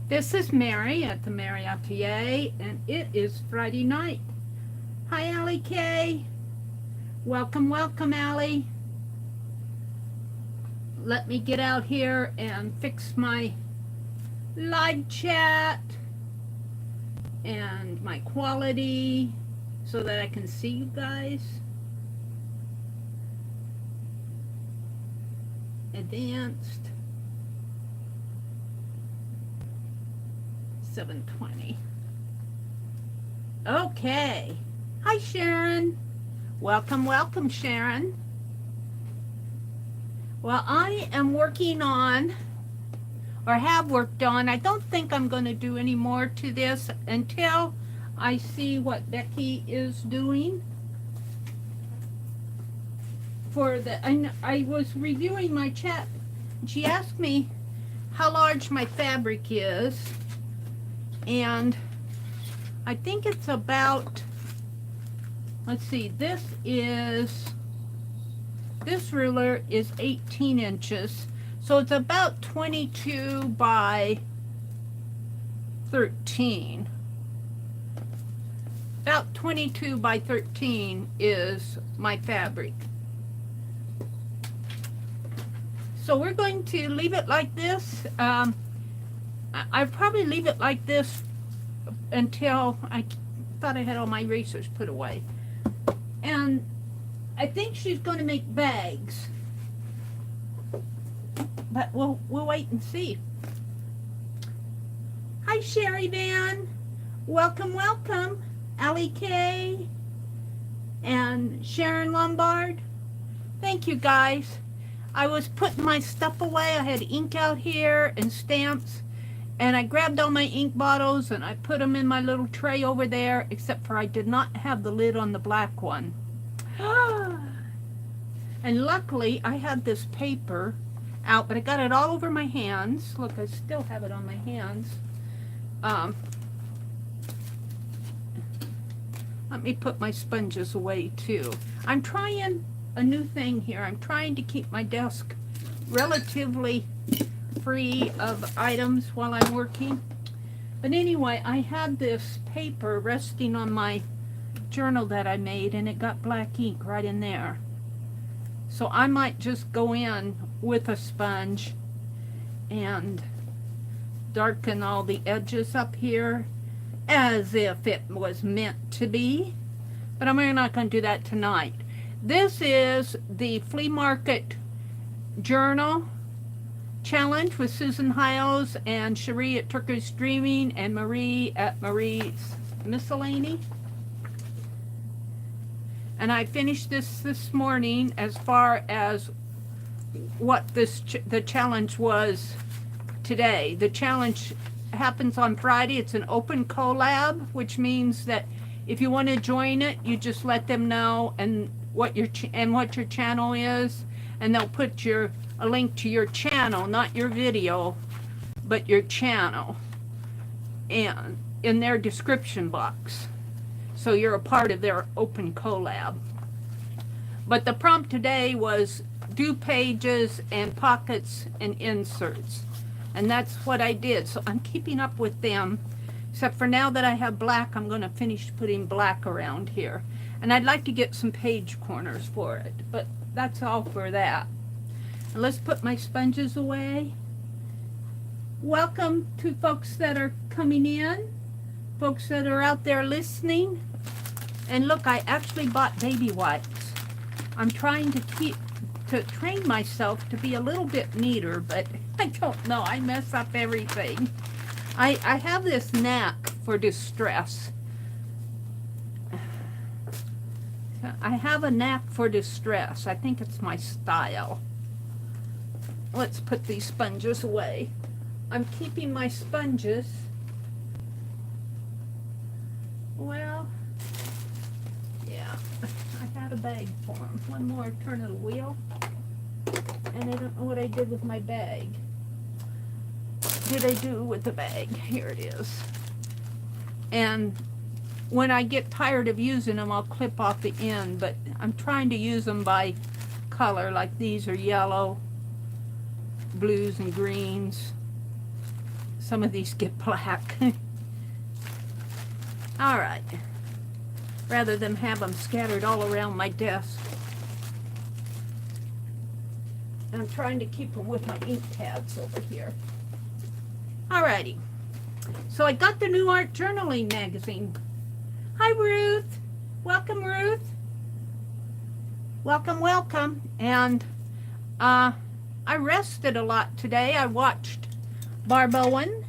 This is Meri at the Meri Atelier, and it is Friday night. Hi, Allie K. Welcome, welcome, Allie. Let me get out here and fix my live chat and my quality so that I can see you guys. Advanced. 720. Okay. Hi, Sharon. Welcome, welcome, Sharon. Well, I am working on, or have worked on, I don't think I'm going to do any more to this until I see what Becky is doing. For the, I was reviewing my chat. She asked me how large my fabric is. And I think it's about, let's see, this ruler is 18 inches. So it's about 22 by 13. About 22 by 13 is my fabric. So we're going to leave it like this. I'll probably leave it like this until I thought I had all my erasers put away. And I think she's going to make bags. But we'll wait and see. Hi, Sherry Van. Welcome, welcome. Allie K. And Sharon Lombard. Thank you, guys. I was putting my stuff away. I had ink out here and stamps. And I grabbed all my ink bottles and I put them in my little tray over there, except for I did not have the lid on the black one. And luckily I had this paper out, but I got it all over my hands. Look, I still have it on my hands. Let me put my sponges away too. I'm trying a new thing here. I'm trying to keep my desk relatively free of items while I'm working. But anyway, I had this paper resting on my journal that I made, and it got black ink right in there. So I might just go in with a sponge and darken all the edges up here as if it was meant to be. But I'm not going to do that tonight. This is the flea market journal challenge with Susan Hiles and Cherie at Turquoise Dreaming and Marie at Marie's Miscellany. And I finished this morning as far as what the challenge was today. The challenge happens on Friday. It's an open collab, which means that if you want to join it, you just let them know and what your channel is, and they'll put a link to your channel, not your video, but your channel, and in their description box. So you're a part of their open collab. But the prompt today was do pages and pockets and inserts. And that's what I did. So I'm keeping up with them. Except for now that I have black, I'm going to finish putting black around here. And I'd like to get some page corners for it. But that's all for that. And let's put my sponges away. Welcome to folks that are coming in. Folks that are out there listening. And look, I actually bought baby wipes. I'm trying to train myself to be a little bit neater, but I don't know. I mess up everything. I have this knack for distress. I have a knack for distress. I think it's my style. Let's put these sponges away. I'm keeping my sponges. Well, yeah, I had a bag for them. One more turn of the wheel. And I don't know what I did with my bag. Did I do with the bag? Here it is. And when I get tired of using them, I'll clip off the end, but I'm trying to use them by color, like these are yellow, blues and greens. some of these get black. All right. Rather than have them scattered all around my desk. I'm trying to keep them with my ink pads over here. Alrighty. So I got the new art journaling magazine. Hi, Ruth. Welcome, Ruth. Welcome, welcome. And I rested a lot today. I watched Barb Owen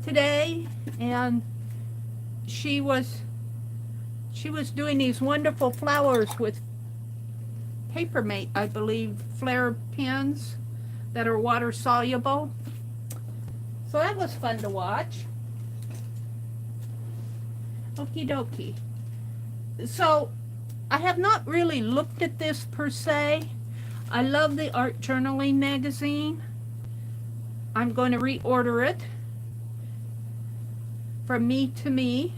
today, and she was doing these wonderful flowers with Papermate, I believe, flare pens that are water soluble. So that was fun to watch. Okie dokie. So I have not really looked at this per se. I love the art journaling magazine. I'm going to reorder it from Me to Me.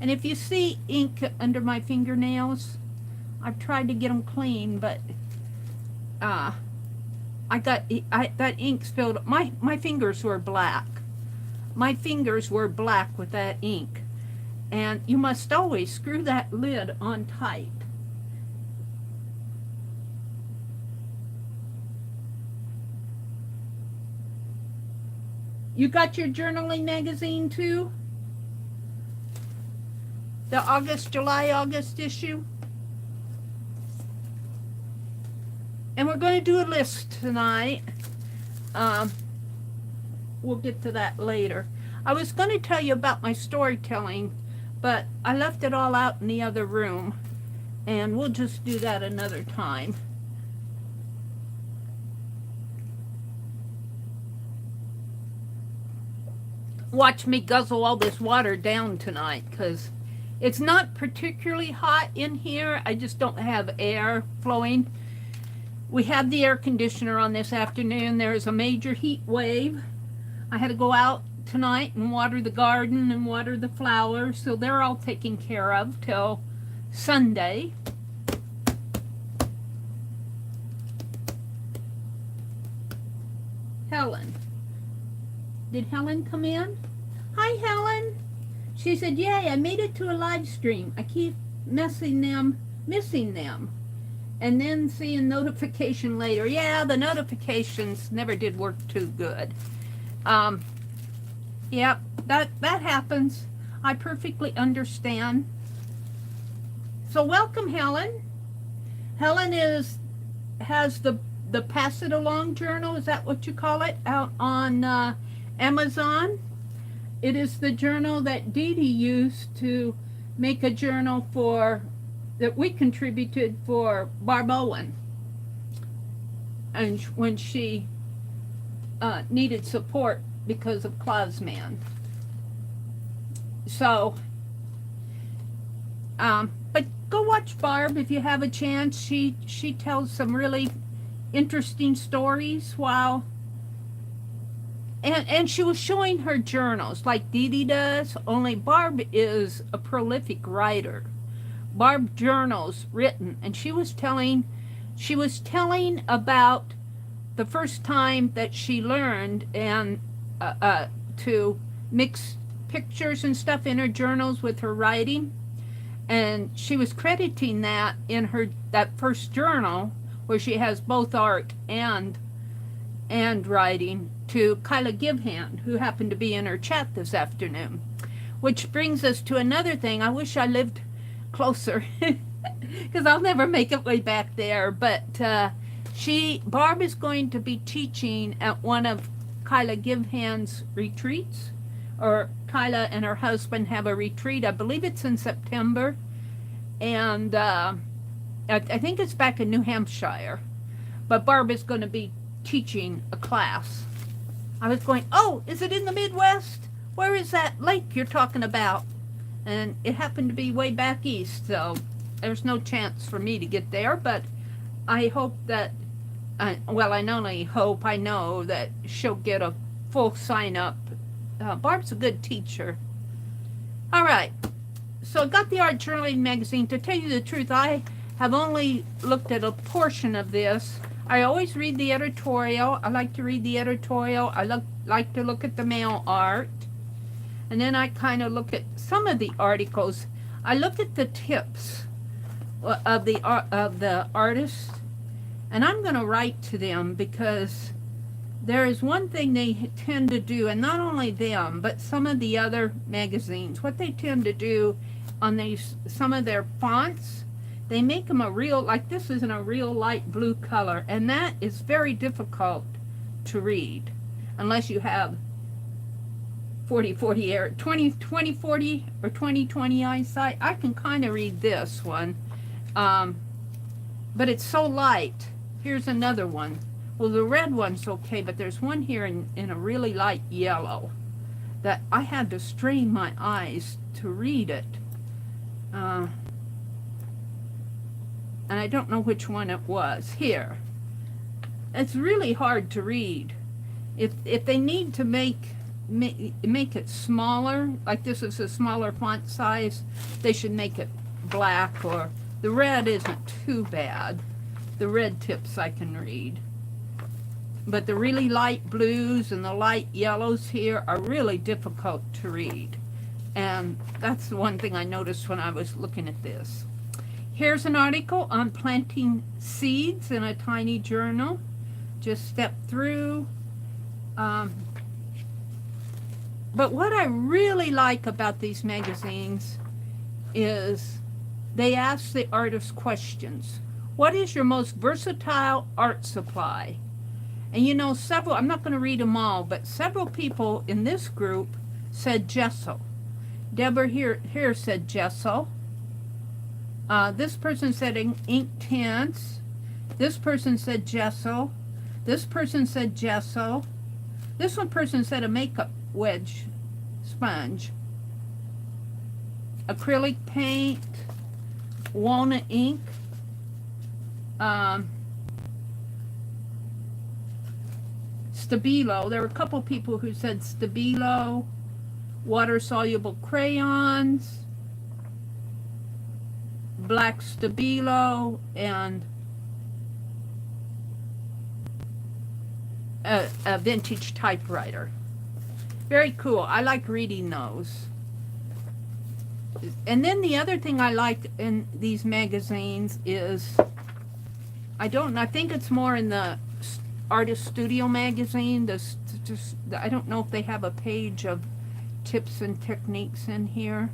And if you see ink under my fingernails, I've tried to get them clean, but that ink spilled. My fingers were black. My fingers were black with that ink. And you must always screw that lid on tight. You got your journaling magazine too? The July, August issue? And we're going to do a list tonight. We'll get to that later. I was going to tell you about my storytelling, but I left it all out in the other room. And we'll just do that another time. Watch me guzzle all this water down tonight, because it's not particularly hot in here. I just don't have air flowing. We had the air conditioner on this afternoon. There is a major heat wave. I had to go out tonight and water the garden and water the flowers, so they're all taken care of till Sunday. Helen. Did Helen come in? Hi, Helen. She said, yay, I made it to a live stream. I keep missing them. And then seeing notification later. Yeah, the notifications never did work too good. Yep, that happens. I perfectly understand. So welcome, Helen. Helen has the Pass It Along journal, is that what you call it, out on Amazon. It is the journal that Dee Dee used to make a journal that we contributed for Barb Owen, and when she needed support because of Klausman. So, but go watch Barb if you have a chance. She tells some really interesting stories while, and she was showing her journals like Dee Dee does, only Barb is a prolific writer. Barb journals written, and she was telling about the first time that she learned and to mix pictures and stuff in her journals with her writing, and she was crediting that in that first journal where she has both art and writing to Kyla Givehand, who happened to be in her chat this afternoon. Which brings us to another thing. I wish I lived closer because I'll never make it way back there, but Barb is going to be teaching at one of Kyla Givehand's retreats, or Kyla and her husband have a retreat. I believe it's in September, and I think it's back in New Hampshire, but Barb is going to be teaching a class. I was going, oh, is it in the Midwest? Where is that lake you're talking about? And it happened to be way back east, so there's no chance for me to get there, but I hope that, well, I not only hope, I know that she'll get a full sign-up. Barb's a good teacher. All right, so I got the Art Journaling magazine. To tell you the truth, I have only looked at a portion of this. I always read the editorial. I like to read the editorial. I like to look at the mail art. And then I kind of look at some of the articles. I look at the tips of the artist, and I'm going to write to them, because there is one thing they tend to do, and not only them, but some of the other magazines, what they tend to do on some of their fonts, they make them a real, like this is in a real light blue color, and that is very difficult to read unless you have 40/40 or 20/40 or 20/20 eyesight. I can kind of read this one, but it's so light. Here's another one. Well, the red one's okay, but there's one here in a really light yellow that I had to strain my eyes to read it. And I don't know which one it was. Here. It's really hard to read. If they need to make it smaller, like this is a smaller font size, they should make it black, or the red isn't too bad. The red tips I can read. But the really light blues and the light yellows here are really difficult to read. And that's the one thing I noticed when I was looking at this. Here's an article on planting seeds in a tiny journal. Just step through. But what I really like about these magazines is they ask the artist questions. What is your most versatile art supply? And you know, several, I'm not going to read them all, but several people in this group said gesso. Deborah here said gesso. This person said ink tints. This person said gesso. This person said gesso. This one person said a makeup wedge sponge. Acrylic paint. Walnut ink. Stabilo. There were a couple people who said Stabilo. Water-soluble crayons. Black Stabilo, and a vintage typewriter. Very cool. I like reading those. And then the other thing I like in these magazines is, I think it's more in the Artist Studio magazine. I don't know if they have a page of tips and techniques in here.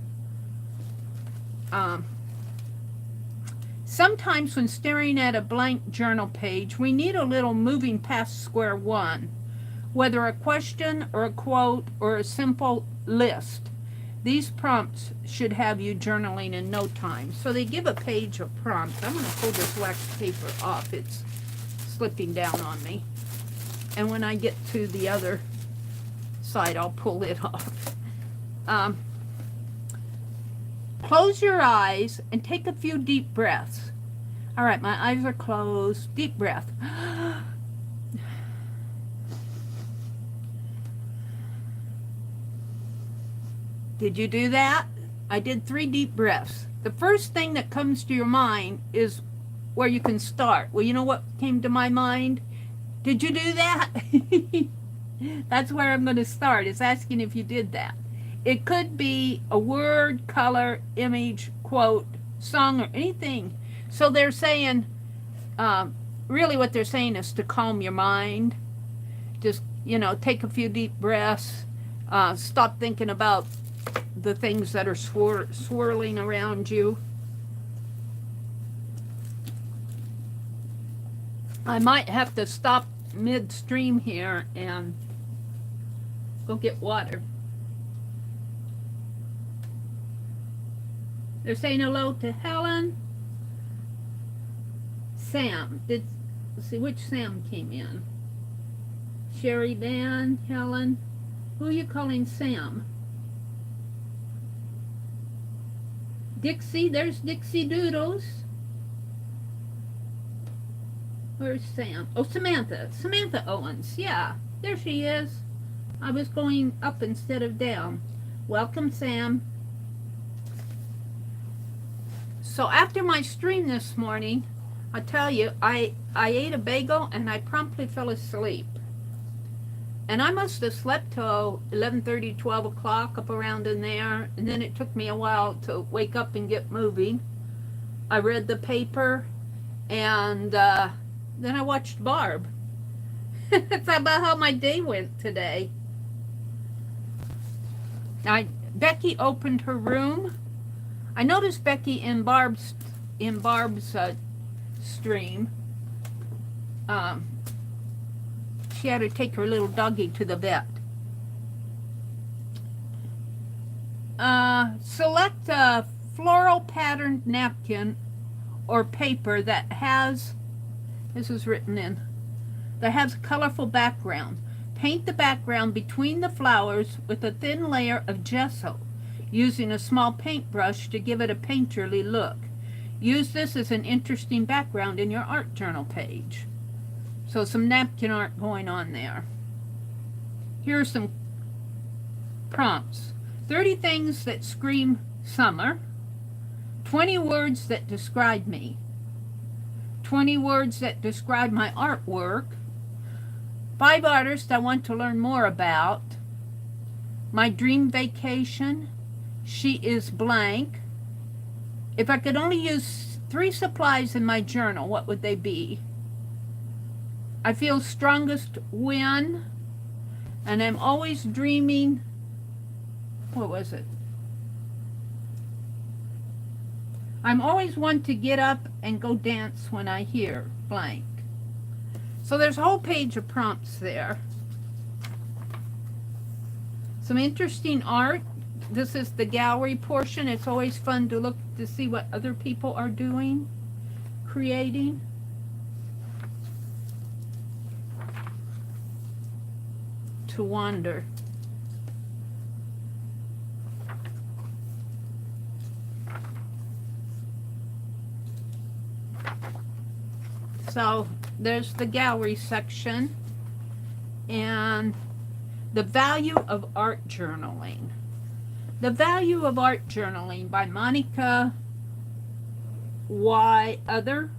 Sometimes when staring at a blank journal page, we need a little moving past square one, whether a question or a quote or a simple list. These prompts should have you journaling in no time. So they give a page of prompts. I'm going to pull this wax paper off. It's slipping down on me. And when I get to the other side, I'll pull it off. Close your eyes and take a few deep breaths. All right, my eyes are closed. Deep breath. Did you do that? I did 3 deep breaths. The first thing that comes to your mind is where you can start. Well, you know what came to my mind? Did you do that? That's where I'm going to start, is asking if you did that. It could be a word, color, image, quote, song, or anything. So they're saying, really what they're saying is to calm your mind. Just, take a few deep breaths. Stop thinking about the things that are swirling around you. I might have to stop midstream here and go get water. They're saying hello to Helen. Sam. Let's see which Sam came in. Sherry Van, Helen. Who are you calling Sam? Dixie. There's Dixie Doodles. Where's Sam? Oh, Samantha. Samantha Owens. Yeah, there she is. I was going up instead of down. Welcome, Sam. So after my stream this morning, I tell you, I ate a bagel and I promptly fell asleep. And I must have slept till 11:30, 12 o'clock, up around in there. And then it took me a while to wake up and get moving. I read the paper, and then I watched Barb. That's about how my day went today. Becky opened her room. I noticed Becky in Barb's stream. She had to take her little doggy to the vet. Select a floral patterned napkin or paper that has, this is written in, that has a colorful background. Paint the background between the flowers with a thin layer of gesso, using a small paintbrush to give it a painterly look. Use this as an interesting background in your art journal page. So some napkin art going on there. Here are some prompts. 30 things that scream summer. 20 words that describe me. 20 words that describe my artwork. 5 artists I want to learn more about. My dream vacation. She is blank. If I could only use 3 supplies in my journal, what would they be? I feel strongest when, and I'm always dreaming, what was it? I'm always one to get up and go dance when I hear blank. So there's a whole page of prompts there. Some interesting art. This is the gallery portion. It's always fun to look to see what other people are doing, creating. To wander. So there's the gallery section and the value of art journaling. The value of art journaling by Monica Y. Other.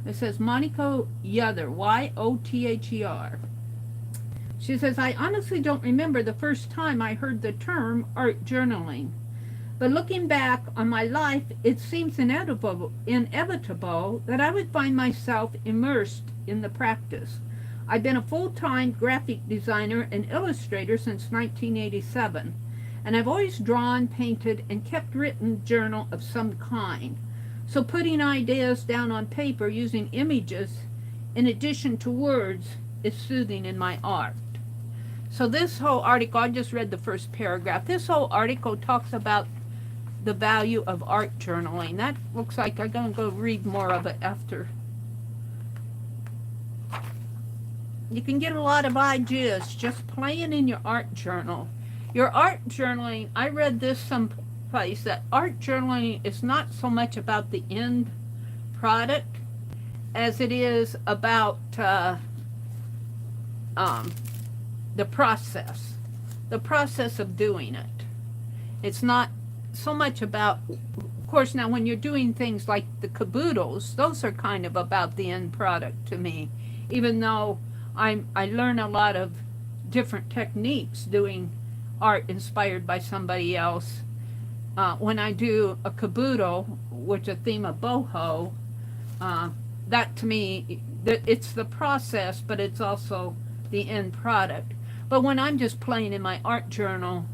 It says Monica Yother, Y-O-T-H-E-R. She says, I honestly don't remember the first time I heard the term art journaling. But looking back on my life, it seems inevitable that I would find myself immersed in the practice. I've been a full-time graphic designer and illustrator since 1987, and I've always drawn, painted, and kept written journal of some kind. So putting ideas down on paper using images in addition to words is soothing in my art. So this whole article, I just read the first paragraph. This whole article talks about the value of art journaling. That looks like I'm going to go read more of it after. You can get a lot of ideas just playing in your art journal. Your art journaling, I read this someplace, that art journaling is not so much about the end product as it is about the process of doing it. It's not so much about, of course, now when you're doing things like the Kaboodles, those are kind of about the end product to me, even though I learn a lot of different techniques doing art inspired by somebody else. When I do a Kaboodle, which is a theme of Boho, that to me, it's the process, but it's also the end product. But when I'm just playing in my art journal,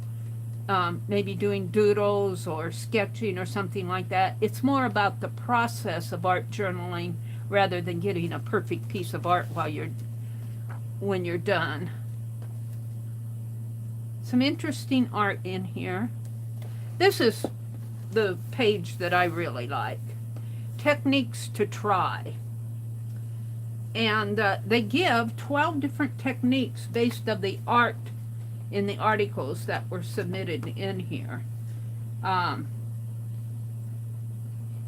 maybe doing doodles or sketching or something like that, it's more about the process of art journaling rather than getting a perfect piece of art when you're done. Some interesting art in here. This is the page that I really like. Techniques to try. And they give 12 different techniques based on the art in the articles that were submitted in here.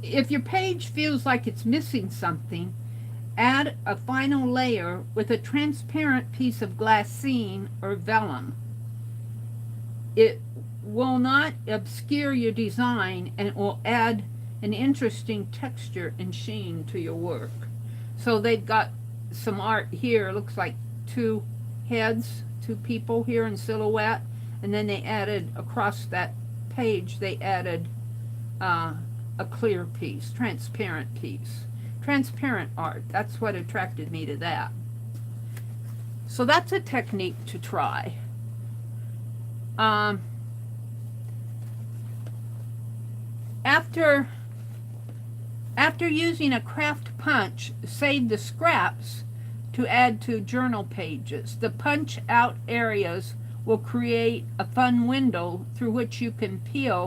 If your page feels like it's missing something, add a final layer with a transparent piece of glassine or vellum. It will not obscure your design, and it will add an interesting texture and sheen to your work. So they've got some art here, looks like two heads, two people here in silhouette, and then they added across that page, they added a clear piece, transparent piece. Transparent art, that's what attracted me to that. So that's a technique to try. After using a craft punch, save the scraps to add to journal pages. The punch out areas will create a fun window through which you can peek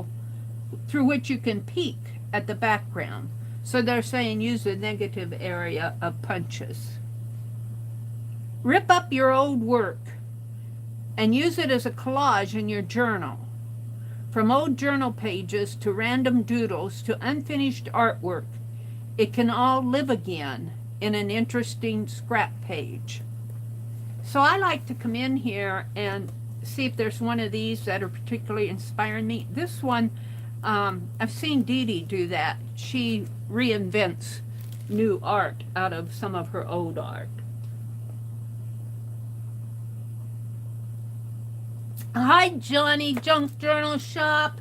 at the background. So they're saying use the negative area of punches. Rip up your old work and use it as a collage in your journal. From old journal pages to random doodles to unfinished artwork, it can all live again in an interesting scrap page. So I like to come in here and see if there's one of these that are particularly inspiring me. This one, I've seen Dee Dee do that. She reinvents new art out of some of her old art. Hi, Johnny, Junk Journal Shop.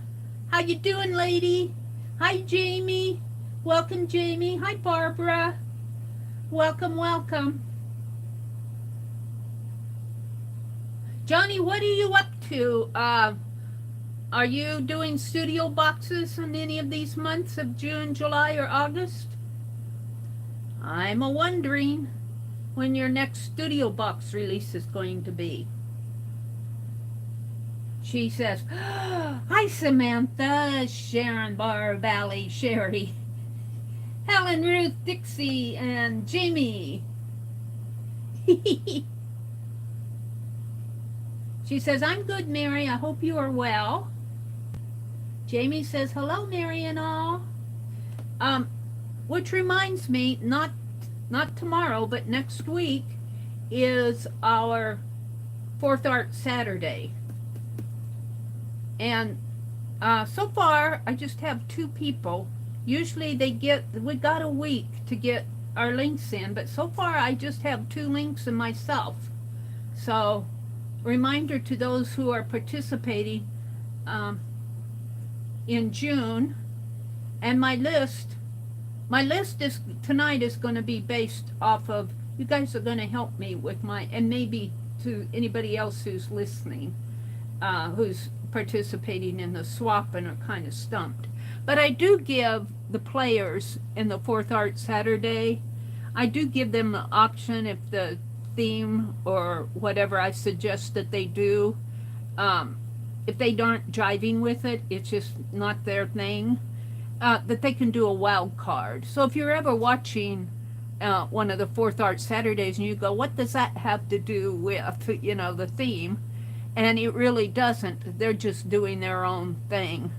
How you doing, lady? Hi, Jamie. Welcome, Jamie. Hi, Barbara. Welcome, welcome. Johnny, what are you up to? Are you doing studio boxes in any of these months of June, July, or August? I'm a-wondering when your next studio box release is going to be. She says, hi, Samantha, Sharon, Bar Valley, Sherry, Helen, Ruth, Dixie, and Jamie. She says, I'm good, Mary. I hope you are well. Jamie says, hello, Mary and all. Which reminds me, not tomorrow, but next week is our Fourth Art Saturday. And so far, I just have 2 people. Usually we got a week to get our links in, but so far I just have 2 links and myself. So, reminder to those who are participating in June. And my list is tonight is going to be based off of, you guys are going to help me with and maybe to anybody else who's listening, who's participating in the swap and are kind of stumped. But I do give the players in the Fourth Art Saturday, I do give them the option if the theme or whatever I suggest that they do, if they aren't jiving with it, it's just not their thing, that they can do a wild card. So if you're ever watching one of the Fourth Art Saturdays and you go, what does that have to do with, the theme? And it really doesn't. They're just doing their own thing.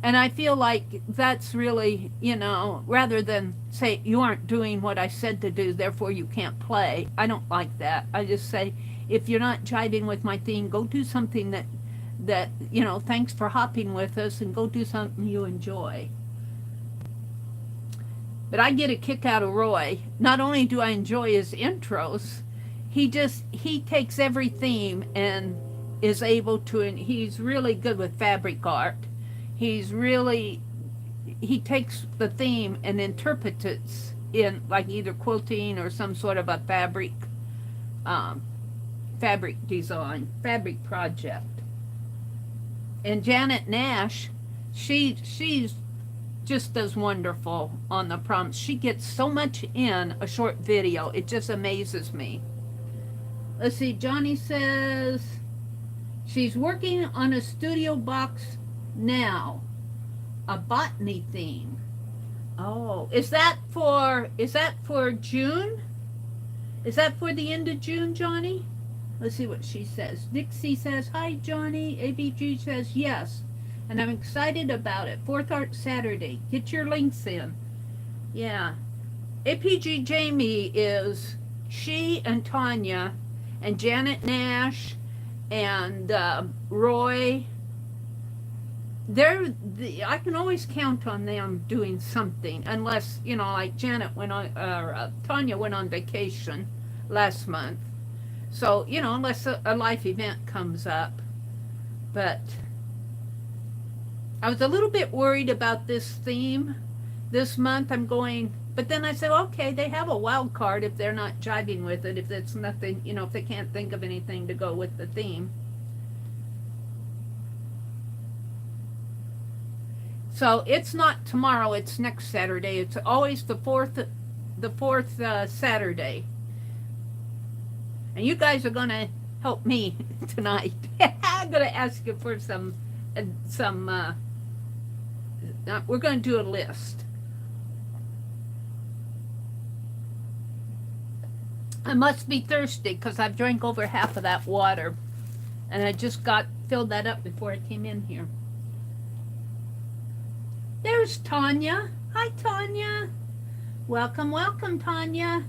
And I feel like that's really, rather than say, you aren't doing what I said to do, therefore you can't play. I don't like that. I just say, if you're not jiving with my theme, go do something that thanks for hopping with us, and go do something you enjoy. But I get a kick out of Roy. Not only do I enjoy his intros, he takes every theme and is able to, and he's really good with fabric art. He takes the theme and interprets it in like either quilting or some sort of a fabric design, fabric project. And Janet Nash, she's just does wonderful on the prompts. She gets so much in a short video. It just amazes me. Let's see, Johnny says she's working on a studio box now, a botany theme. Oh, is that for June? Is that for the end of June, Johnny? Let's see what she says. Dixie says, hi, Johnny. ABG says, yes, and I'm excited about it. Fourth Art Saturday. Get your links in. Yeah. APG Jamie is she and Tanya and Janet Nash and Roy I can always count on them doing something, unless, you know, like Janet went on, or Tanya went on vacation last month. So, you know, unless a life event comes up. But I was a little bit worried about this theme this month. I'm going, but then I said, okay, they have a wild card if they're not jiving with it, if it's nothing, you know, if they can't think of anything to go with the theme. So it's not tomorrow, it's next Saturday. It's always the fourth Saturday. And you guys are going to help me tonight. I'm going to ask you for some we're going to do a list. I must be thirsty because I've drank over half of that water. And I just filled that up before I came in here. There's Tanya. Hi, Tanya. Welcome, welcome, Tanya.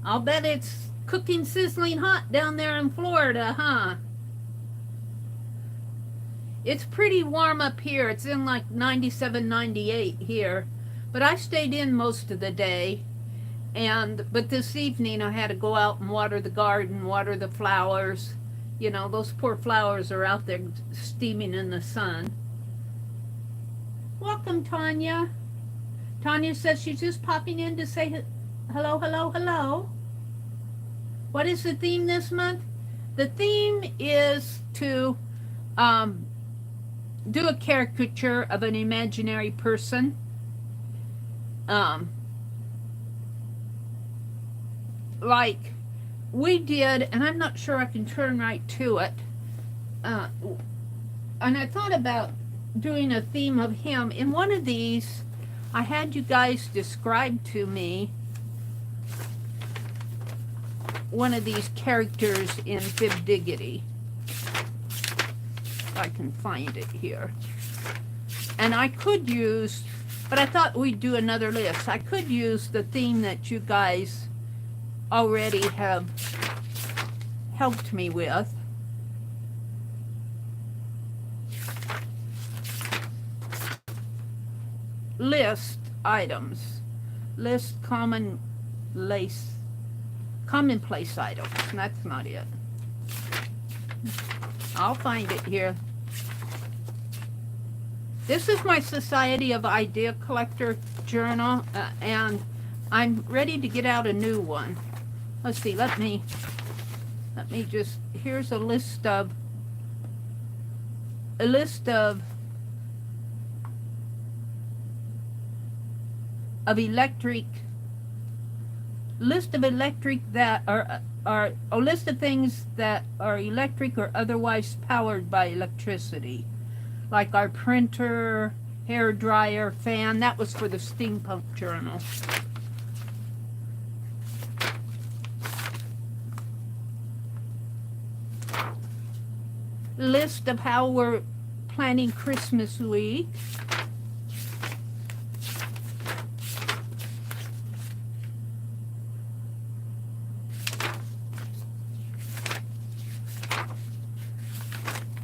I'll bet it's cooking sizzling hot down there in Florida, huh? It's pretty warm up here. It's in like 97, 98 here. But I stayed in most of the day. But this evening I had to go out and water the garden, water the flowers. You know, those poor flowers are out there steaming in the sun. Welcome, Tanya. Tanya says she's just popping in to say hello, hello, hello. What is the theme this month? The theme is to do a caricature of an imaginary person. Like we did, and I'm not sure I can turn right to it. And I thought about doing a theme of him. In one of these, I had you guys describe to me one of these characters in Fib Diggity. If I can find it here. And I could use, but I thought we'd do another list. I could use the theme that you guys already have helped me with. List items. List commonplace items. That's not it. I'll find it here. This is my Society of Idea Collector journal, and I'm ready to get out a new one. Let's see, let me just, here's a list of electric that are a list of things that are electric or otherwise powered by electricity, like our printer, hair dryer, fan. That was for the steampunk journal. List of how we're planning Christmas week.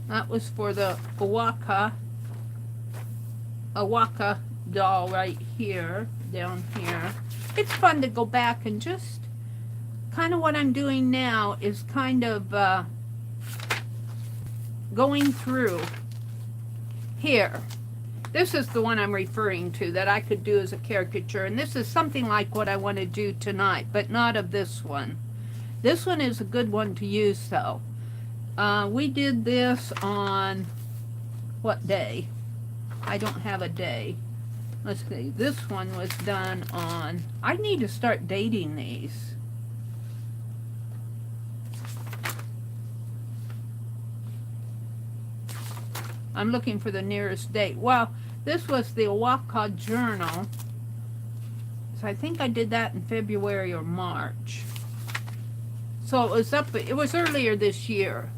That was for the Awaka doll right here, down here. It's fun to go back and just kind of what I'm doing now is kind of going through here. This is the one I'm referring to that I could do as a caricature, and this is something like what I want to do tonight, but not of this one. This one is a good one to use though. We did this on what day? I don't have a day. Let's see. This one was done on, I need to start dating these. I'm looking for the nearest date. Well, this was the Awaka journal. So I think I did that in February or March. So it was earlier this year.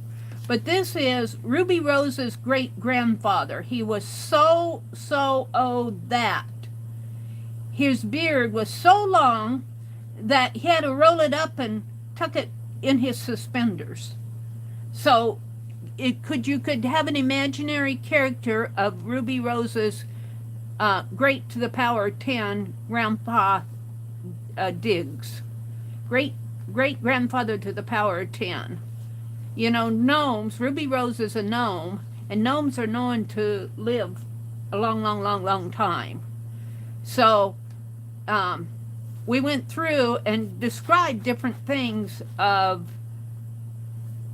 But this is Ruby Rose's great-grandfather. He was so old that his beard was so long that he had to roll it up and tuck it in his suspenders. So you could have an imaginary character of Ruby Rose's great to the power 10 Grandpa Diggs. Great grandfather to the power of 10. You know, gnomes, Ruby Rose is a gnome, and gnomes are known to live a long time. So we went through and described different things of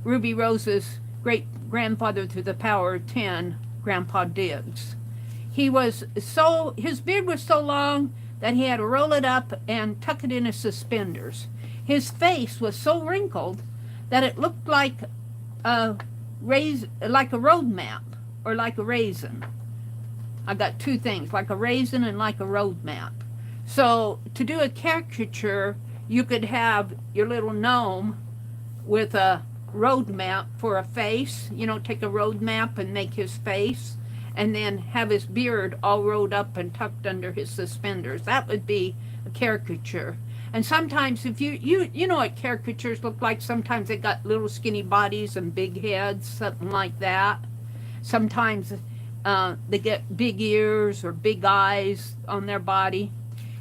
Ruby Rose's great grandfather to the power of 10, Grandpa Diggs. His beard was so long that he had to roll it up and tuck it in his suspenders. His face was so wrinkled that it looked like a road map, or like a raisin. I got two things, like a raisin and like a road map. So to do a caricature, you could have your little gnome with a road map for a face. You know, take a road map and make his face, and then have his beard all rolled up and tucked under his suspenders. That would be a caricature. And sometimes, if you know what caricatures look like, sometimes they got little skinny bodies and big heads, something like that. Sometimes they get big ears or big eyes on their body.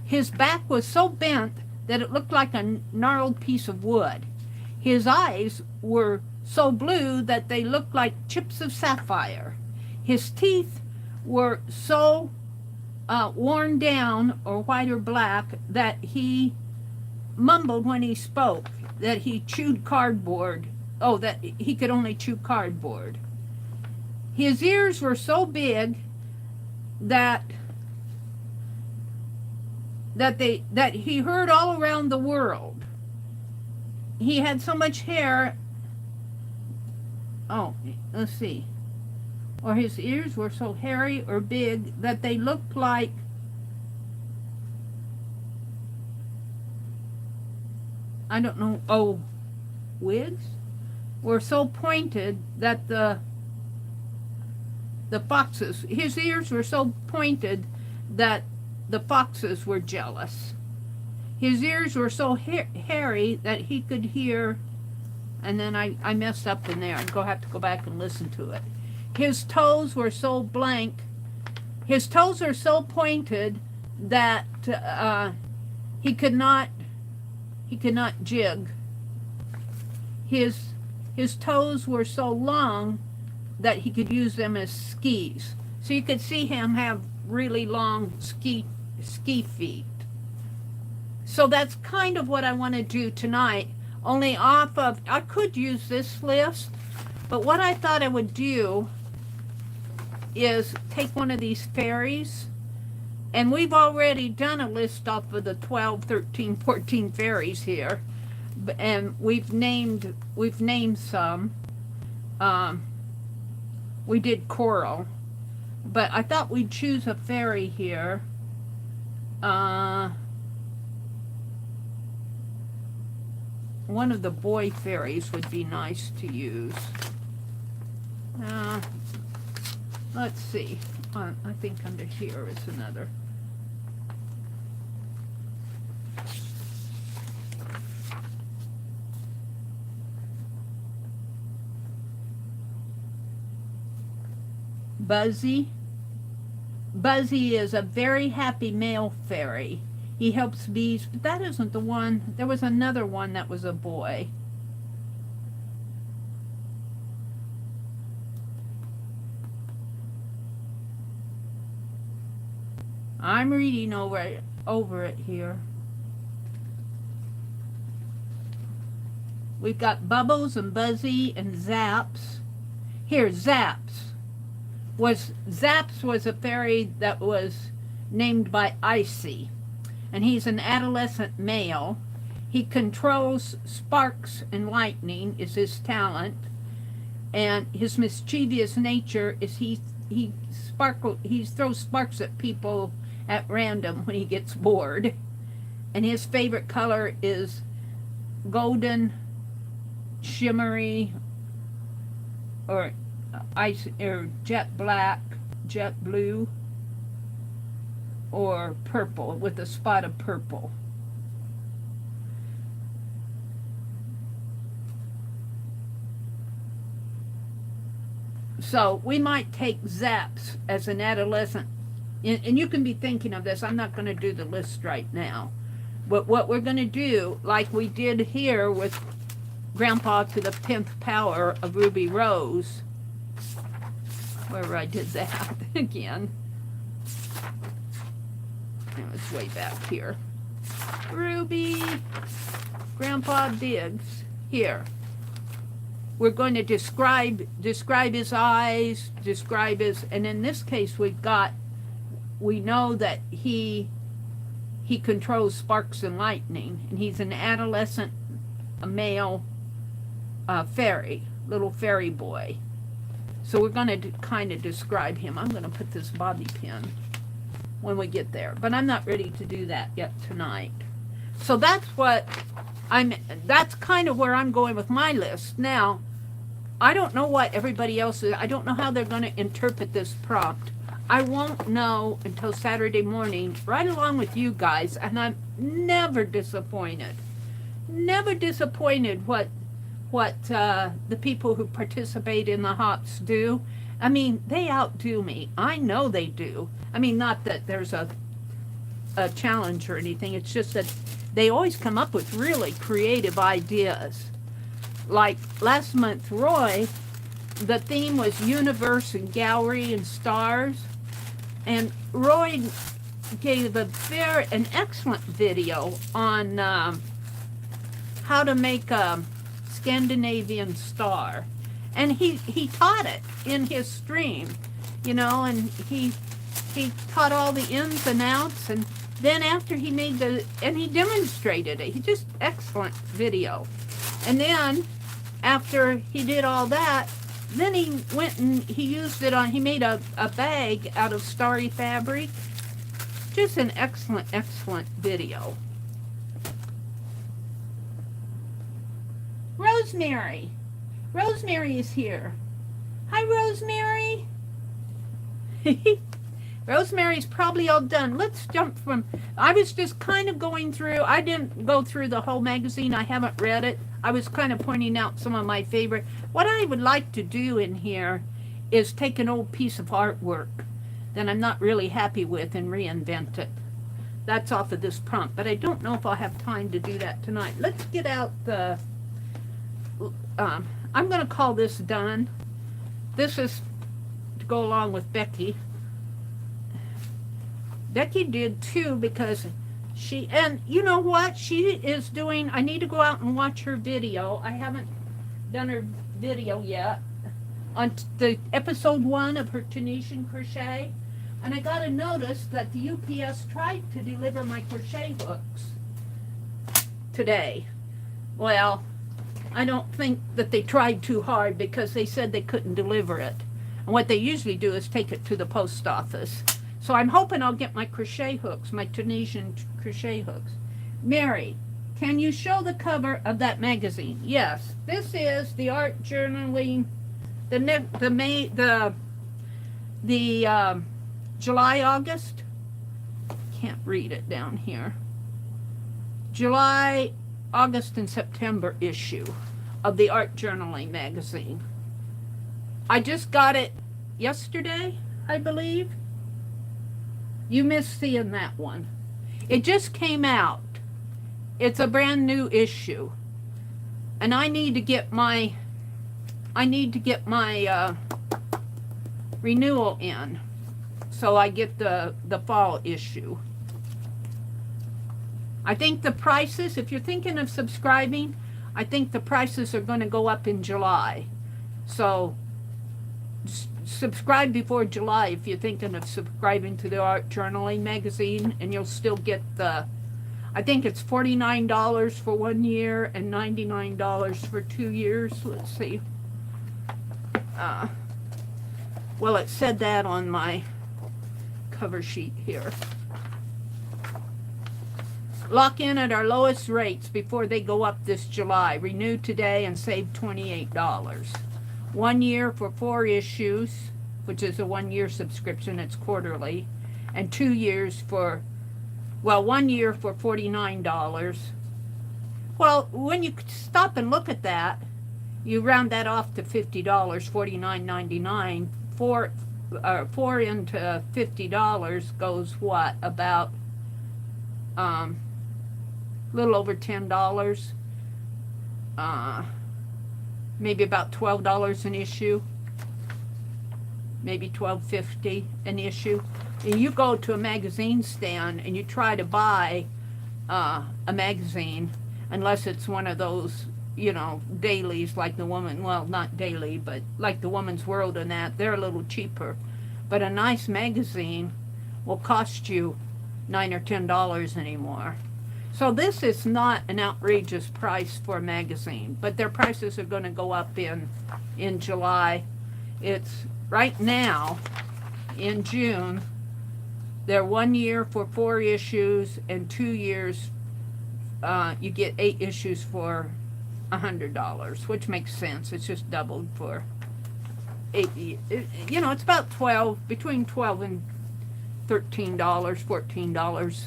His back was so bent that it looked like a gnarled piece of wood. His eyes were so blue that they looked like chips of sapphire. His teeth were so worn down, or white or black, that he mumbled when he spoke, that he chewed cardboard. Oh, that he could only chew cardboard. His ears were so big that he heard all around the world. He had so much hair. Oh, let's see. Or his ears were so hairy or big that they looked like I don't know, wigs? Were so pointed that the foxes, his ears were so pointed that the foxes were jealous. His ears were so hairy that he could hear, and then I messed up in there. I'd have to go back and listen to it. His toes were so blank. His toes are so pointed that he could not jig. His toes were so long that he could use them as skis. So you could see him have really long ski feet. So that's kind of what I want to do tonight, only off of, I could use this list, but what I thought I would do is take one of these fairies, and we've already done a list off of the 12, 13, 14 fairies here, and we've named some. We did coral, but I thought we'd choose a fairy here. One of the boy fairies would be nice to use. Let's see. I think under here is another. Buzzy. Buzzy is a very happy male fairy. He helps bees, but that isn't the one. There was another one that was a boy. I'm reading over it here. We've got Bubbles and Buzzy and Zaps. Here, Zaps was a fairy that was named by Icy, and he's an adolescent male. He controls sparks and lightning is his talent, and his mischievous nature is he throws sparks at people at random when he gets bored, and his favorite color is golden, shimmery, or ice, or jet black, jet blue, or purple with a spot of purple. So we might take Zaps as an adolescent. And you can be thinking of this. I'm not going to do the list right now. But what we're going to do, like we did here with Grandpa to the 10th power of Ruby Rose, wherever I did that again. It's way back here. Ruby, Grandpa Diggs, here. We're going to describe his eyes, describe his, and in this case we know that he controls sparks and lightning, and he's an adolescent, a male fairy, little fairy boy. So we're going to kind of describe him. I'm going to put this bobby pin when we get there, but I'm not ready to do that yet tonight. So that's kind of where I'm going with my list. Now, I don't know what everybody else is. I don't know how they're going to interpret this prompt. I won't know until Saturday morning, right along with you guys, and I'm never disappointed. Never disappointed what the people who participate in the hops do. I mean, they outdo me. I know they do. I mean, not that there's a challenge or anything. It's just that they always come up with really creative ideas. Like last month, Roy, the theme was universe and gallery and stars. And Roy gave an excellent video on how to make a Scandinavian star. And he taught it in his stream, you know, and he taught all the ins and outs, and then after he he demonstrated it. He just excellent video. And then after he did all that, then he went and he made a bag out of starry fabric. Just an excellent video. Rosemary. Rosemary is here. Hi, Rosemary. Rosemary's probably all done. Let's jump from... I was just kind of going through... I didn't go through the whole magazine. I haven't read it. I was kind of pointing out some of my favorite... What I would like to do in here is take an old piece of artwork that I'm not really happy with and reinvent it. That's off of this prompt. But I don't know if I'll have time to do that tonight. Let's get out the... I'm going to call this done. This is to go along with Becky. Becky did too, because and you know what she is doing? I need to go out and watch her video. I haven't done her video yet on the episode 1 of her Tunisian crochet, and I got a notice that the UPS tried to deliver my crochet hooks today. Well, I don't think that they tried too hard, because they said they couldn't deliver it. And what they usually do is take it to the post office. So I'm hoping I'll get my crochet hooks, my Tunisian crochet hooks. Meri, can you show the cover of that magazine? Yes, this is the art journaling, the July, August. Can't read it down here. July, August, and September issue of the art journaling magazine. I just got it yesterday, I believe. You missed seeing that one. It just came out. It's a brand new issue. And I need to get my renewal in, so I get the fall issue. I think the prices, if you're thinking of subscribing, I think the prices are going to go up in July. So subscribe before July if you're thinking of subscribing to the art journaling magazine, and you'll still get I think it's $49 for 1 year and $99 for 2 years. Let's see. Well, it said that on my cover sheet here. Lock in at our lowest rates before they go up this July. Renew today and save $28. 1 year for 4 issues, which is a 1 year subscription, it's quarterly, and 2 years for, well, 1 year for $49. Well, when you stop and look at that, You round that off to $50, $49.99. Four into $50 goes what? About little over $10. Maybe about $12 an issue. Maybe $12.50 an issue. And you go to a magazine stand and you try to buy a magazine, unless it's one of those, you know, dailies like the Woman, well, not daily, but like the Woman's World and that, they're a little cheaper. But a nice magazine will cost you $9 or $10 anymore. So this is not an outrageous price for a magazine, but their prices are going to go up in July. It's right now in June. They're 1 year for 4 issues, and 2 years you get 8 issues for $100, which makes sense. It's just doubled for 8. You know, it's about between $12 and $13, $14.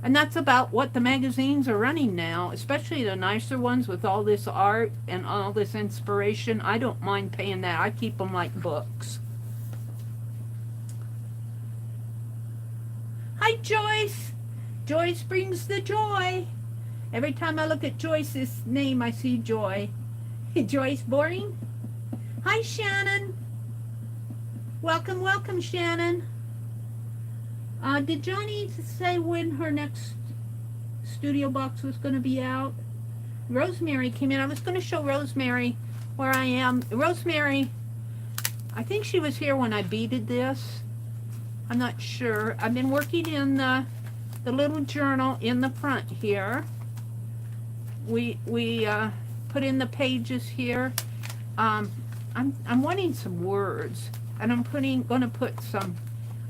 And that's about what the magazines are running now, especially the nicer ones with all this art and all this inspiration. I don't mind paying that. I keep them like books. Hi, Joyce. Joyce brings the joy. Every time I look at Joyce's name, I see joy. Joyce boring? Hi, Shannon. Welcome, welcome, Shannon. Did Johnny say when her next studio box was going to be out? Rosemary came in. I was going to show Rosemary where I am. Rosemary, I think she was here when I beaded this. I'm not sure. I've been working in the little journal in the front here. We put in the pages here. I'm wanting some words, and I'm going to put some.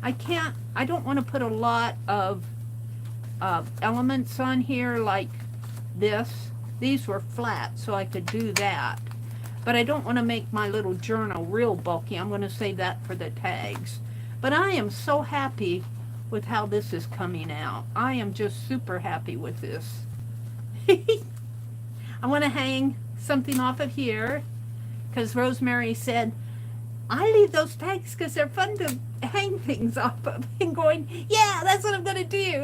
I don't want to put a lot of elements on here like this. These were flat, so I could do that. But I don't want to make my little journal real bulky. I'm going to save that for the tags. But I am so happy with how this is coming out. I am just super happy with this. I want to hang something off of here because Rosemary said, I leave those tags because they're fun to hang things off of, and going, yeah, that's what I'm going to do.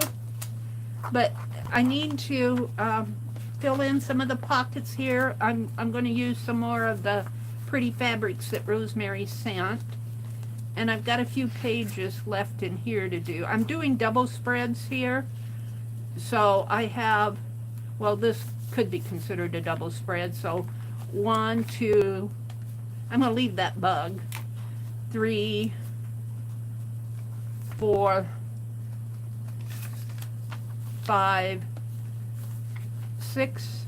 But I need to fill in some of the pockets here. I'm going to use some more of the pretty fabrics that Rosemary sent. And I've got a few pages left in here to do. I'm doing double spreads here. So I have, well, this could be considered a double spread. So 1, 2, I'm going to leave that bug. 3, 4, 5, 6,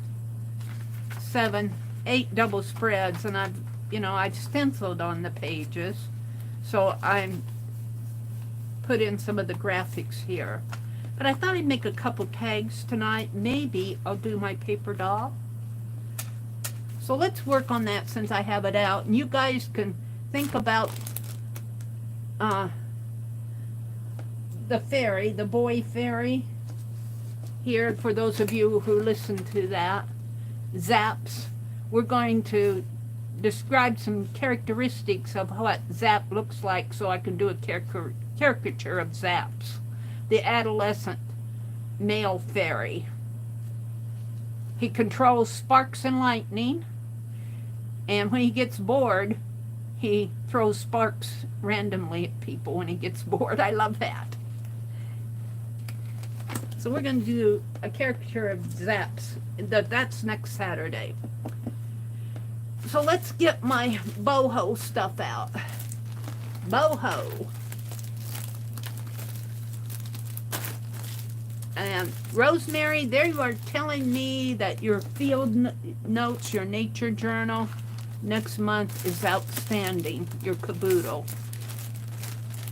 7, 8 double spreads, and I've stenciled on the pages, so I'm put in some of the graphics here. But I thought I'd make a couple tags tonight. Maybe I'll do my paper doll. So let's work on that since I have it out, and you guys can think about the fairy, the boy fairy here, for those of you who listen to that. Zaps. We're going to describe some characteristics of what Zap looks like so I can do a caricature of Zaps, the adolescent male fairy. He controls sparks and lightning, and when he gets bored, he throws sparks randomly at people when he gets bored. I love that. So we're going to do a caricature of Zaps. That's next Saturday. So let's get my boho stuff out. Boho. And Rosemary, there you are telling me that your field notes, your nature journal, next month is outstanding, your Kaboodle.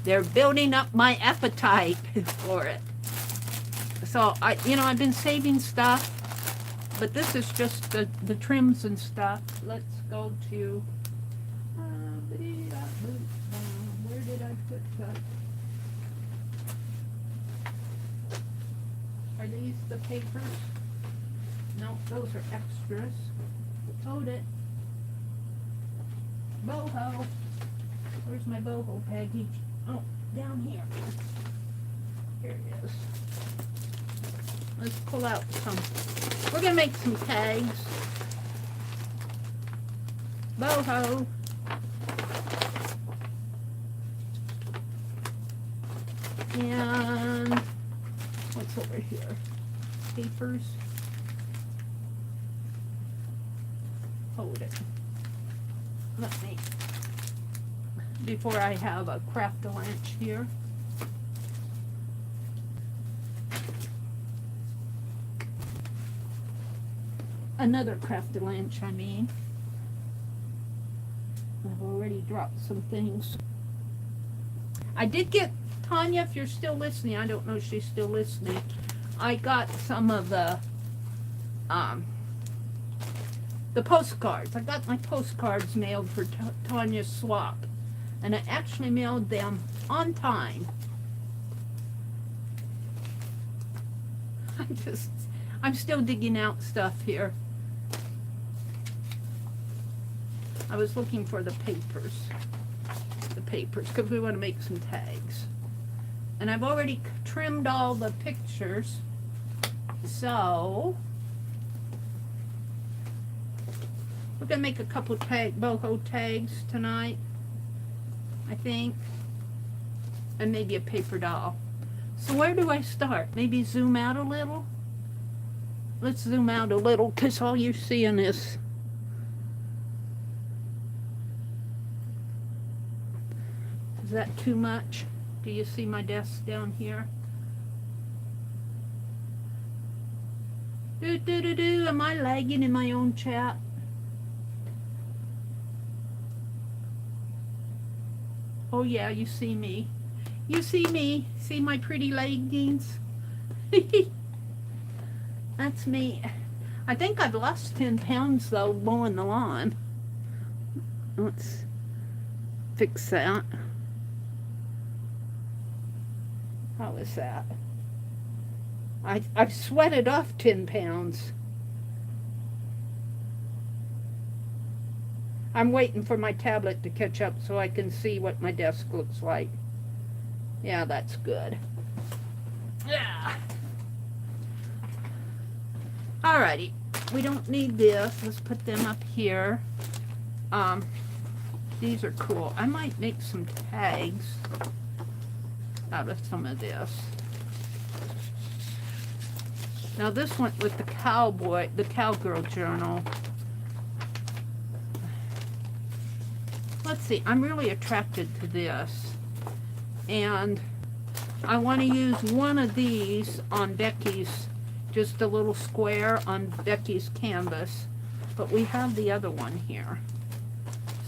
They're building up my appetite for it. So, I've been saving stuff, but this is just the trims and stuff. Let's go to, where did I put that? Are these the papers? No, those are extras. Hold it. Boho. Where's my boho, Peggy? Oh, down here. Here it is. Let's pull out some. We're going to make some tags. Boho. And what's over here? Papers. Hold it. Let me, before I have a craft-a-lunch here. Another craft-a-lunch, I mean. I've already dropped some things. I did get, Tanya, if you're still listening, I don't know if she's still listening, I got some of the postcards. I got my postcards mailed for Tanya's swap, and I actually mailed them on time. I'm still digging out stuff here. I was looking for the papers, because we want to make some tags. And I've already trimmed all the pictures, so we're going to make a couple boho tags tonight, I think, and maybe a paper doll. So where do I start? Maybe zoom out a little? Let's zoom out a little, because all you're seeing is that too much? Do you see my desk down here? Am I lagging in my own chat? Oh yeah, you see me. You see me. See my pretty leggings? That's me. I think I've lost 10 pounds though mowing the lawn. Let's fix that. How is that? I've sweated off 10 pounds. I'm waiting for my tablet to catch up so I can see what my desk looks like. Yeah, that's good. Yeah. Alrighty. We don't need this. Let's put them up here. These are cool. I might make some tags out of some of this. Now this went with the cowgirl journal. Let's see, I'm really attracted to this. And I want to use one of these on Becky's, just a little square on Becky's canvas. But we have the other one here.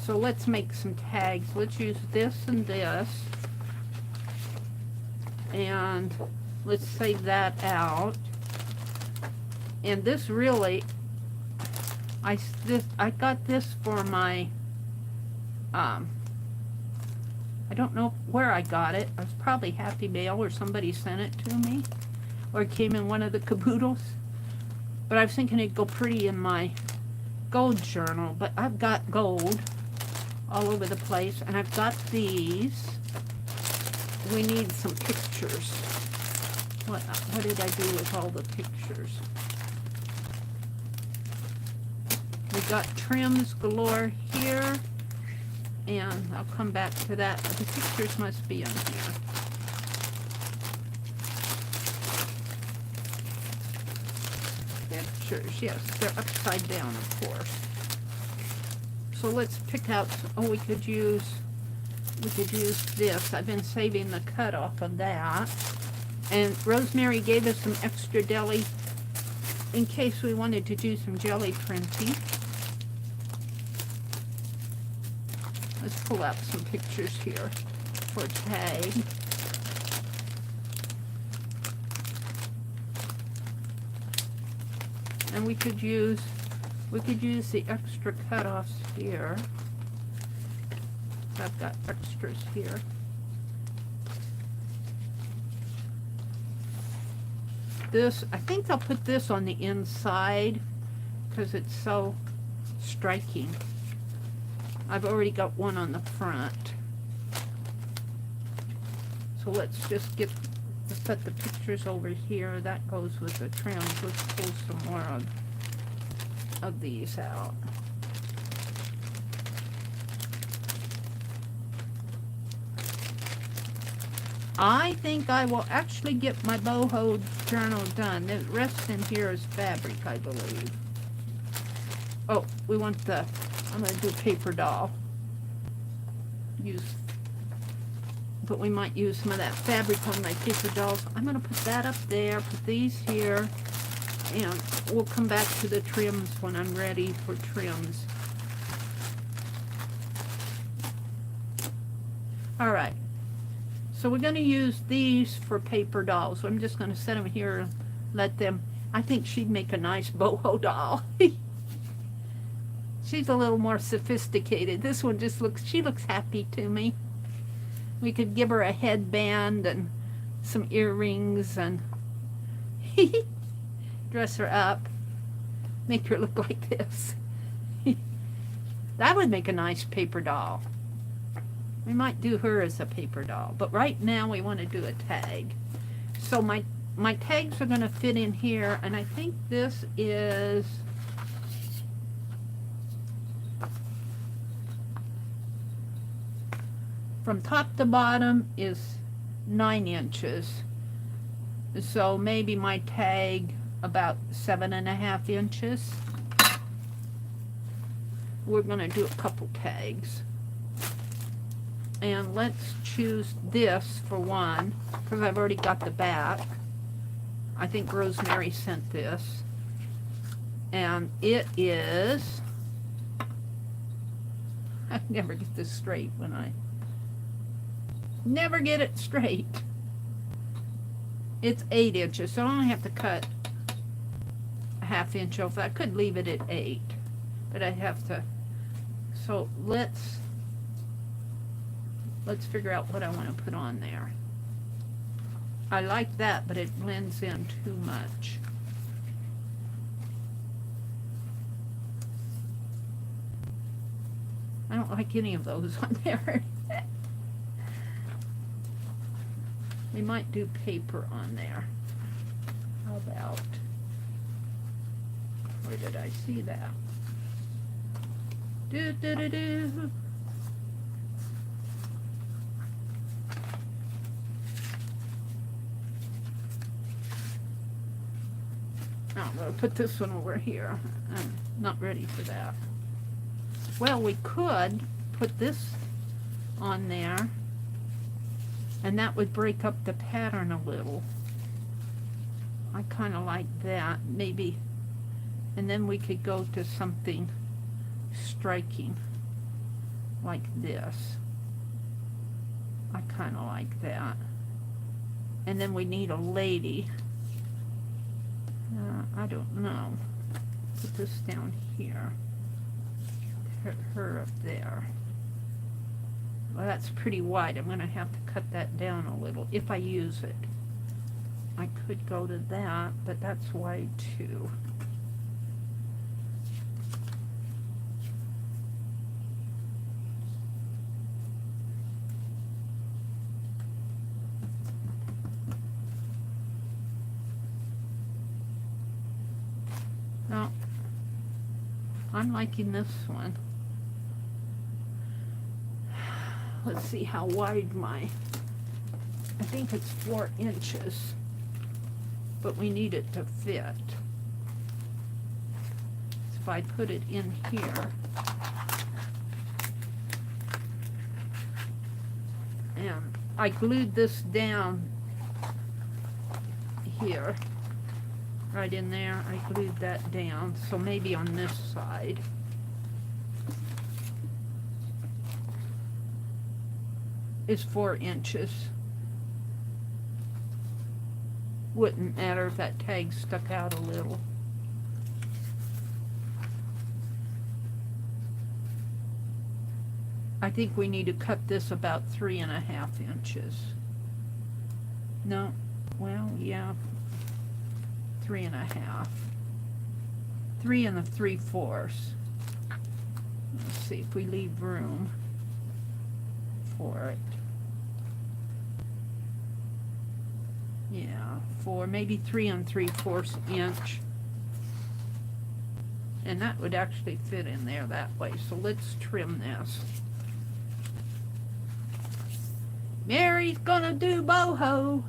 So let's make some tags. Let's use this and this. And let's save that out. And this really, I got this for my, I don't know where I got it. It was probably Happy Mail or somebody sent it to me. Or it came in one of the Kaboodles. But I was thinking it'd go pretty in my gold journal. But I've got gold all over the place. And I've got these. We need some pictures. What did I do with all the pictures? We got trims galore here. And I'll come back to that. The pictures must be in here. Pictures, yes, they're upside down, of course. So let's pick out, we could use this. I've been saving the cutoff of that. And Rosemary gave us some extra deli in case we wanted to do some jelly printing. Let's pull out some pictures here for tag. And we could use the extra cutoffs here. I've got extras here. This, I think I'll put this on the inside because it's so striking. I've already got one on the front. So let's just put the pictures over here. That goes with the trims. Let's pull some more of these out. I think I will actually get my boho journal done. The rest in here is fabric, I believe. Oh, we want the, I'm going to do paper doll. But we might use some of that fabric on my paper dolls. I'm going to put that up there, put these here, and we'll come back to the trims when I'm ready for trims. All right. So we're going to use these for paper dolls. So I'm just going to set them here and let them, I think she'd make a nice boho doll. She's a little more sophisticated. This one just looks, she looks happy to me. We could give her a headband and some earrings and dress her up. Make her look like this. That would make a nice paper doll. We might do her as a paper doll, but right now we want to do a tag. So my tags are going to fit in here, and I think this is from top to bottom is 9 inches. So maybe my tag about 7.5 inches. We're going to do a couple tags. And let's choose this for one, because I've already got the back. I think Rosemary sent this. And it is, I never get this straight when I never get it straight. It's 8 inches, so I only have to cut a 1/2 inch off. I could leave it at 8, but I have to. So let's figure out what I want to put on there. I like that, but it blends in too much. I don't like any of those on there. We might do paper on there. How about, where did I see that? Do. Oh, I'm going to put this one over here. I'm not ready for that. Well, we could put this on there, and that would break up the pattern a little. I kind of like that, maybe. And then we could go to something striking like this. I kind of like that. And then we need a lady. I don't know. Put this down here. Her up there. Well, that's pretty wide. I'm going to have to cut that down a little if I use it. I could go to that, but that's wide too. No, I'm liking this one. Let's see how wide I think it's 4 inches, but we need it to fit. So if I put it in here, and I glued this down here, right in there, I glued that down, so maybe on this side. Is 4 inches. Wouldn't matter if that tag stuck out a little. I think we need to cut this about 3.5 inches. No, well, yeah, 3.5. 3 3/4. Let's see if we leave room for it. Yeah, for maybe 3 3/4 inch. And that would actually fit in there that way. So let's trim this. Mary's gonna do boho.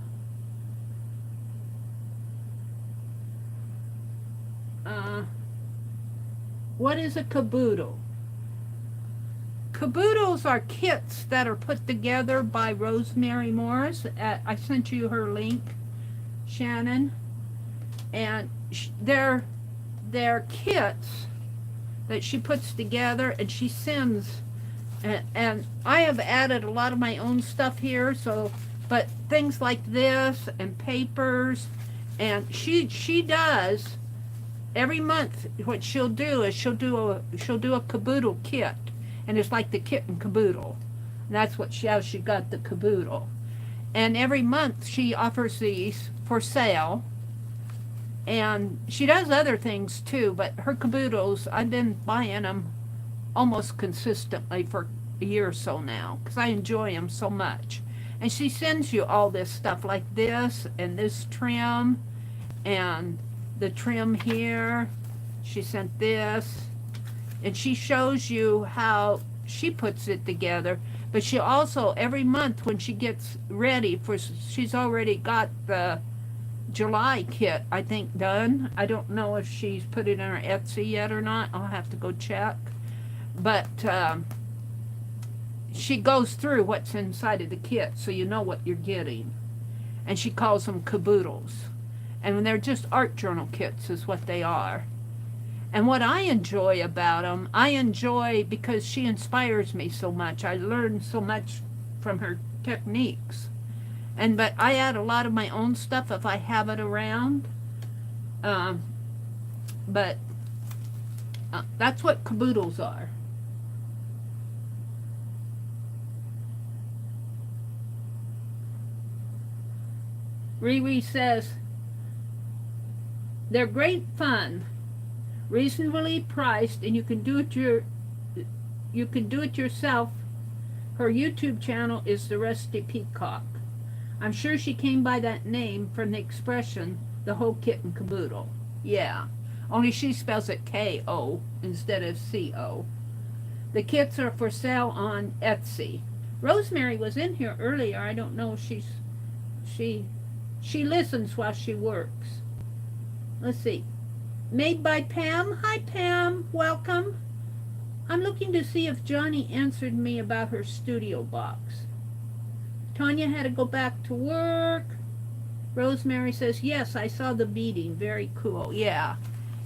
What is a caboodle? Caboodles are kits that are put together by Rosemary Morris. I sent you her link, Shannon. And they're kits that she puts together and she sends. And I have added a lot of my own stuff here, but things like this and papers, and she does every month. What she'll do is she'll do a Kaboodle kit, and it's like the kit and Kaboodle. And that's what how she got the Kaboodle. And every month she offers these for sale. And she does other things too, but her Kaboodles, I've been buying them almost consistently for a year or so now because I enjoy them so much. And she sends you all this stuff like this and this trim and the trim here. She sent this, and she shows you how she puts it together. But she also, every month when she gets ready for, she's already got the July kit, I think, done. I don't know if she's put it in her Etsy yet or not. I'll have to go check. But she goes through what's inside of the kit so you know what you're getting. And she calls them Kaboodles. And they're just art journal kits is what they are. And what I enjoy about them, I enjoy because she inspires me so much. I learn so much from her techniques. But I add a lot of my own stuff if I have it around. But that's what Kaboodles are. Riri says, they're great fun, reasonably priced, and you can do it yourself. Her YouTube channel is the Rusty Peacock. I'm sure she came by that name from the expression, the whole kit and caboodle. Yeah, only she spells it K-O instead of C-O. The kits are for sale on Etsy. Rosemary was in here earlier. I don't know if she listens while she works. Let's see. Made by Pam. Hi, Pam. Welcome. I'm looking to see if Johnny answered me about her studio box. Tanya had to go back to work. Rosemary says, yes, I saw the beading. Very cool. Yeah.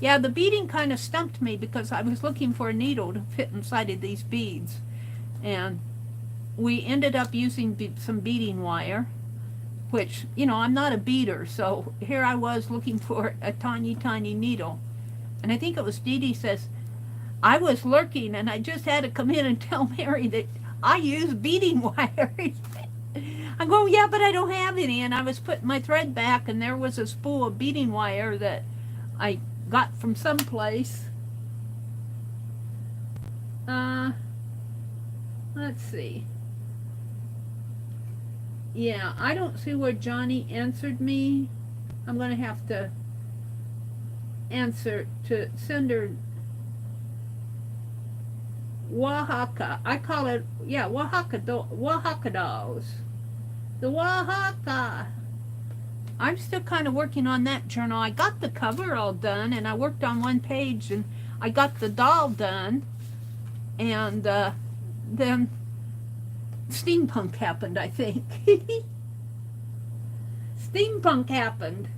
Yeah, the beading kind of stumped me because I was looking for a needle to fit inside of these beads. And we ended up using some beading wire, which, you know, I'm not a beader, so here I was looking for a tiny, tiny needle. And I think it was Dee Dee says, I was lurking and I just had to come in and tell Meri that I use beading wire. I'm going, yeah, but I don't have any. And I was putting my thread back and there was a spool of beading wire that I got from someplace. Let's see. Yeah, I don't see where Johnny answered me. I'm going to have to send her Oaxaca. I call it, yeah, Oaxaca dolls. The Oaxaca. I'm still kind of working on that journal. I got the cover all done, and I worked on one page, and I got the doll done, and then steampunk happened, I think. Steampunk happened.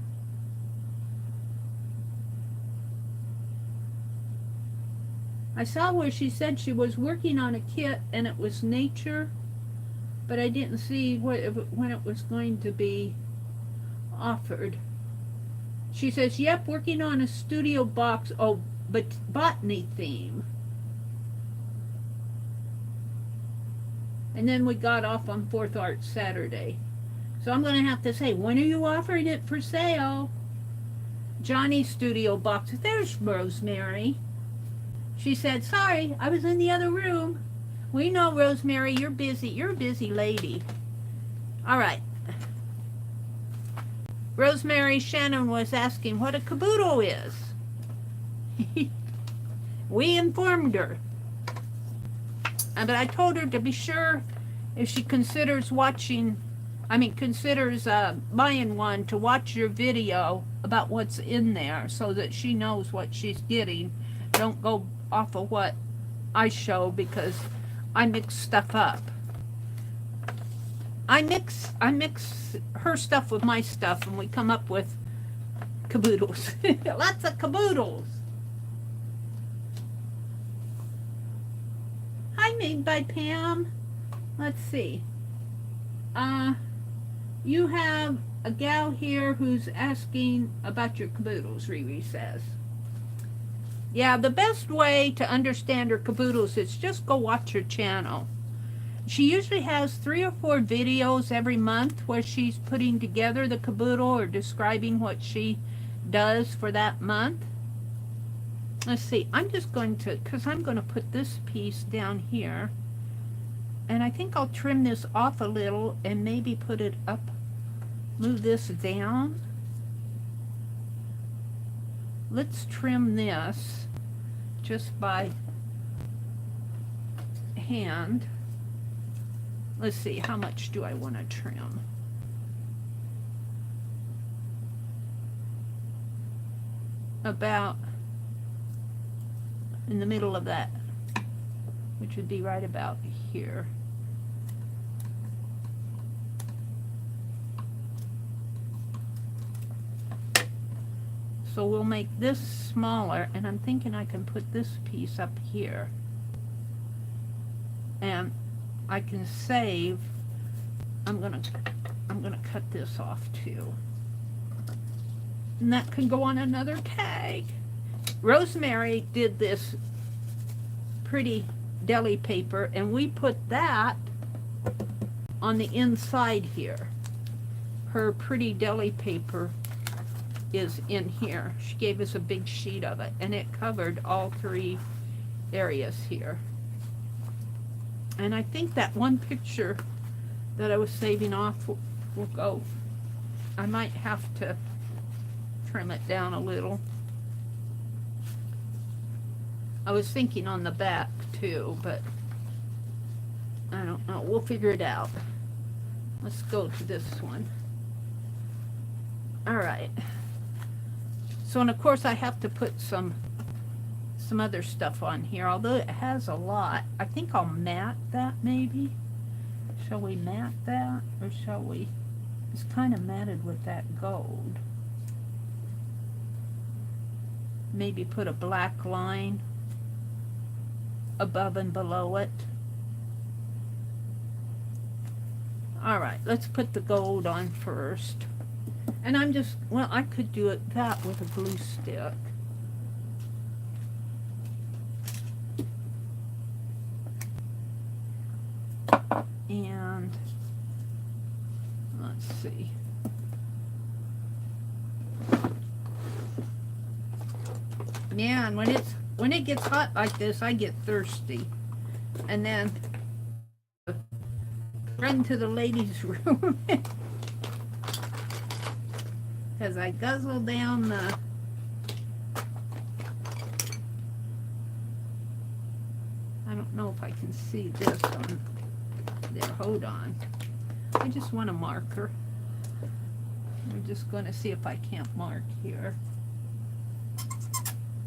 I saw where she said she was working on a kit and it was nature, but I didn't see when it was going to be offered. She says, yep, working on a studio box, oh, but botany theme. And then we got off on 4th Art Saturday. So I'm going to have to say, when are you offering it for sale? Johnny's studio box. There's Rosemary. She said, sorry, I was in the other room. We know, Rosemary, you're busy. You're a busy lady. All right. Rosemary Shannon was asking what a caboodle is. We informed her. But I told her to be sure if she considers considers buying one, to watch your video about what's in there so that she knows what she's getting. Don't go off of what I show because I mix stuff up. I mix her stuff with my stuff and we come up with caboodles. Lots of caboodles. Hi, Made by Pam. Let's see. You have a gal here who's asking about your caboodles, Riri says. Yeah, the best way to understand her caboodles is just go watch her channel. She usually has 3 or 4 videos every month where she's putting together the caboodle or describing what she does for that month. Let's see, I'm just going to, because I'm going to put this piece down here, and I think I'll trim this off a little and maybe put it up, move this down. Let's trim this just by hand. Let's see, how much do I want to trim? About in the middle of that, which would be right about here. So we'll make this smaller, and I'm thinking I can put this piece up here. And I can save, I'm gonna cut this off too. And that can go on another tag. Rosemary did this pretty deli paper, and we put that on the inside here. Her pretty deli paper is in here. She gave us a big sheet of it, and it covered all 3 areas here. And I think that one picture that I was saving off will go. I might have to trim it down a little. I was thinking on the back too, but I don't know. We'll figure it out. Let's go to this one. All right. So, and of course I have to put some other stuff on here, although it has a lot. I think I'll matte that maybe. Shall we matte that, or shall we? It's kind of matted with that gold. Maybe put a black line above and below it. All right, let's put the gold on first. And I'm just, well, I could do it that with a glue stick. And let's see. Man, when it gets hot like this, I get thirsty. And then run to the ladies' room because I guzzle down the I don't know if I can see this on there. Hold on. I just want a marker. We're just going to see if I can't mark here.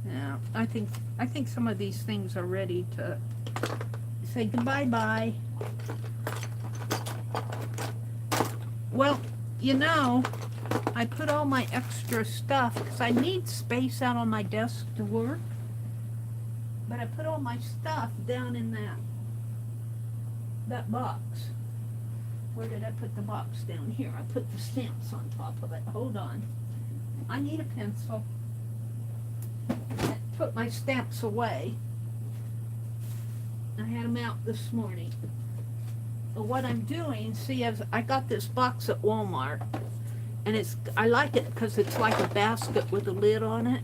Now, I think some of these things are ready to say goodbye-bye. Well, you know, I put all my extra stuff because I need space out on my desk to work. But I put all my stuff down in that box. Where did I put the box? Down here. I put the stamps on top of it. Hold on. I need a pencil. I put my stamps away. I had them out this morning. But what I'm doing, see, I got this box at Walmart, and I like it because it's like a basket with a lid on it.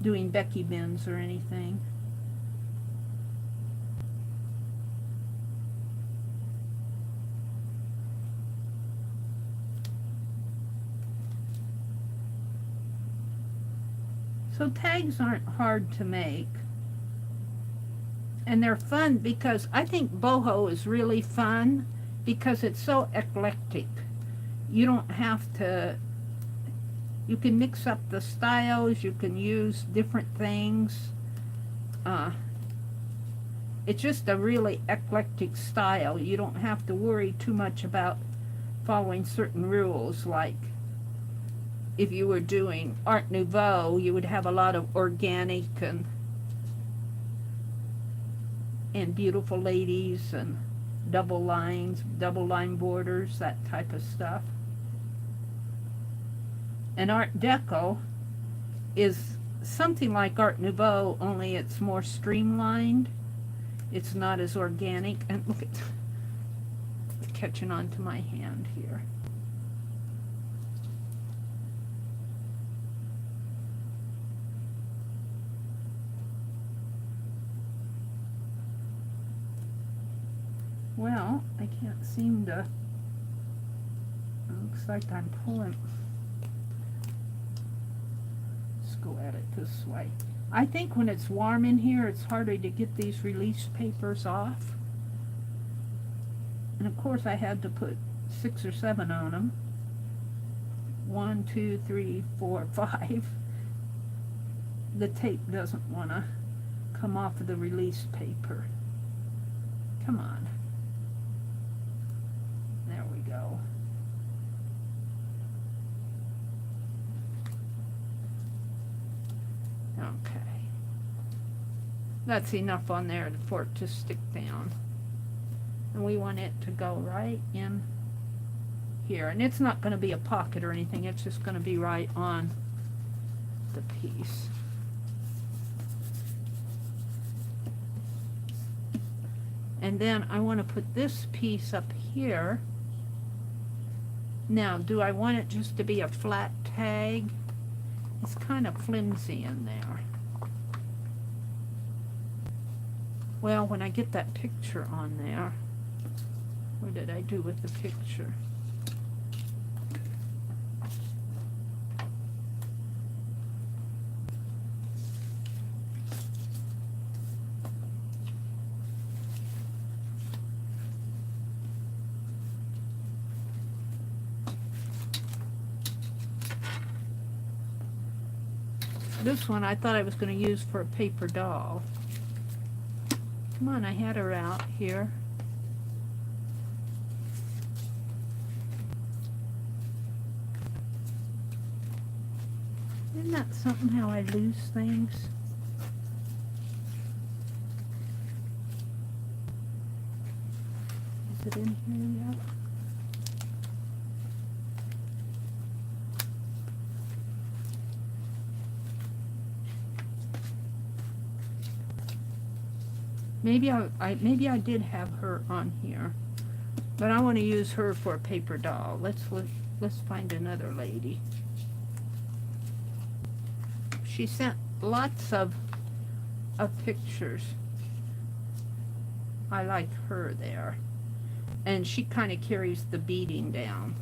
doing Becky bins or anything. So tags aren't hard to make. And they're fun because I think boho is really fun because it's so eclectic. You don't have to, you can mix up the styles, you can use different things. It's just a really eclectic style. You don't have to worry too much about following certain rules, like if you were doing Art Nouveau, you would have a lot of organic and beautiful ladies and double lines, double line borders, that type of stuff. And Art Deco is something like Art Nouveau, only it's more streamlined. It's not as organic. And look at, it's catching on to my hand here. Well, I can't seem to, it looks like I'm pulling, let's go at it this way. I think when it's warm in here, it's harder to get these release papers off. And of course I had to put 6 or 7 on them. 1, 2, 3, 4, 5. The tape doesn't want to come off of the release paper. Come on. There we go. Okay. That's enough on there for it to stick down. And we want it to go right in here. And it's not going to be a pocket or anything. It's just going to be right on the piece. And then I want to put this piece up here. Now, do I want it just to be a flat tag? It's kind of flimsy in there. Well, when I get that picture on there, what did I do with the picture? This one I thought I was going to use for a paper doll. Come on, I had her out here. Isn't that something how I lose things? Is it in here yet? Maybe I did have her on here, but I want to use her for a paper doll. Let's find another lady. She sent lots of pictures. I like her there, and she kind of carries the beading down.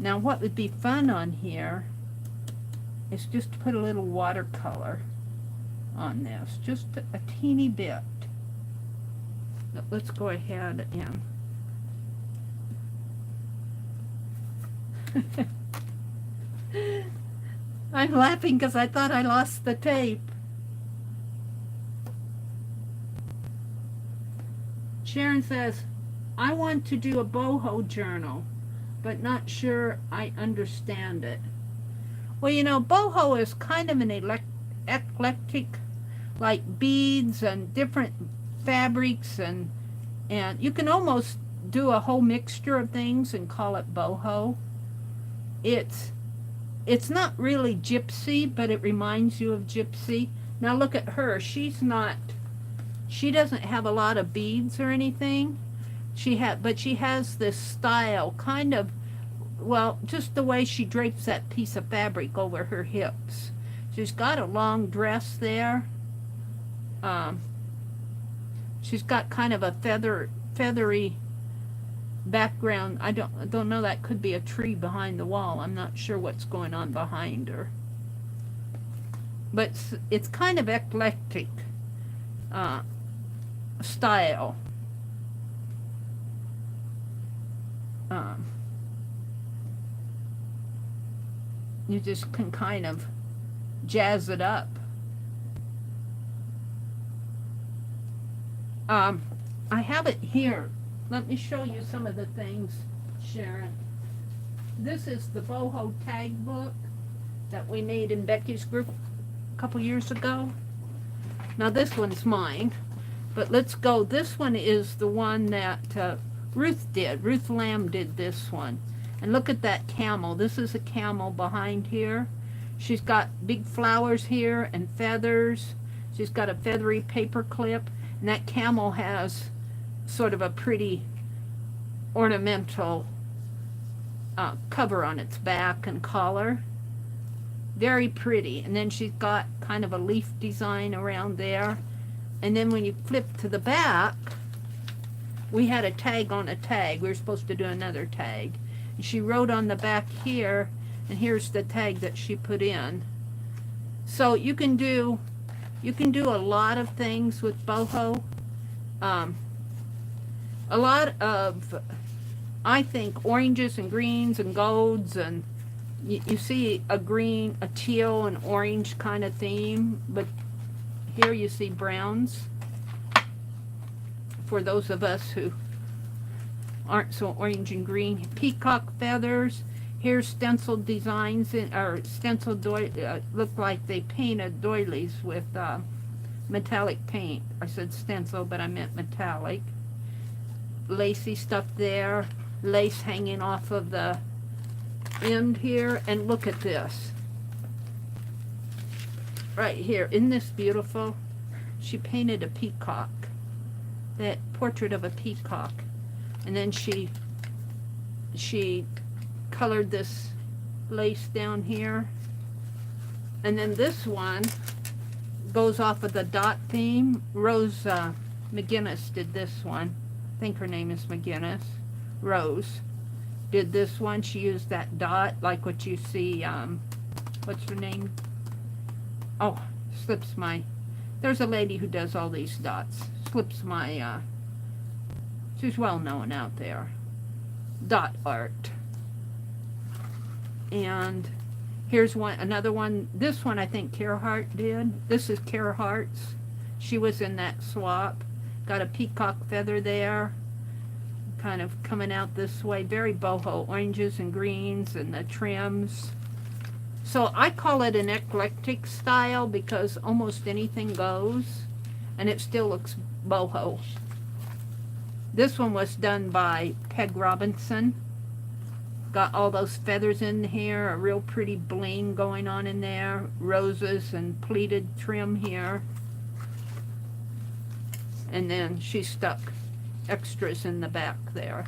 Now, what would be fun on here is just to put a little watercolor on this, just a teeny bit. Let's go ahead and I'm laughing because I thought I lost the tape. Sharon says, I want to do a boho journal, but not sure I understand it. Well, you know, boho is kind of an eclectic, like beads and different fabrics, and you can almost do a whole mixture of things and call it boho. It's not really gypsy, but it reminds you of gypsy. Now look at her. She doesn't have a lot of beads or anything. But she has this style, kind of well, just the way she drapes that piece of fabric over her hips. She's got a long dress there. She's got kind of a feathery background. I don't know, that could be a tree behind the wall. I'm not sure what's going on behind her. But it's kind of eclectic style. You just can kind of jazz it up. I have it here. Let me show you some of the things, Sharon. This is the Boho tag book that we made in Becky's group a couple years ago. Now this one's mine, but let's go. This one is the one that Ruth did. Ruth Lamb did this one. And look at that camel. This is a camel behind here. She's got big flowers here and feathers. She's got a feathery paper clip. And that camel has sort of a pretty ornamental cover on its back and collar. Very pretty. And then she's got kind of a leaf design around there. And then when you flip to the back, we had a tag on a tag. We were supposed to do another tag. And she wrote on the back here, and here's the tag that she put in. So you can do a lot of things with boho. A lot of, I think, oranges and greens and golds, and you see a green, a teal, and orange kind of theme, but here you see browns for those of us who aren't so orange and green. Peacock feathers. Here's stenciled designs, or stenciled look like they painted doilies with metallic paint. I said stencil, but I meant metallic. Lacy stuff there. Lace hanging off of the end here. And look at this. Right here. Isn't this beautiful? She painted a peacock. That portrait of a peacock. And then she colored this lace down here. And then this one goes off of the dot theme. Rose McGinnis did this one. I think her name is McGinnis. Rose did this one. She used that dot like what you see. What's her name? Oh, slips my... There's a lady who does all these dots. Slips my... she's well known out there. Dot art. And here's one, another one. This one I think Carhart did. This is Carhart's. She was in that swap. Got a peacock feather there. Kind of coming out this way. Very boho. Oranges and greens and the trims. So I call it an eclectic style because almost anything goes. And it still looks boho. This one was done by Peg Robinson. Got all those feathers in here, a real pretty bling going on in there. Roses and pleated trim here. And then she stuck extras in the back there.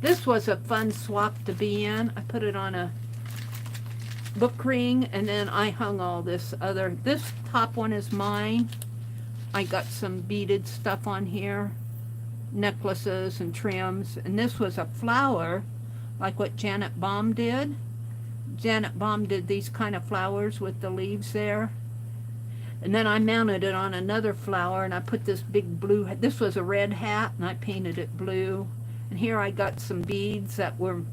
This was a fun swap to be in. I put it on a book ring, and then I hung all this other. This top one is mine. I got some beaded stuff on here. Necklaces and trims. And this was a flower, like what Janet Baum did. Janet Baum did these kind of flowers with the leaves there. And then I mounted it on another flower, and I put this big blue, this was a red hat, and I painted it blue. And here I got some beads that were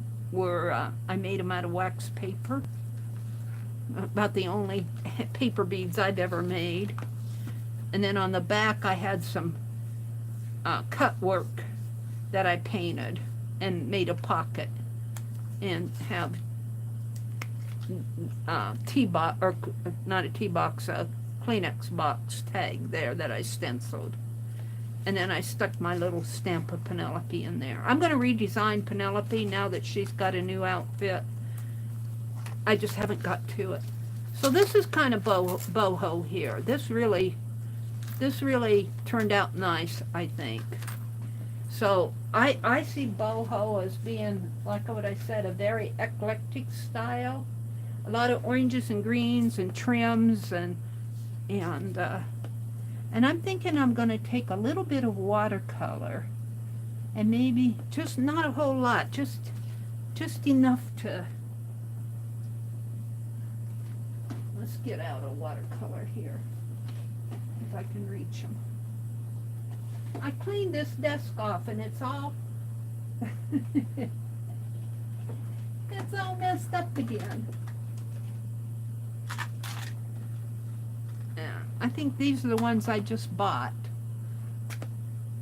I made them out of wax paper. About the only paper beads I've ever made. And then on the back I had some cut work that I painted and made a pocket. And have tea box, or not a tea box, a Kleenex box tag there that I stenciled. And then I stuck my little stamp of Penelope in there. I'm going to redesign Penelope now that she's got a new outfit. I just haven't got to it. So this is kind of boho here. This really turned out nice, I think. So I see boho as being, like what I said, a very eclectic style. A lot of oranges and greens and trims and I'm thinking I'm going to take a little bit of watercolor and maybe just not a whole lot, just enough to. Let's get out a watercolor here if I can reach them. I cleaned this desk off and it's all it's all messed up again. Yeah, I think these are the ones I just bought.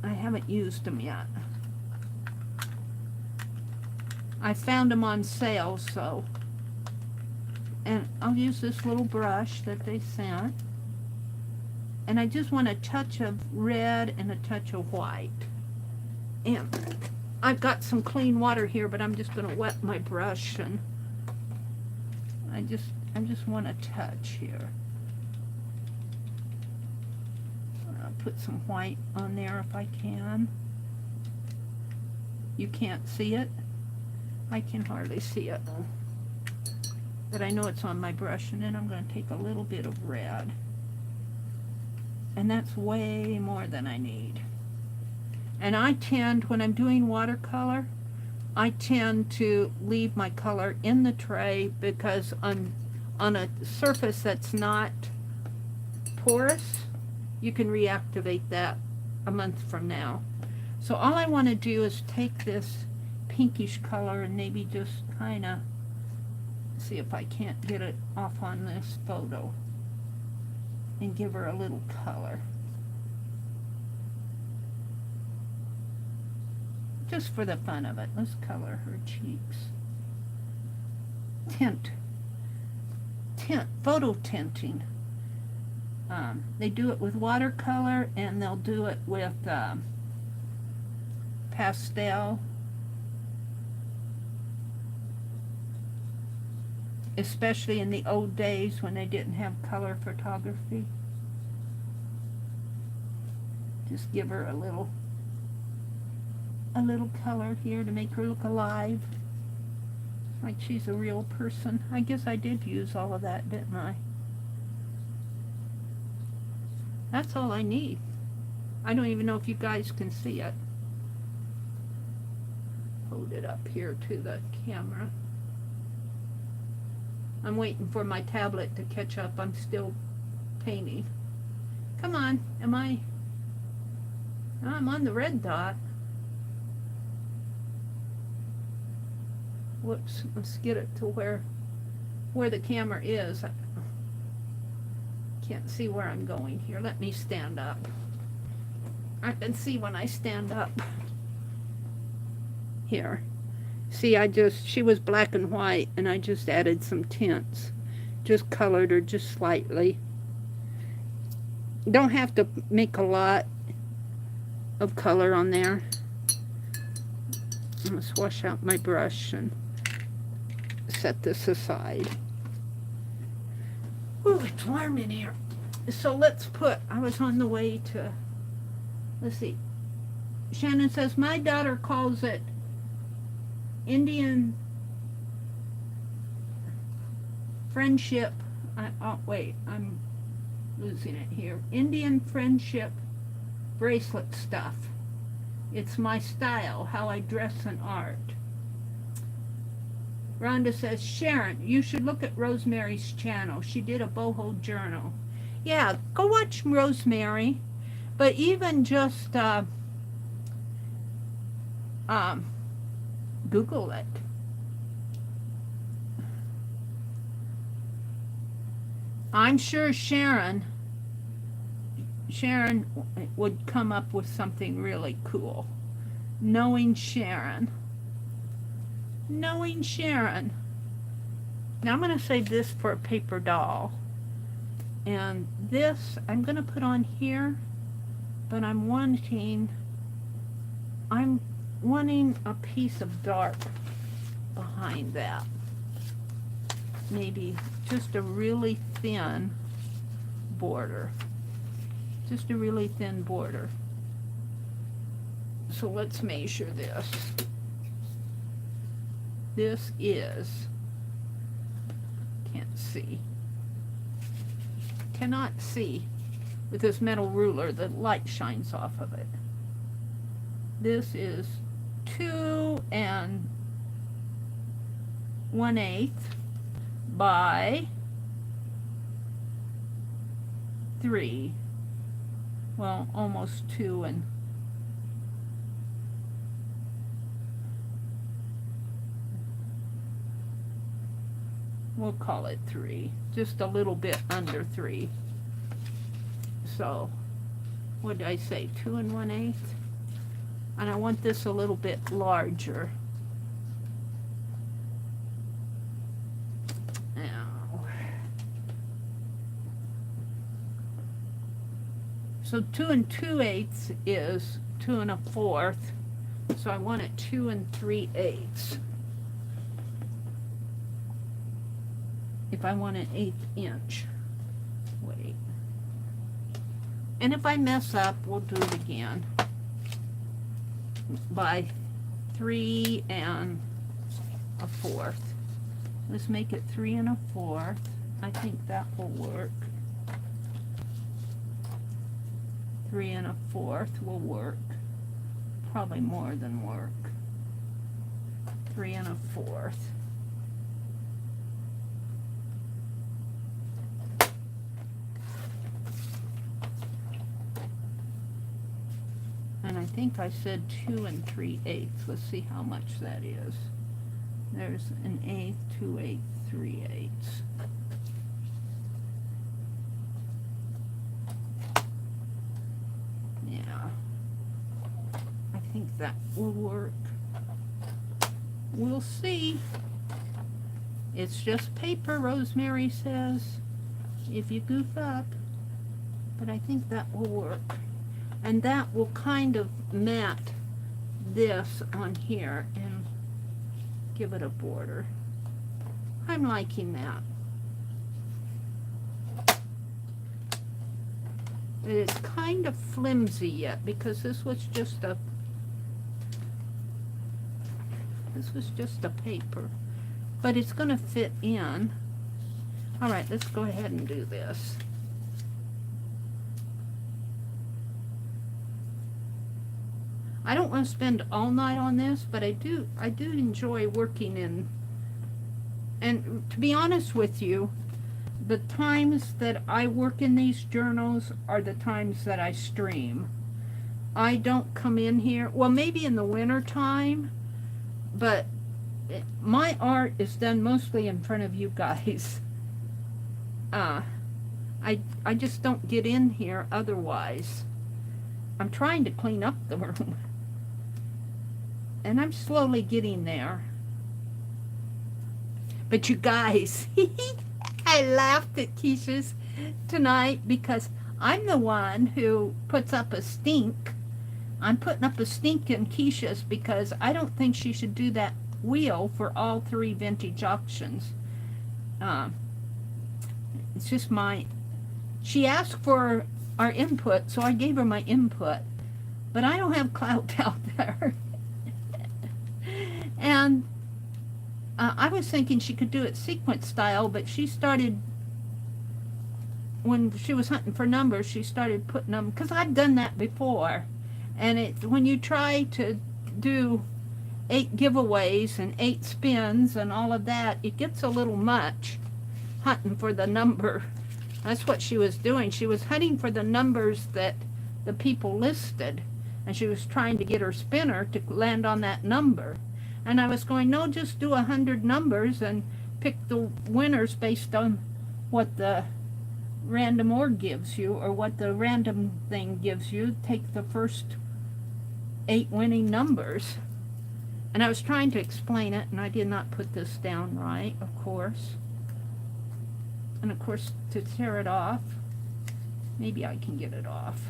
I haven't used them yet. I found them on sale, so. And I'll use this little brush that they sent. And I just want a touch of red and a touch of white. And I've got some clean water here, but I'm just going to wet my brush, and I just want a touch here. I'll put some white on there if I can. You can't see it? I can hardly see it. But I know it's on my brush, and then I'm going to take a little bit of red. And that's way more than I need. And I tend, when I'm doing watercolor, I tend to leave my color in the tray, because on a surface that's not porous, you can reactivate that a month from now. So all I want to do is take this pinkish color and maybe just kind of see if I can't get it off on this photo and give her a little color. Just for the fun of it. Let's color her cheeks. Tint, photo tinting. They do it with watercolor, and they'll do it with pastel. Especially in the old days when they didn't have color photography. Just give her a little color here to make her look alive, like she's a real person. I guess I did use all of that, didn't I? That's all I need. I don't even know if you guys can see it. Hold it up here to the camera. I'm waiting for my tablet to catch up. I'm still painting. Come on, I'm on the red dot. Whoops, let's get it to where the camera is. I can't see where I'm going here. Let me stand up. I can see when I stand up. Here. See, she was black and white, and I just added some tints. Just colored her just slightly. Don't have to make a lot of color on there. I'm going to wash out my brush and set this aside. Ooh, it's warm in here. So I was on the way to, let's see. Shannon says, my daughter calls it Indian friendship. Wait, I'm losing it here. Indian friendship bracelet stuff. It's my style, how I dress in art. Rhonda says, Sharon, you should look at Rosemary's channel. She did a boho journal. Yeah, go watch Rosemary. But even just Google it. I'm sure Sharon would come up with something really cool. Knowing Sharon. Now I'm going to save this for a paper doll. And this I'm going to put on here, but I'm wanting a piece of dark behind that. Maybe just a really thin border. So let's measure this. This is, can't see, cannot see with this metal ruler, the light shines off of it. This is 2 1/8 by 3. Well, almost 2 and we'll call it 3, just a little bit under 3. So, what did I say, 2 1/8? And I want this a little bit larger. Now, so 2 2/8 is 2 1/4. So I want it 2 3/8. If I want an 1/8 inch. Wait. And if I mess up, we'll do it again. By 3 1/4. Let's make it 3 1/4. I think that will work. 3 1/4 will work. Probably more than work. 3 1/4. And I think I said 2 3/8. Let's see how much that is. There's an 1/8, 2/8, 3/8. Yeah. I think that will work. We'll see. It's just paper, Rosemary says, if you goof up. But I think that will work. And that will kind of mat this on here and give it a border. I'm liking that. It is kind of flimsy yet because this was just a paper. But it's going to fit in. All right, let's go ahead and do this. I don't want to spend all night on this, but I do enjoy working in, and to be honest with you, the times that I work in these journals are the times that I stream. I don't come in here, well, maybe in the winter time, but my art is done mostly in front of you guys. I just don't get in here otherwise. I'm trying to clean up the room. And I'm slowly getting there. But you guys, I laughed at Keisha's tonight because I'm the one who puts up a stink. I'm putting up a stink in Keisha's because I don't think she should do that wheel for all 3 vintage auctions. It's just she asked for our input, so I gave her my input. But I don't have clout out there. And I was thinking she could do it sequence style, but she started, when she was hunting for numbers, she started putting them, because I've done that before. And when you try to do 8 giveaways and 8 spins and all of that, it gets a little much hunting for the number. That's what she was doing. She was hunting for the numbers that the people listed, and she was trying to get her spinner to land on that number. And I was going, no, just do 100 numbers and pick the winners based on what the random org gives you, or what the random thing gives you. Take the first 8 winning numbers. And I was trying to explain it, and I did not put this down right, of course. And of course, to tear it off, maybe I can get it off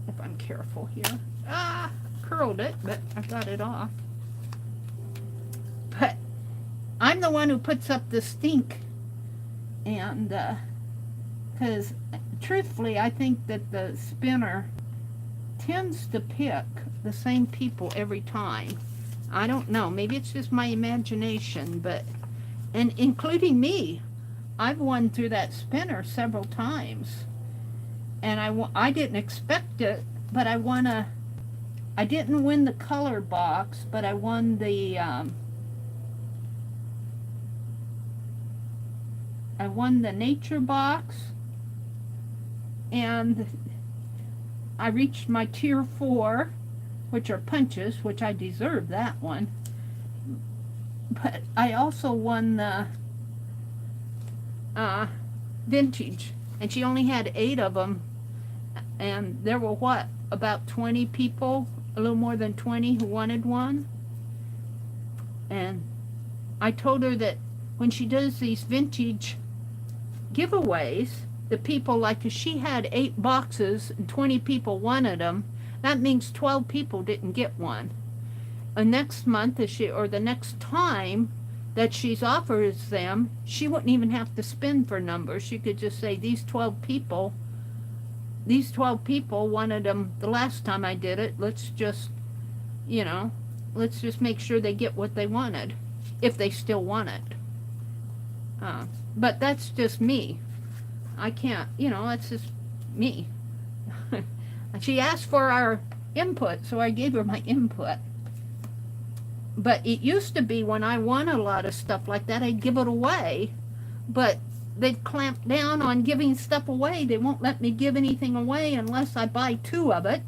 if I'm careful here. Curled it, but I got it off. But I'm the one who puts up the stink, and because truthfully I think that the spinner tends to pick the same people every time. I don't know. Maybe it's just my imagination, but, and including me, I've won through that spinner several times. And I didn't expect it, but I didn't win the color box, but I won the, nature box, and I reached my tier 4, which are punches, which I deserve that one. But I also won the vintage, and she only had 8 of them, and there were what, about 20 people, a little more than 20 who wanted one. And I told her that when she does these vintage giveaways, the people, like if she had 8 boxes and 20 people wanted them, that means 12 people didn't get one. And next month, or the next time that she's offers them, she wouldn't even have to spin for numbers. She could just say, these 12 people wanted them the last time I did it. Let's just, let's just make sure they get what they wanted, if they still want it. But that's just me. I can't, that's just me. She asked for our input, so I gave her my input. But it used to be when I won a lot of stuff like that, I'd give it away. But they've clamped down on giving stuff away. They won't let me give anything away unless I buy 2 of it.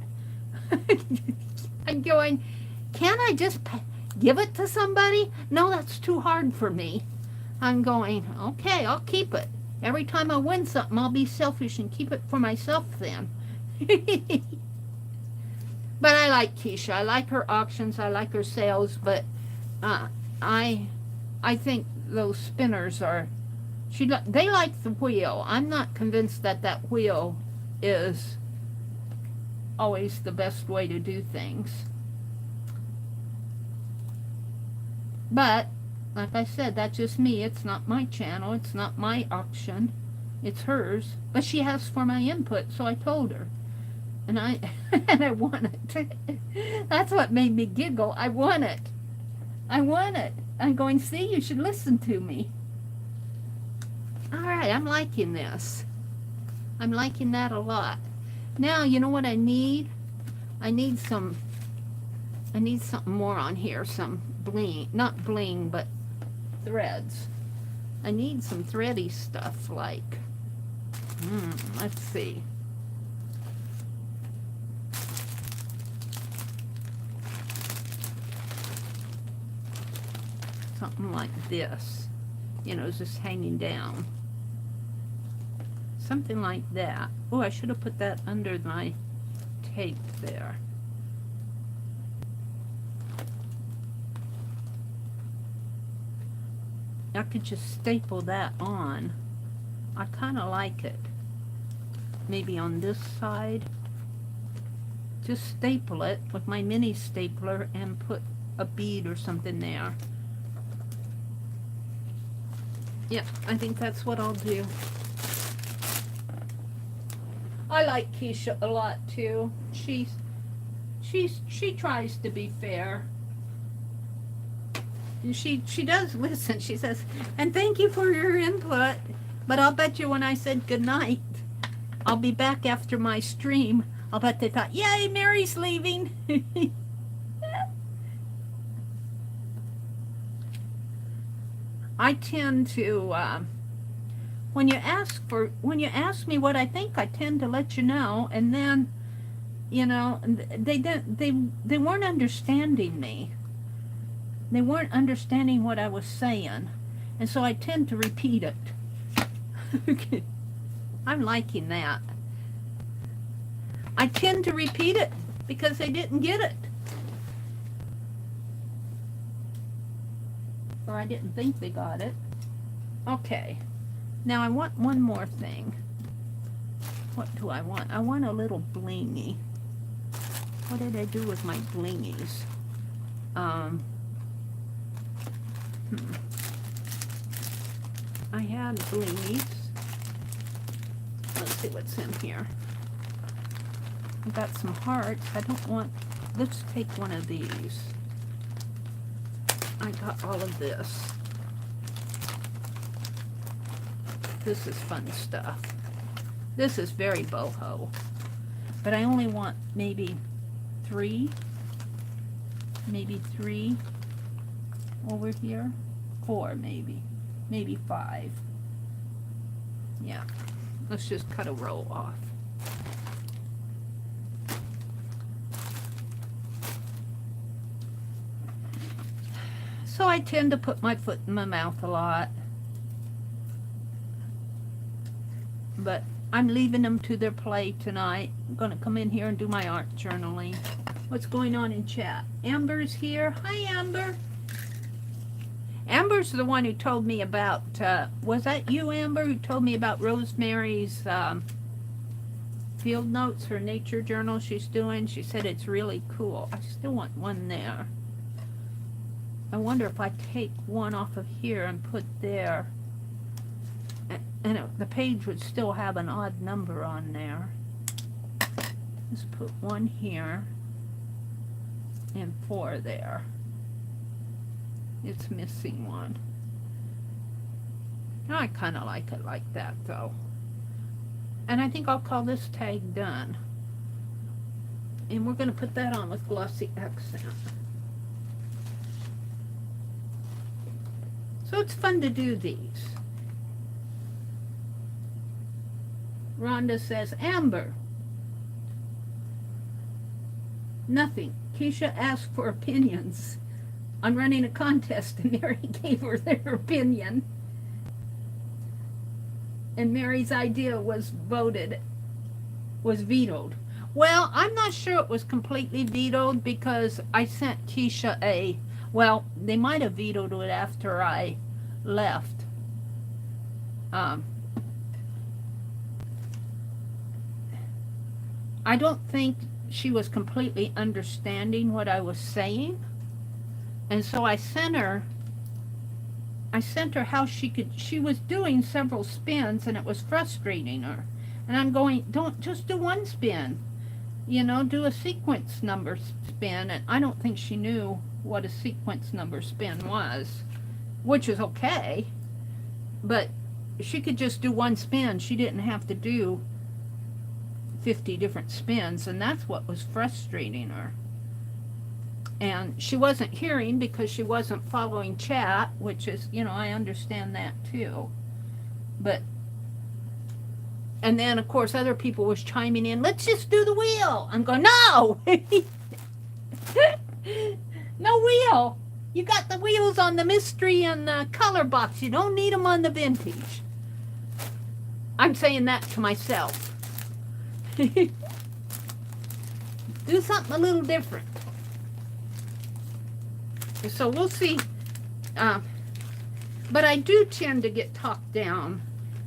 I'm going, can't I just give it to somebody? No, that's too hard for me. I'm going, okay, I'll keep it. Every time I win something, I'll be selfish and keep it for myself then. But I like Keisha. I like her auctions. I like her sales. But I think those spinners are... They like the wheel. I'm not convinced that that wheel is always the best way to do things. But, like I said, that's just me. It's not my channel. It's not my auction. It's hers. But she asked for my input, so I told her. And I won it. That's what made me giggle. I won it. I won it. I'm going, see, you should listen to me. All right, I'm liking this. I'm liking that a lot. Now, you know what I need? I need something more on here. Some bling, not bling, but threads. I need some thready stuff like, let's see. Something like this, just hanging down. Something like that. Oh, I should have put that under my tape there. I could just staple that on. I kind of like it. Maybe on this side. Just staple it with my mini stapler and put a bead or something there. Yep, I think that's what I'll do. I like Keisha a lot too. She tries to be fair. And she does listen. She says, and thank you for your input. But I'll bet you when I said good night, I'll be back after my stream. I'll bet they thought, yay, Mary's leaving. I tend to, when you ask me what I think, I tend to let you know, and then, they weren't understanding me. They weren't understanding what I was saying, and so I tend to repeat it. I'm liking that. I tend to repeat it because they didn't get it. Or I didn't think they got it. Okay. Now I want one more thing. What do I want? I want a little blingy. What did I do with my blingies? I had blingies. Let's see what's in here. I got some hearts. I don't want, let's take one of these. I got all of this. This is fun stuff. This is very boho. But I only want maybe three over here. 4 maybe. Maybe 5. Yeah. Let's just cut a row off. So I tend to put my foot in my mouth a lot. But I'm leaving them to their play tonight. I'm going to come in here and do my art journaling. What's going on in chat? Amber's here. Hi, Amber. Amber's the one who told me about, was that you, Amber, who told me about Rosemary's field notes, her nature journal she's doing? She said it's really cool. I still want one there. I wonder if I take one off of here and put there. And the page would still have an odd number on there. Let's put 1 here and 4 there. It's missing 1. I kind of like it like that, though. And I think I'll call this tag done. And we're going to put that on with glossy accent. So it's fun to do these. Rhonda says, Amber. Nothing. Keisha asked for opinions on running a contest, and Meri gave her their opinion. And Meri's idea was vetoed. Well, I'm not sure it was completely vetoed because I sent Keisha a, well, they might have vetoed it after I left. I don't think she was completely understanding what I was saying. And so I sent her how she was doing several spins and it was frustrating her. And I'm going, don't just do 1 spin. You know, do a sequence number spin. And I don't think she knew what a sequence number spin was, which is okay. But she could just do 1 spin. She didn't have to do 50 different spins, and that's what was frustrating her. And she wasn't hearing because she wasn't following chat, which is, you know, I understand that too. But, and then of course other people was chiming in, let's just do the wheel. I'm going, no! No wheel. You got the wheels on the mystery and the color box. You don't need them on the vintage. I'm saying that to myself. Do something a little different. So we'll see. But I do tend to get talked down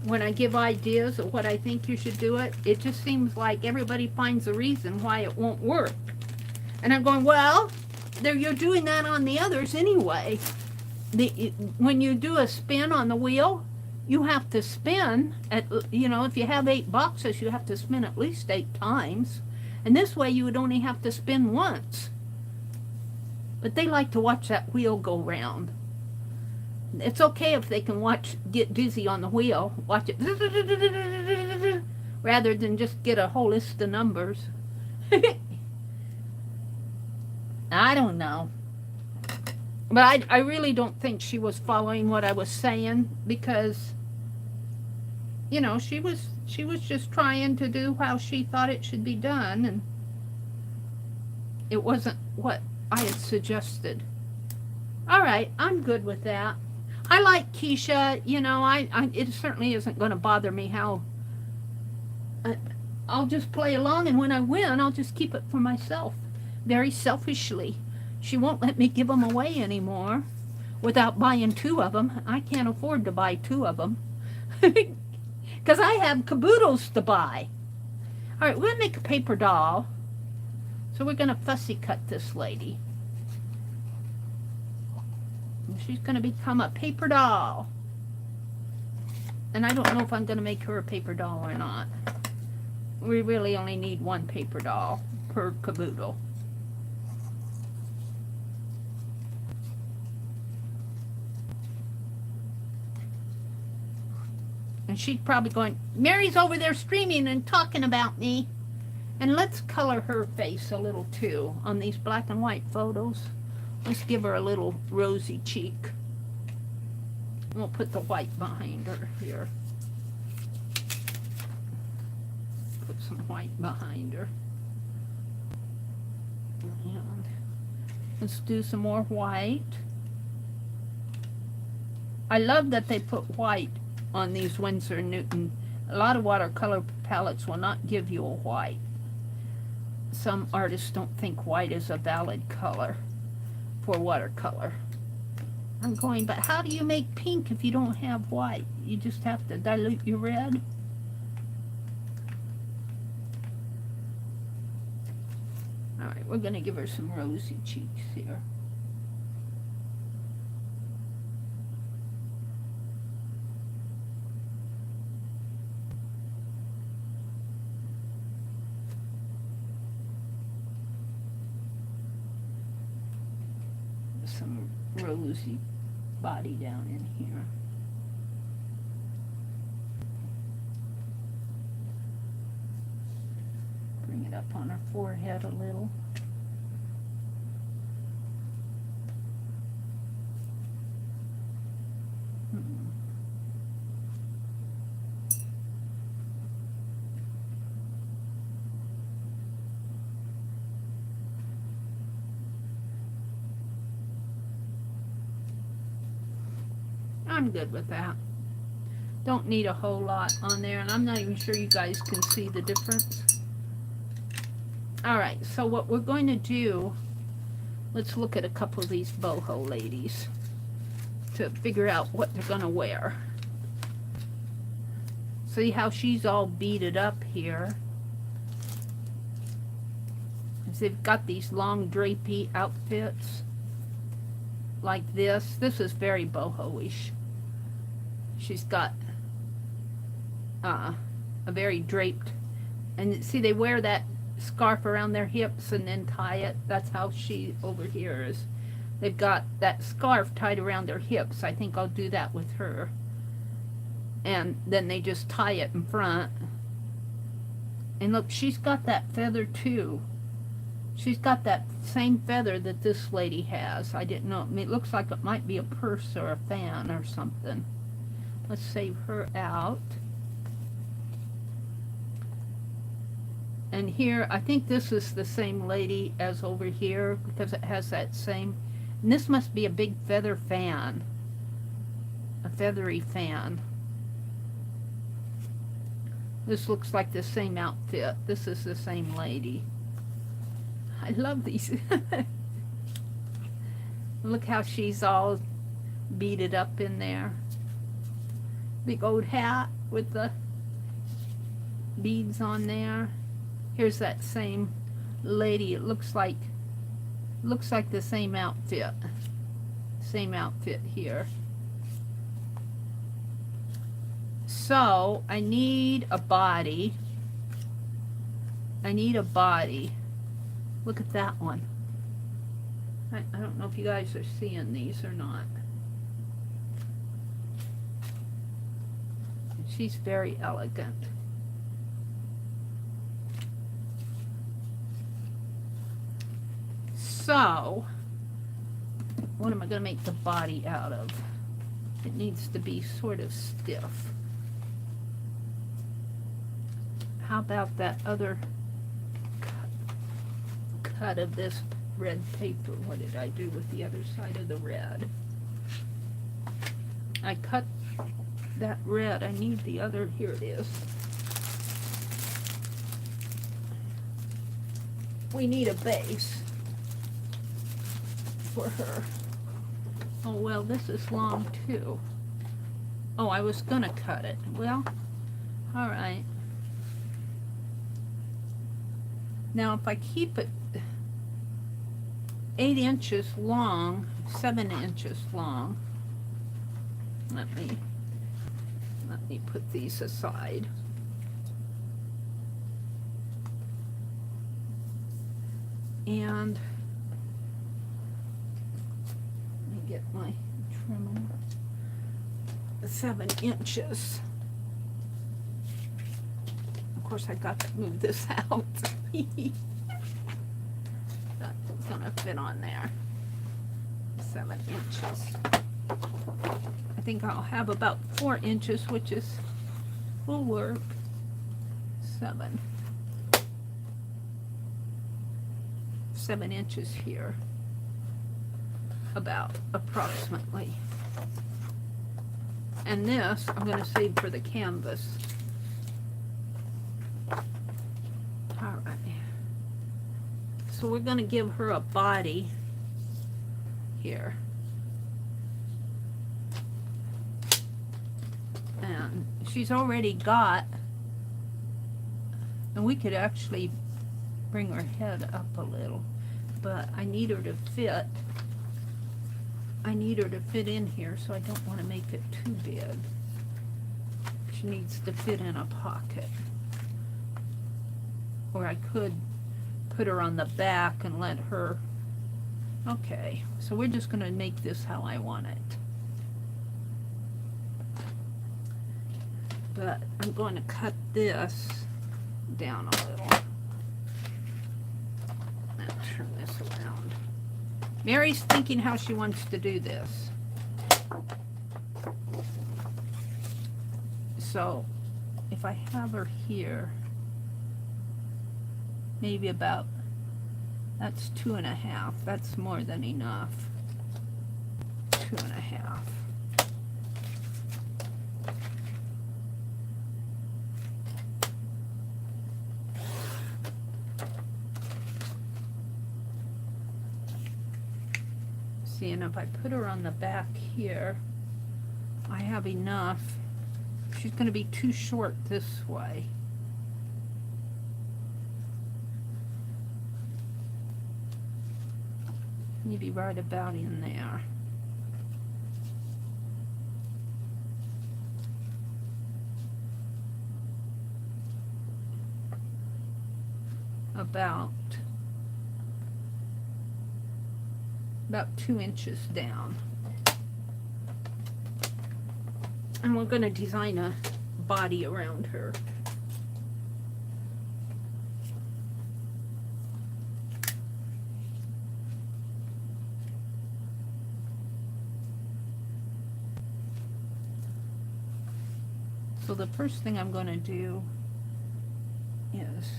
when I give ideas of what I think you should do it. It just seems like everybody finds a reason why it won't work. And I'm going, well, you're doing that on the others anyway. When you do a spin on the wheel, you have to spin, you know, if you have 8 boxes, you have to spin at least 8 times. And this way you would only have to spin once. But they like to watch that wheel go round. It's okay if they can get dizzy on the wheel, watch it, rather than just get a whole list of numbers. I don't know. But I really don't think she was following what I was saying because, you know, she was just trying to do how she thought it should be done, and it wasn't what I had suggested. All right, I'm good with that. I like Keisha, you know, it certainly isn't going to bother me how I'll just play along, and when I win, I'll just keep it for myself, very selfishly. She won't let me give them away anymore without buying 2 of them. I can't afford to buy 2 of them because I have Kaboodles to buy. All right, we're going to make a paper doll. So we're going to fussy cut this lady. And she's going to become a paper doll. And I don't know if I'm going to make her a paper doll or not. we really only need one paper doll per Kaboodle. And she's probably going, Meri's over there streaming and talking about me. And let's color her face a little too on these black and white photos. Let's give her a little rosy cheek. We'll put the white behind her here. Put some white behind her. And let's do some more white. I love that they put white on these Winsor & Newton. A lot of watercolor palettes will not give you a white. Some artists don't think white is a valid color for watercolor. I'm going, but how do you make pink if you don't have white? You just have to dilute your red. Alright, we're going to give her some rosy cheeks here. Some rosy body down in here. Bring it up on her forehead a little. I'm good with that. Don't need a whole lot on there, and I'm not even sure you guys can see the difference. Alright, so what we're going to do, let's look at a couple of these boho ladies to figure out what they're going to wear. See how she's all beaded up here? They've got these long drapey outfits like this. This is very boho-ish. She's got a very draped, and see they wear that scarf around their hips and then tie it. That's how she over here is. They've got that scarf tied around their hips. I think I'll do that with her. And then they just tie it in front. And look, she's got that feather too. She's got that same feather that this lady has. I didn't know. I mean, it looks like it might be a purse or a fan or something. Let's save her out. And here, I think this is the same lady as over here because it has that same. And this must be a big feather fan. A feathery fan. This looks like the same outfit. This is the same lady. I love these. Look how she's all beaded up in there. Big old hat with the beads on there. Here's that same lady. It looks like the same outfit. Same outfit here. So I need a body. I need a body. Look at that one. I don't know if you guys are seeing these or not. She's very elegant. So, what am I going to make the body out of? It needs to be sort of stiff. How about that other cut of this red paper? What did I do with the other side of the red? I cut that red. I need the other. Here it is. We need a base for her. Oh well, this is long too. Oh, I was gonna cut it. Well, all right. Now if I keep it 8 inches long, 7 inches long, let me put these aside. And let me get my trimmer. 7 inches. Of course, I got to move this out. That's gonna fit on there. 7 inches. I think I'll have about 4 inches, which will work. 7 inches here, about approximately. And this I'm going to save for the canvas. All right. So we're going to give her a body here. And she's already got, and we could actually bring her head up a little, but I need her to fit. I need her to fit in here, so I don't want to make it too big. She needs to fit in a pocket. Or I could put her on the back and let her. Okay, so we're just going to make this how I want it. But I'm going to cut this down a little. Now turn this around. Meri's thinking how she wants to do this. So if I have her here, maybe about, that's 2.5. That's more than enough. 2.5. See, and if I put her on the back here, I have enough. She's going to be too short this way. Maybe right about in there. About 2 inches down. And we're going to design a body around her. So the first thing I'm going to do is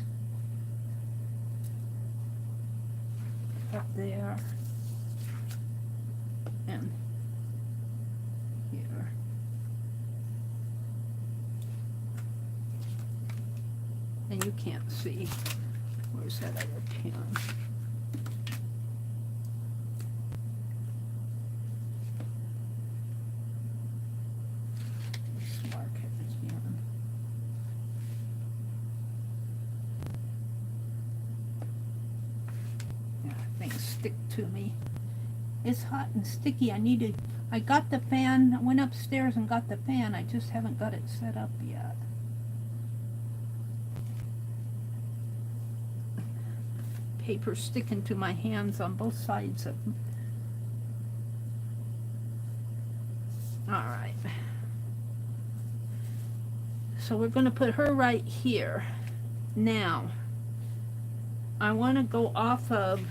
up there and here. And you can't see. Where's that other pin? Let's mark it again. Yeah, things stick to me. It's hot and sticky. I got the fan, I went upstairs and got the fan. I just haven't got it set up yet. Paper sticking to my hands on both sides of them. Alright. So we're going to put her right here. Now, I want to go off of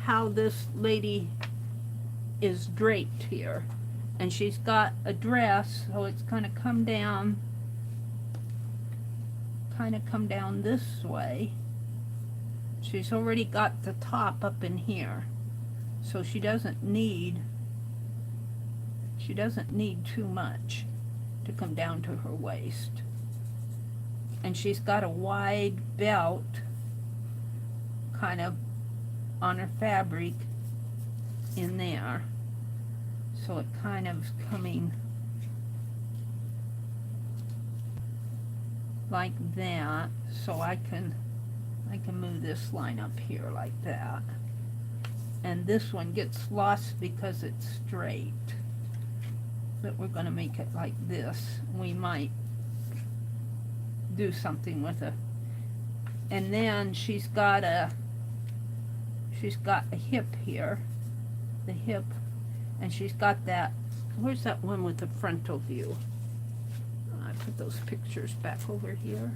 how this lady is draped here, and she's got a dress, so it's kind of come down this way. She's already got the top up in here, so she doesn't need too much to come down to her waist. And she's got a wide belt kind of on her fabric in there, so it kind of is coming like that, so I can move this line up here like that, and this one gets lost because it's straight, but we're going to make it like this. We might do something with it. And then she's got she's got a hip here, the hip, and she's got that, where's that one with the frontal view? I put those pictures back over here.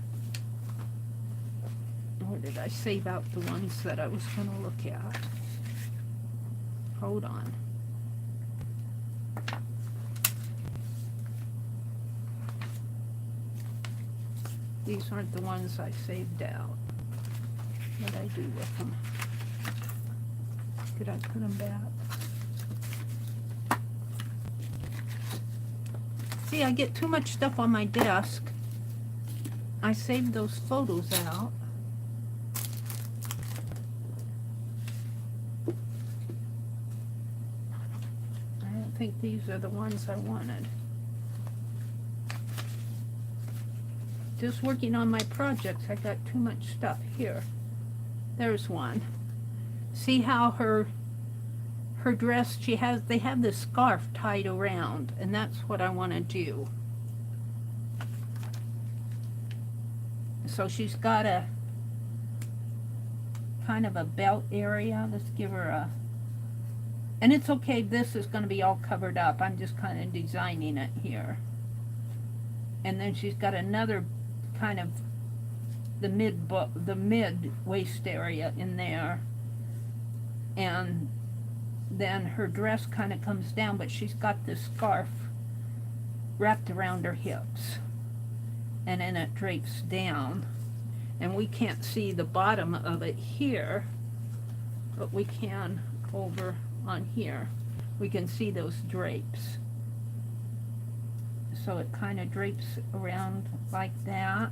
Or did I save out the ones that I was going to look at? Hold on. These aren't the ones I saved out. What did I do with them? Did I put them back? See, I get too much stuff on my desk. I saved those photos out. I don't think these are the ones I wanted. Just working on my projects, I got too much stuff here. There's one. See how her dress, they have this scarf tied around, and that's what I want to do. So she's got a kind of a belt area. Let's give her a, and it's okay, this is going to be all covered up. I'm just kind of designing it here. And then she's got another kind of the mid waist area in there, and then her dress kind of comes down, but she's got this scarf wrapped around her hips, and then it drapes down, and we can't see the bottom of it here, but we can over on here. We can see those drapes. So it kind of drapes around like that,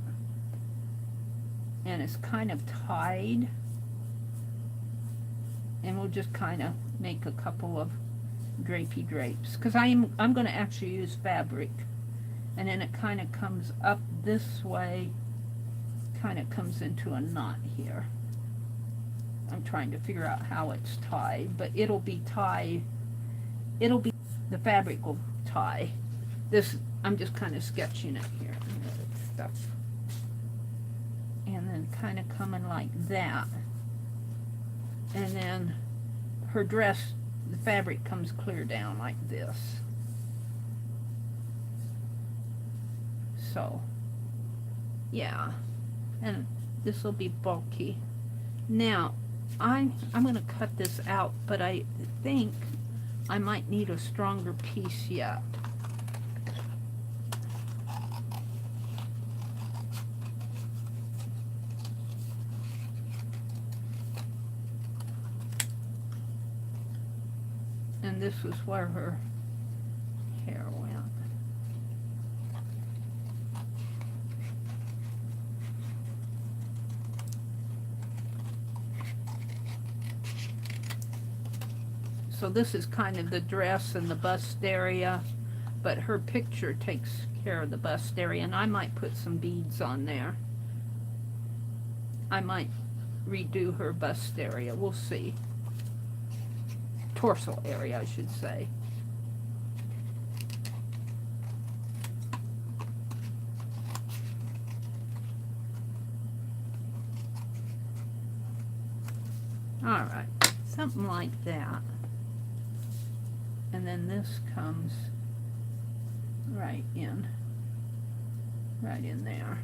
and it's kind of tied, and we'll just kind of make a couple of drapey drapes, because I'm going to actually use fabric, and then it kind of comes up this way, kind of comes into a knot here. I'm trying to figure out how it's tied, but it'll be tied, the fabric will tie. This, I'm just kind of sketching it here, stuff. And then kind of coming like that. And then her dress, the fabric comes clear down like this. So, yeah. And this will be bulky. Now, I'm going to cut this out, but I think I might need a stronger piece yet. And this was where her hair went. So this is kind of the dress and the bust area, but her picture takes care of the bust area, and I might put some beads on there. I might redo her bust area, we'll see. Torso area, I should say. Alright, something like that. And then this comes right in there.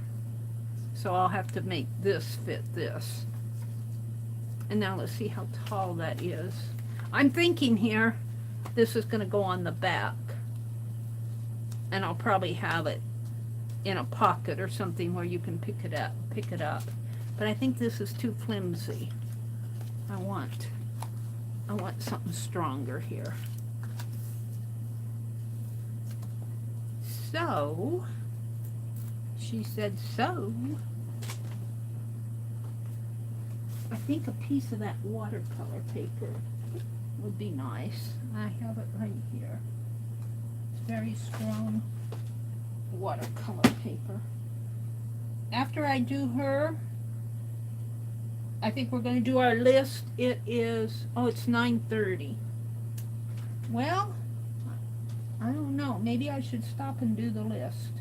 So I'll have to make this fit this. And now let's see how tall that is. I'm thinking here, this is going to go on the back. And I'll probably have it in a pocket or something where you can pick it up. But I think this is too flimsy. I want something stronger here. So, she said so. I think a piece of that watercolor paper would be nice. I have it right here. It's very strong watercolor paper. After I do her, I think we're going to do our list. It is, oh, it's 9:30. Well, I don't know. Maybe I should stop and do the list.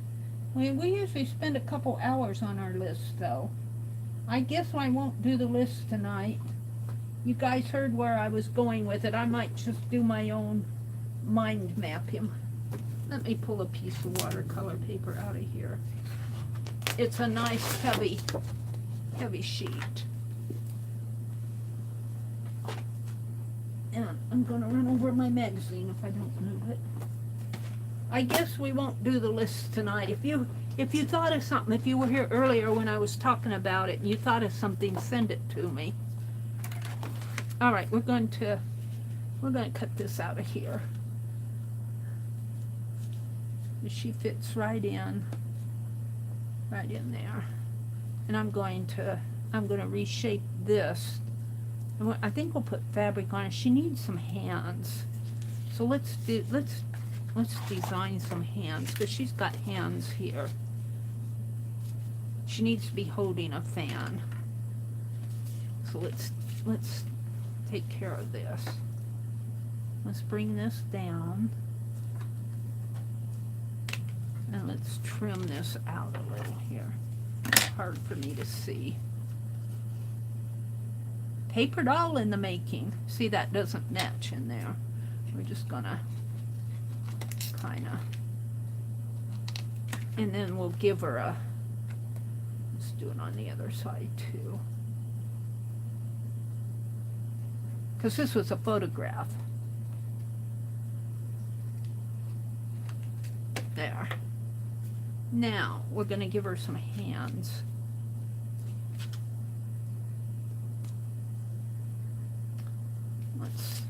We usually spend a couple hours on our list, though. I guess I won't do the list tonight. You guys heard where I was going with it. I might just do my own mind map him. Let me pull a piece of watercolor paper out of here. It's a nice heavy sheet. And I'm going to run over my magazine if I don't move it. I guess we won't do the list tonight. If you thought of something, if you were here earlier when I was talking about it and you thought of something, send it to me. All right, we're going to cut this out of here. She fits right in there. And I'm going to reshape this. I think we'll put fabric on it. She needs some hands. So let's design some hands, because she's got hands here. She needs to be holding a fan. So let's take care of this. Let's bring this down. And let's trim this out a little here. It's hard for me to see. Paperdoll in the making. See, that doesn't match in there. We're just gonna kind of, and then we'll give her a, let's do it on the other side too, because this was a photograph. There. Now we're going to give her some hands. Let's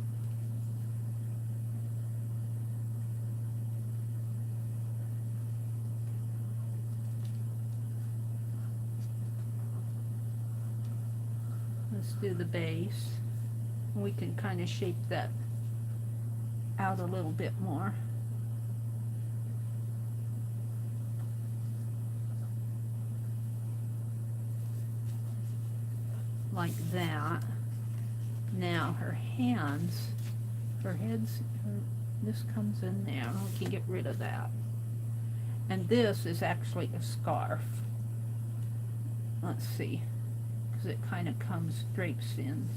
do the base. We can kind of shape that out a little bit more. Like that. Now her hands, this comes in there. We can get rid of that. And this is actually a scarf. Let's see. Because it kind of drapes in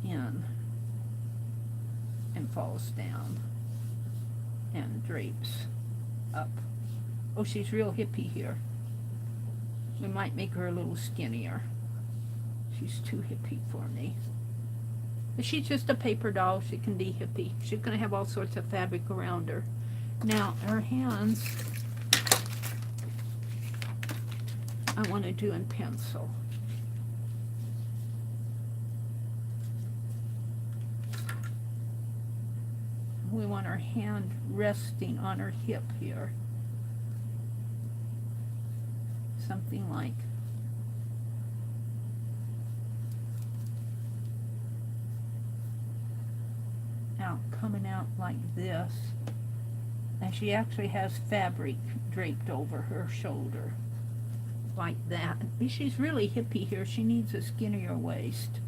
and falls down and drapes up. Oh, she's real hippie here. We might make her a little skinnier. She's too hippie for me. But she's just a paper doll. She can be hippie. She's going to have all sorts of fabric around her. Now, her hands, I want to do in pencil. We want her hand resting on her hip here. Something like coming out like this. And she actually has fabric draped over her shoulder like that. She's really hippie here. She needs a skinnier waist.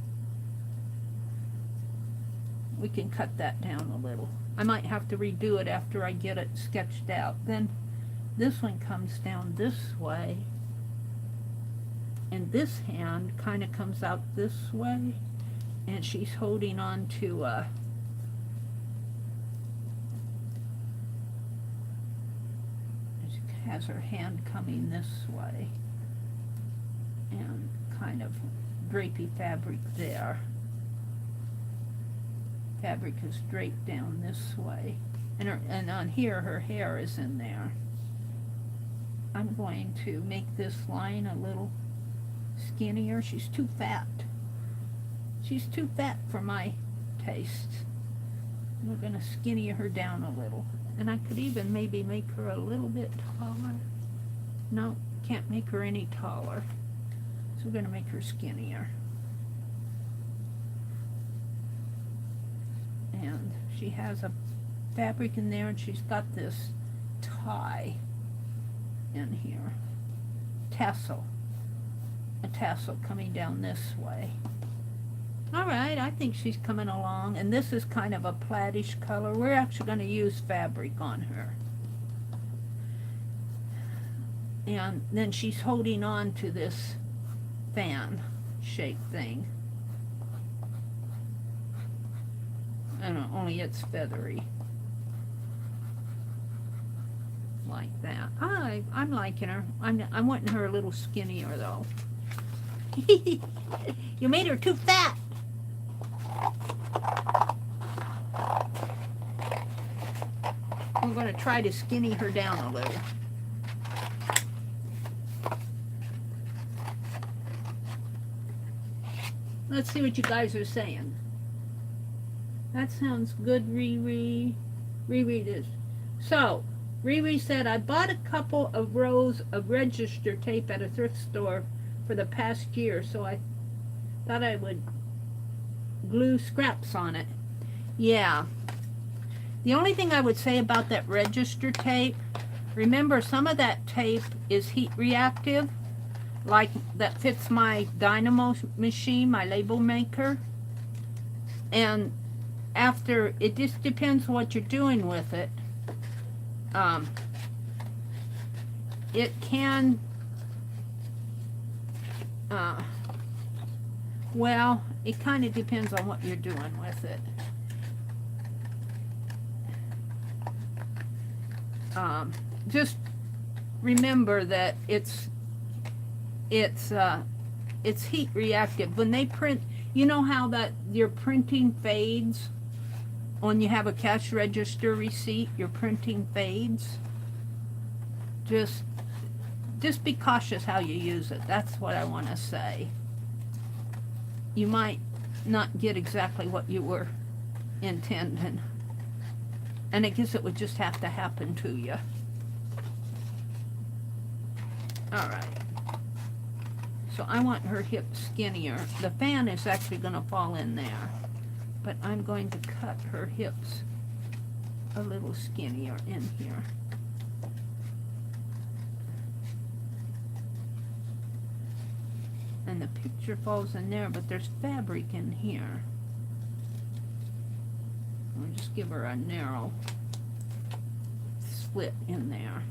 We can cut that down a little. I might have to redo it after I get it sketched out. Then this one comes down this way, and this hand kind of comes out this way, and she's holding on to has her hand coming this way, and kind of drapey fabric there. Fabric is draped down this way, and on here her hair is in there. I'm going to make this line a little skinnier. She's too fat. She's too fat for my taste. We're going to skinny her down a little. And I could even maybe make her a little bit taller. No, can't make her any taller. So we're going to make her skinnier. And she has a fabric in there, and she's got this tie in here. Tassel. A tassel coming down this way. Alright, I think she's coming along, and this is kind of a plattish color. We're actually going to use fabric on her. And then she's holding on to this fan shaped thing. I don't know, only it's feathery. Like that. I'm liking her. I'm wanting her a little skinnier though. You made her too fat. I'm going to try to skinny her down a little. Let's see what you guys are saying. That sounds good, Riri. Riri is. So, Riri said, I bought a couple of rows of register tape at a thrift store for the past year, so I thought I would glue scraps on it. Yeah. The only thing I would say about that register tape, remember some of that tape is heat reactive, like that fits my dynamo machine, my label maker. And after, it just depends what you're doing with it. It can, well, it kind of depends on what you're doing with it. Just remember that it's heat reactive. When they print, you know how that your printing fades when you have a cash register receipt, your printing fades. Just be cautious how you use it. That's what I want to say. You might not get exactly what you were intending. And I guess it would just have to happen to you. Alright. So I want her hip skinnier. The fan is actually going to fall in there. But I'm going to cut her hips a little skinnier in here. And the picture falls in there, but there's fabric in here. I'll just give her a narrow split in there.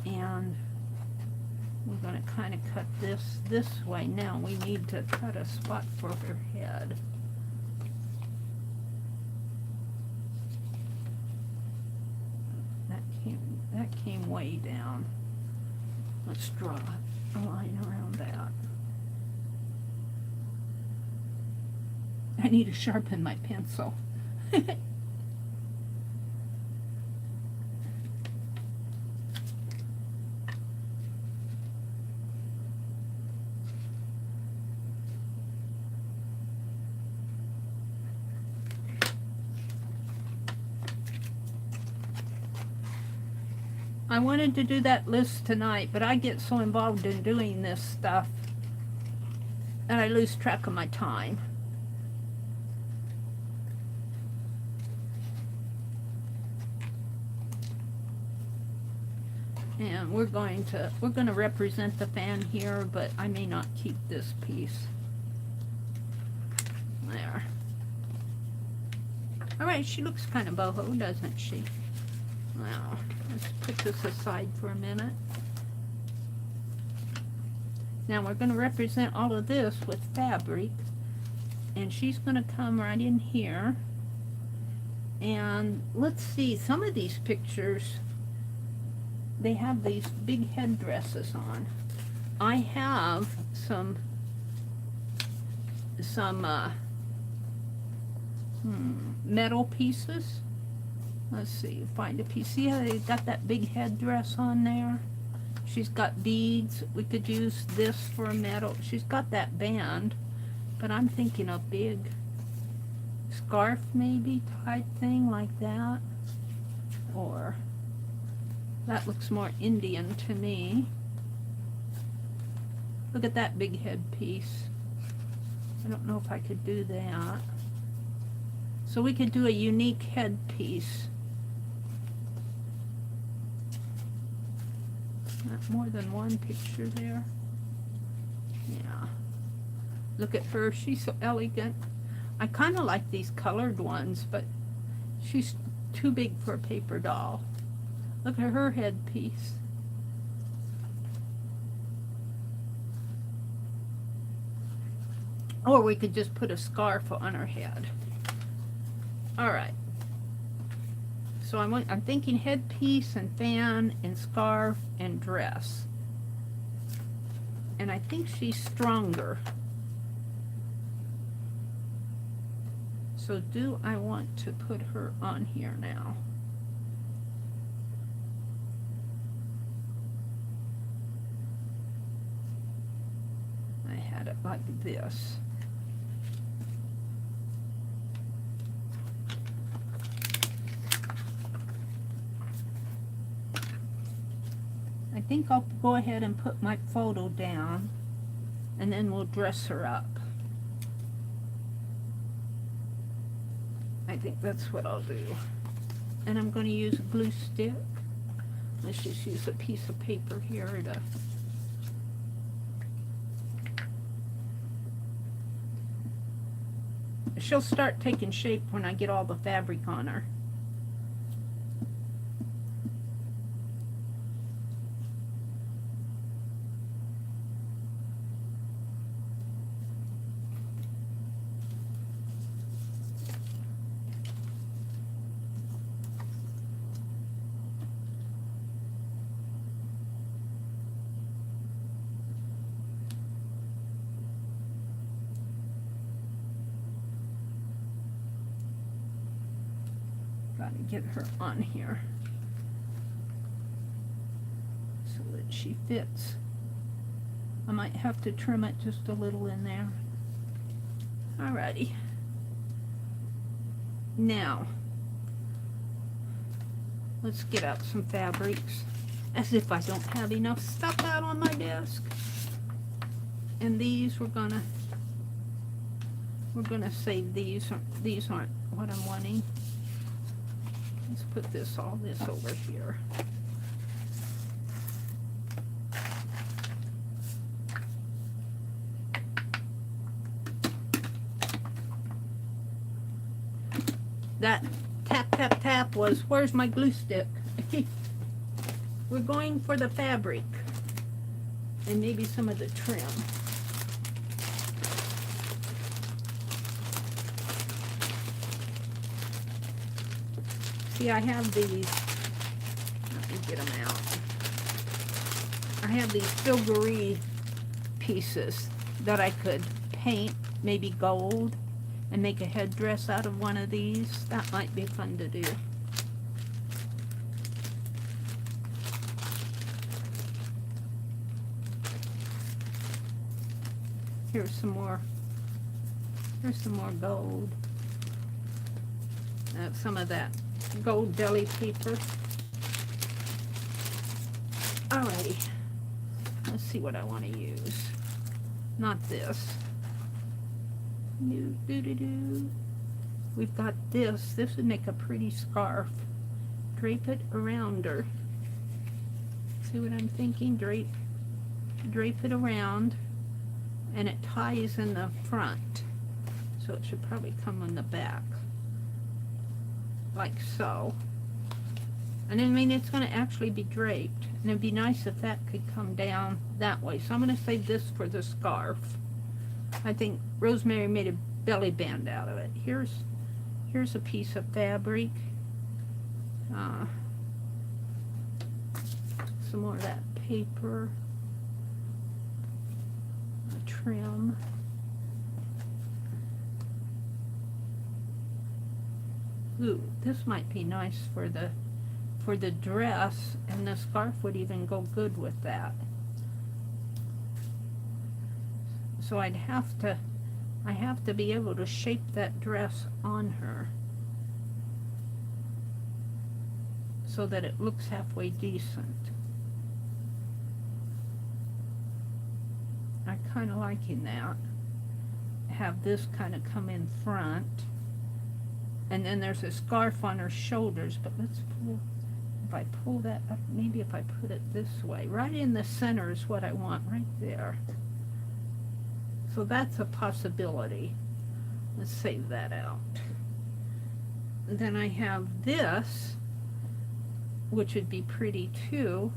And we're going to kind of cut this way. Now we need to cut a spot for her head. That came way down. Let's draw a line around that. I need to sharpen my pencil. I wanted to do that list tonight, but I get so involved in doing this stuff that I lose track of my time. And we're going to represent the fan here, but I may not keep this piece. There. Alright, she looks kind of boho, doesn't she? Now, let's put this aside for a minute. Now we're going to represent all of this with fabric, and she's going to come right in here. And let's see, some of these pictures, they have these big headdresses on. I have some metal pieces. Let's see, find a piece. See how they got that big headdress on there? She's got beads. We could use this for a metal. She's got that band, but I'm thinking a big scarf maybe type thing like that. Or that looks more Indian to me. Look at that big headpiece. I don't know if I could do that. So we could do a unique headpiece. Not more than one picture there. Yeah. Look at her. She's so elegant. I kind of like these colored ones, but she's too big for a paper doll. Look at her headpiece. Or we could just put a scarf on her head. All right. So I'm thinking headpiece and fan and scarf and dress. And I think she's stronger. So do I want to put her on here now? I had it like this. I think I'll go ahead and put my photo down, and then we'll dress her up. I think that's what I'll do. And I'm going to use a glue stick. Let's just use a piece of paper here to... She'll start taking shape when I get all the fabric on her. Gotta get her on here so that she fits. I might have to trim it just a little in there. Alrighty. Now, let's get out some fabrics, as if I don't have enough stuff out on my desk. And these we're gonna save these. These aren't what I'm wanting. Let's put all this over here. That tap, tap, tap was, where's my glue stick? We're going for the fabric and maybe some of the trim. See, I have these, let me get them out. I have these filigree pieces that I could paint, maybe gold, and make a headdress out of one of these. That might be fun to do. Here's some more gold. Some of that gold deli paper. Alrighty, let's see what I want to use. Not this. We've got this. This would make a pretty scarf. Drape it around her. See what I'm thinking? Drape it around, and it ties in the front, so it should probably come on the back. Like so. And I mean, it's going to actually be draped, and it'd be nice if that could come down that way. So I'm going to save this for the scarf. I think Rosemary made a belly band out of it. Here's a piece of fabric. Some more of that paper. A trim. Ooh, this might be nice for the dress, and the scarf would even go good with that. So I have to be able to shape that dress on her so that it looks halfway decent. I kind of liking that. Have this kind of come in front. And then there's a scarf on her shoulders, but let's pull, if I pull that up, maybe if I put it this way, right in the center is what I want, right there. So that's a possibility. Let's save that out. And then I have this, which would be pretty too.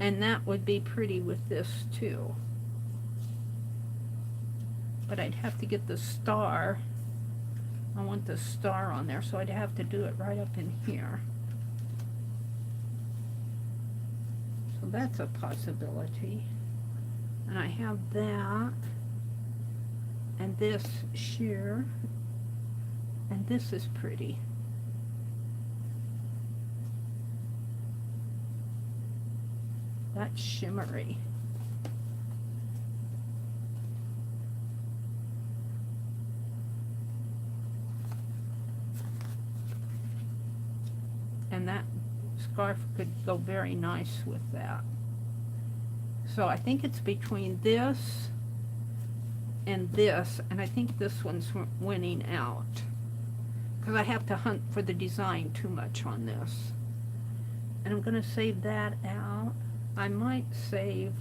And that would be pretty with this too. But I'd have to get the star. I want the star on there, so I'd have to do it right up in here. So that's a possibility. And I have that. And this sheer. And this is pretty. That's shimmery. And that scarf could go very nice with that. So I think it's between this and this, and I think this one's winning out. Because I have to hunt for the design too much on this. And I'm going to save that out. I might save...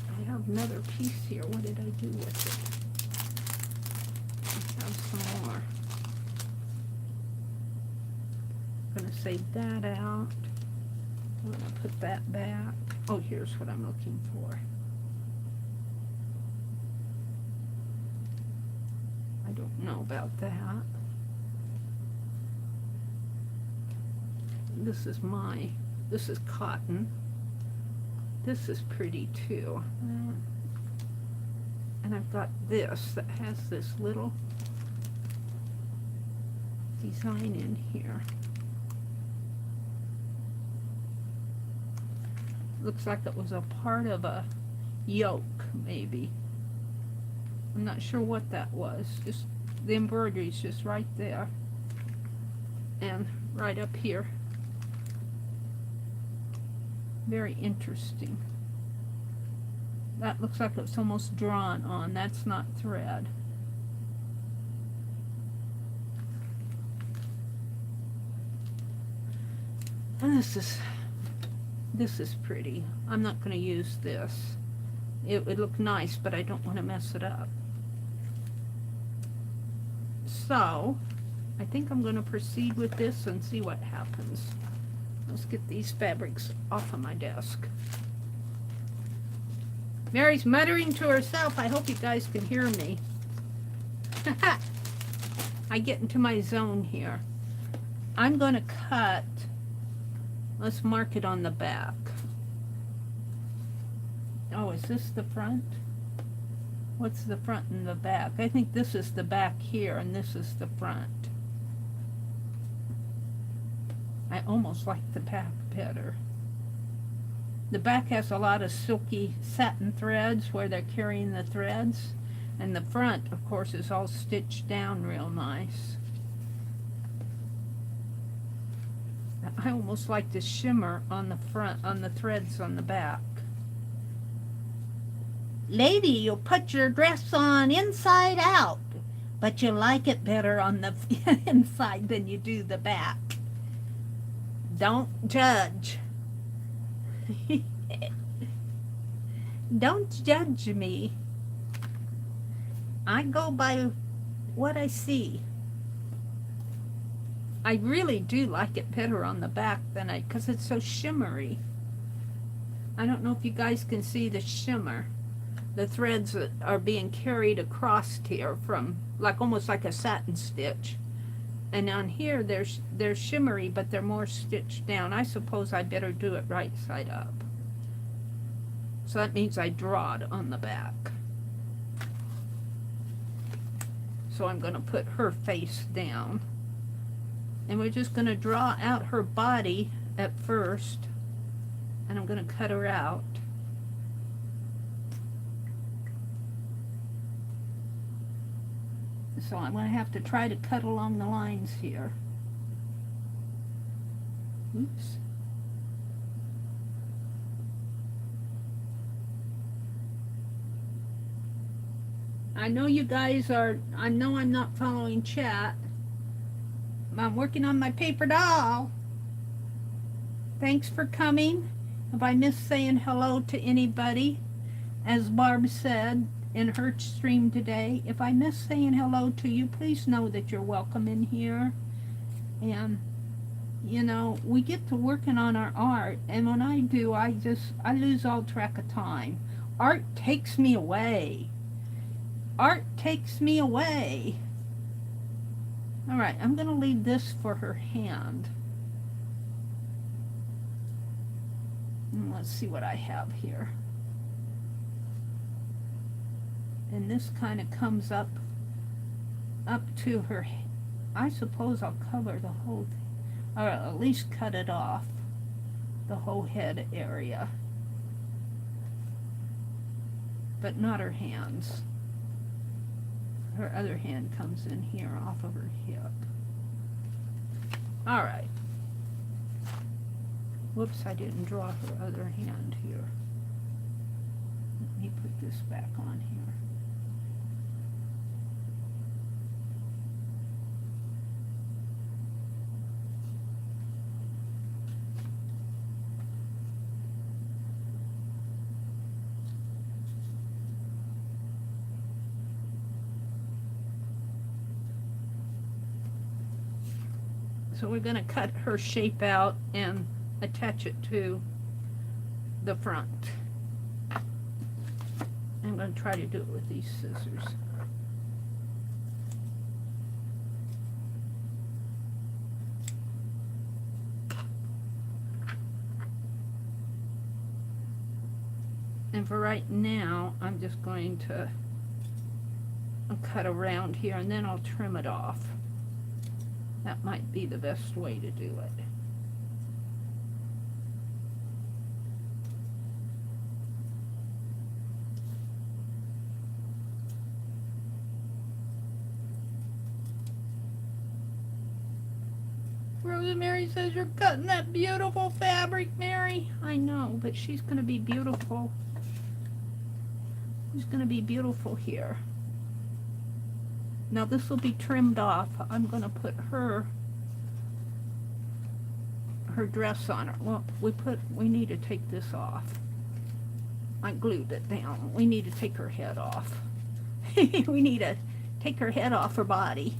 I have another piece here. What did I do with it? I have some more. I'm going to save that out. I'm going to put that back. Oh, here's what I'm looking for. I don't know about that. This is cotton. This is pretty too. And I've got this that has this little design in here. Looks like it was a part of a yoke, maybe. I'm not sure what that was. Just the embroidery's just right there. And right up here. Very interesting. That looks like it's almost drawn on. That's not thread. And this is pretty. I'm not going to use this. It would look nice, but I don't want to mess it up. So, I think I'm going to proceed with this and see what happens. Let's get these fabrics off of my desk. Mary's muttering to herself. I hope you guys can hear me. I get into my zone here. I'm going to cut. Let's mark it on the back. Oh, is this the front? What's the front and the back? I think this is the back here, and this is the front. I almost like the back better. The back has a lot of silky satin threads where they're carrying the threads. And the front, of course, is all stitched down real nice. I almost like the shimmer on the front, on the threads on the back. Lady, you put your dress on inside out, but you like it better on the inside than you do the back. Don't judge. Don't judge me. I go by what I see. I really do like it better on the back than because it's so shimmery. I don't know if you guys can see the shimmer. The threads that are being carried across here from, like almost like a satin stitch. And on here, they're shimmery, but they're more stitched down. I suppose I better do it right side up. So that means I draw it on the back. So I'm going to put her face down. And we're just going to draw out her body at first. And I'm going to cut her out. So I'm going to have to try to cut along the lines here. Oops. I know you guys are, I know I'm not following chat. I'm working on my paper doll. Thanks for coming. If I missed saying hello to anybody, as Barb said in her stream today, if I miss saying hello to you, please know that you're welcome in here. And, you know, we get to working on our art, and when I do, I lose all track of time. Art takes me away. Art takes me away. All right, I'm going to leave this for her hand. And let's see what I have here. And this kind of comes up to her. I suppose I'll cover the whole thing, or at least cut it off, the whole head area, but not her hands. Her other hand comes in here off of her hip. All right. Whoops, I didn't draw her other hand here. Let me put this back on here. So we're going to cut her shape out and attach it to the front. I'm going to try to do it with these scissors. And for right now, I'm just going to cut around here, and then I'll trim it off. That might be the best way to do it. Rosemary says you're cutting that beautiful fabric, Mary. I know, but she's going to be beautiful. She's going to be beautiful here. Now this will be trimmed off. I'm going to put her dress on her. Well, we need to take this off. I glued it down. We need to take her head off. We need to take her head off her body.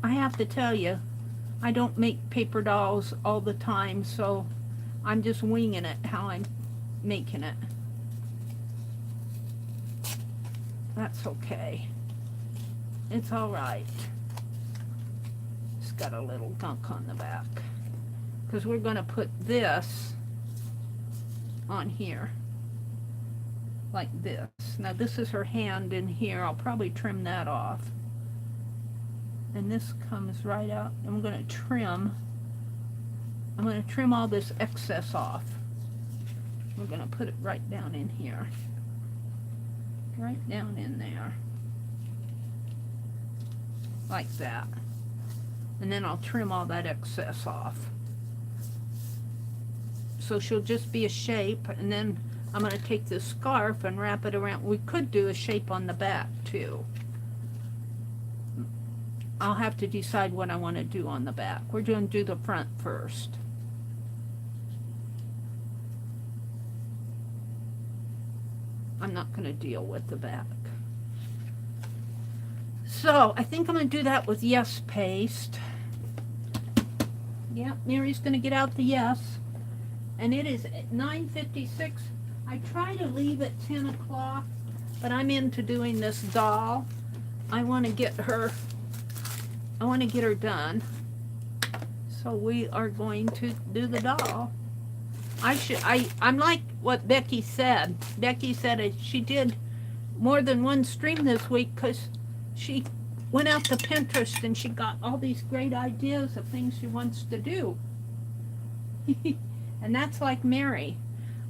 I have to tell you, I don't make paper dolls all the time, so I'm just winging it how I'm making it. That's okay. It's all right. It's got a little gunk on the back. Because we're going to put this on here. Like this. Now this is her hand in here. I'll probably trim that off. And this comes right out. I'm going to trim. I'm going to trim all this excess off. We're going to put it right down in here. Right down in there. Like that. And then I'll trim all that excess off. So she'll just be a shape, and then I'm going to take this scarf and wrap it around. We could do a shape on the back too. I'll have to decide what I want to do on the back. We're going to do the front first. I'm not going to deal with the back. So I think I'm going to do that with Yes paste. Yeah, Mary's going to get out the Yes. And it is at 9:56. I try to leave at 10 o'clock, but I'm into doing this doll. I want to get her done. So we are going to do the doll. I'm like what Becky said. Becky said she did more than one stream this week because she went out to Pinterest and she got all these great ideas of things she wants to do. And that's like Meri.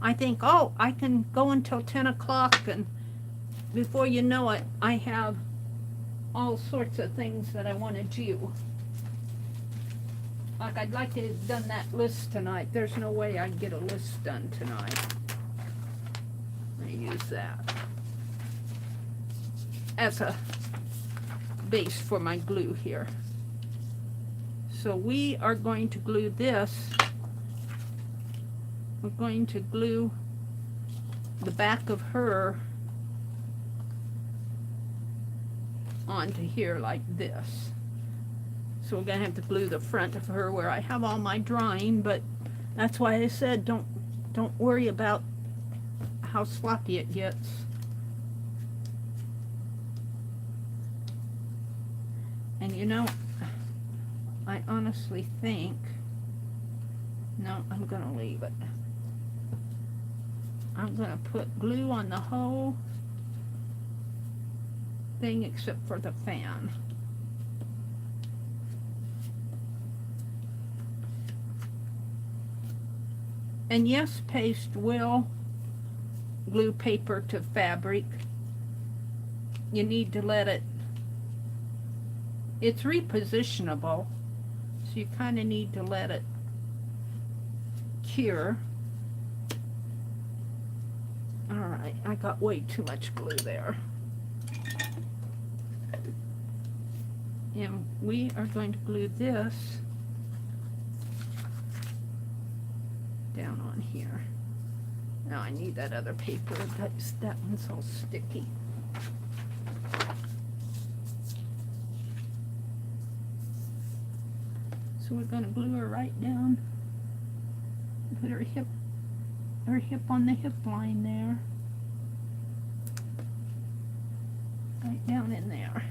I think, oh, I can go until 10 o'clock, and before you know it, I have all sorts of things that I want to do. Like, I'd like to have done that list tonight. There's no way I can get a list done tonight. I'm going to use that as a base for my glue here. So we are going to glue this. We're going to glue the back of her onto here like this. So we're gonna have to glue the front of her where I have all my drawing, but that's why I said don't worry about how sloppy it gets. And you know, I honestly think, no, I'm gonna leave it. I'm gonna put glue on the whole thing except for the fan. And yes, paste will glue paper to fabric. You need to let it, it's repositionable, so you kind of need to let it cure. Alright, I got way too much glue there. And we are going to glue this down on here. Now I need that other paper. That one's all sticky. So we're going to glue her right down. Put her hip on the hip line there. Right down in there.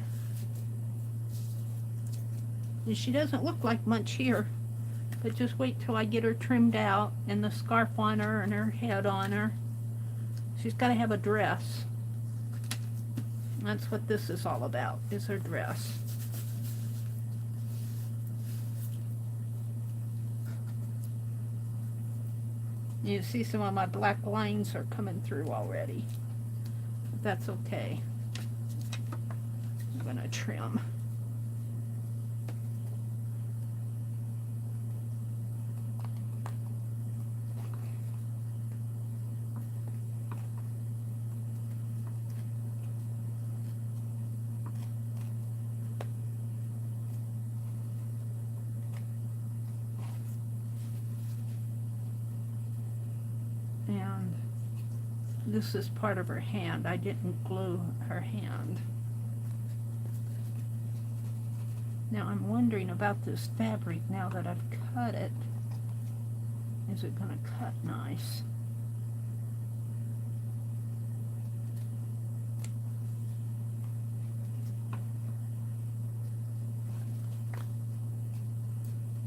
And she doesn't look like much here, but just wait till I get her trimmed out and the scarf on her and her head on her. She's got to have a dress. That's what this is all about, is her dress. You see some of my black lines are coming through already. But that's okay. I'm going to trim. And this is part of her hand. I didn't glue her hand. Now I'm wondering about this fabric now that I've cut it. Is it going to cut nice?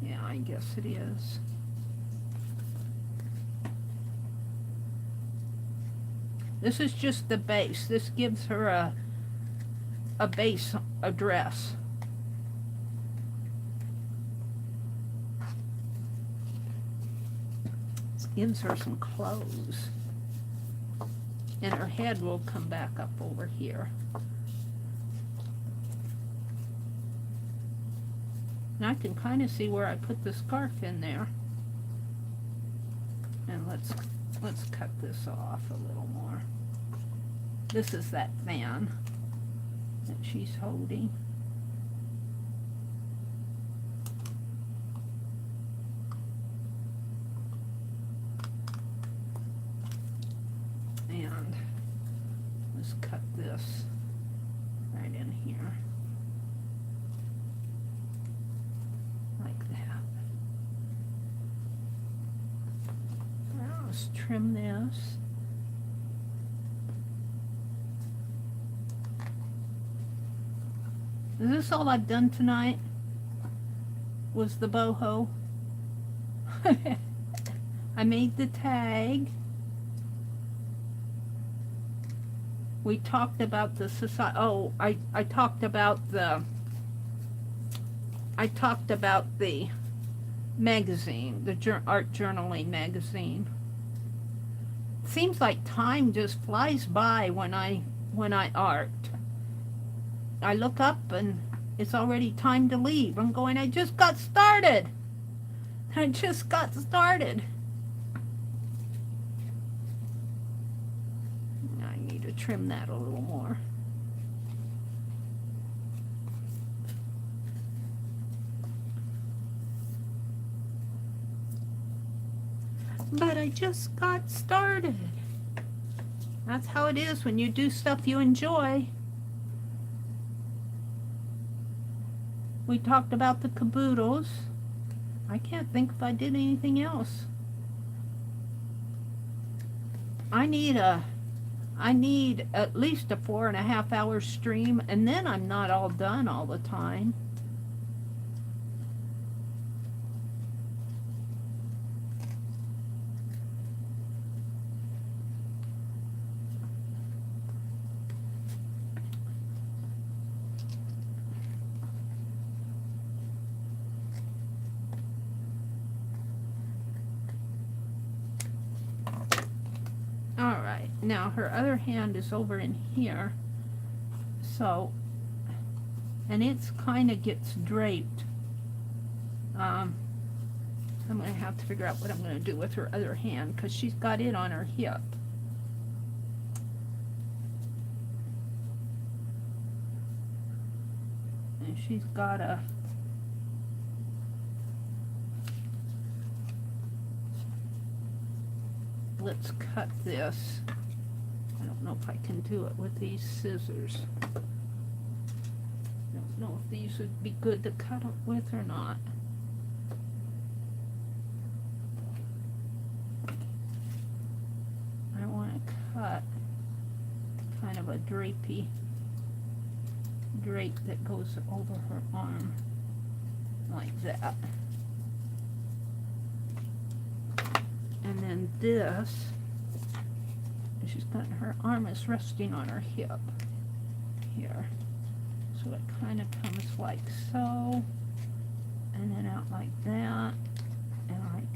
Yeah, I guess it is. This is just the base. This gives her a base, a dress. This gives her some clothes. And her head will come back up over here. Now I can kind of see where I put the scarf in there. And let's cut this off a little more. This is that fan that she's holding. And let's cut this right in here. Like that. Now let's trim this. Is this all I've done tonight? Was the boho? I made the tag. We talked about the society. Oh, I talked about the magazine, the art journaling magazine. Seems like time just flies by when I art. I look up and it's already time to leave. I'm going, I just got started. I just got started. I need to trim that a little more. But I just got started. That's how it is when you do stuff you enjoy. We talked about the Kaboodles. I can't think if I did anything else. I need at least a 4.5 hour stream, and then I'm not all done all the time. Alright, now her other hand is over in here, so, and it's kind of gets draped. I'm going to have to figure out what I'm going to do with her other hand, because she's got it on her hip. And she's got a let's cut this. I don't know if I can do it with these scissors. I don't know if these would be good to cut it with or not. I want to cut kind of a drape that goes over her arm like that. And then this, she's got her arm is resting on her hip here. So it kind of comes like so, and then out like that, and like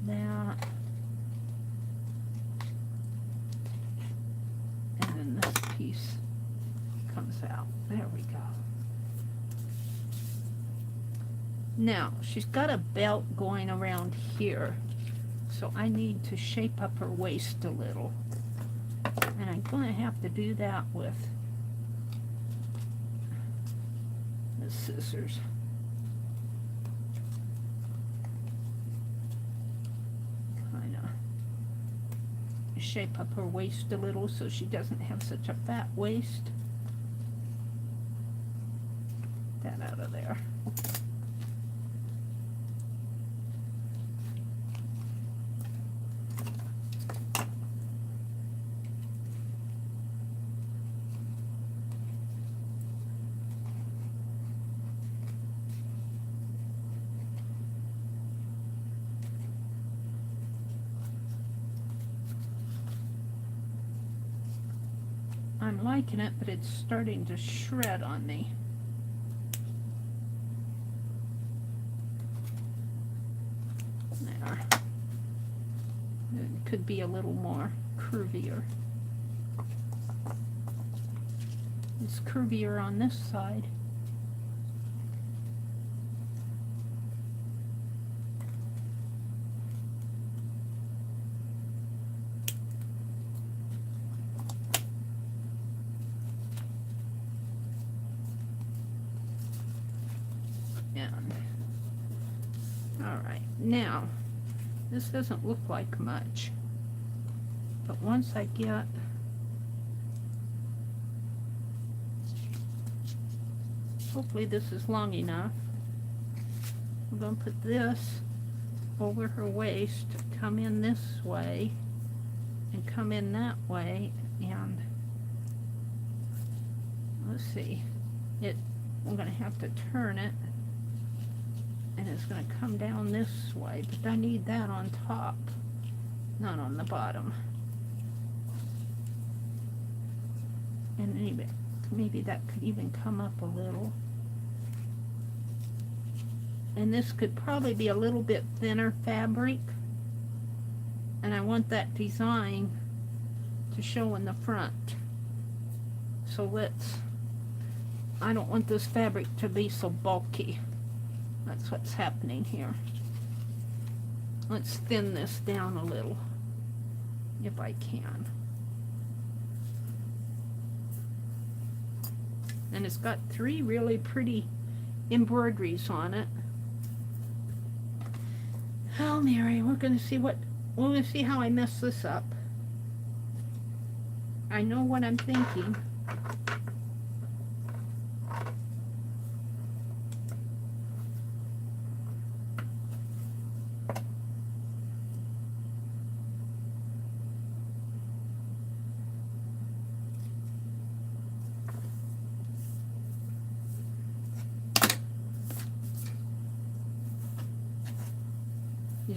that. And then this piece comes out. There we go. Now, she's got a belt going around here. So I need to shape up her waist a little. And I'm going to have to do that with the scissors. Kind of shape up her waist a little so she doesn't have such a fat waist. Get that out of there. I'm liking it, but it's starting to shred on me. There. It could be a little more curvier. It's curvier on this side. Alright, now, this doesn't look like much, but once I get hopefully this is long enough, I'm going to put this over her waist, come in this way, and come in that way, and let's see, I'm going to have to turn it, and it's going to come down this way, but I need that on top, not on the bottom. And maybe that could even come up a little. And this could probably be a little bit thinner fabric, and I want that design to show in the front. So I don't want this fabric to be so bulky. That's what's happening here. Let's thin this down a little, if I can. And it's got 3 really pretty embroideries on it. Oh, Mary, we're going to see how I mess this up. I know what I'm thinking.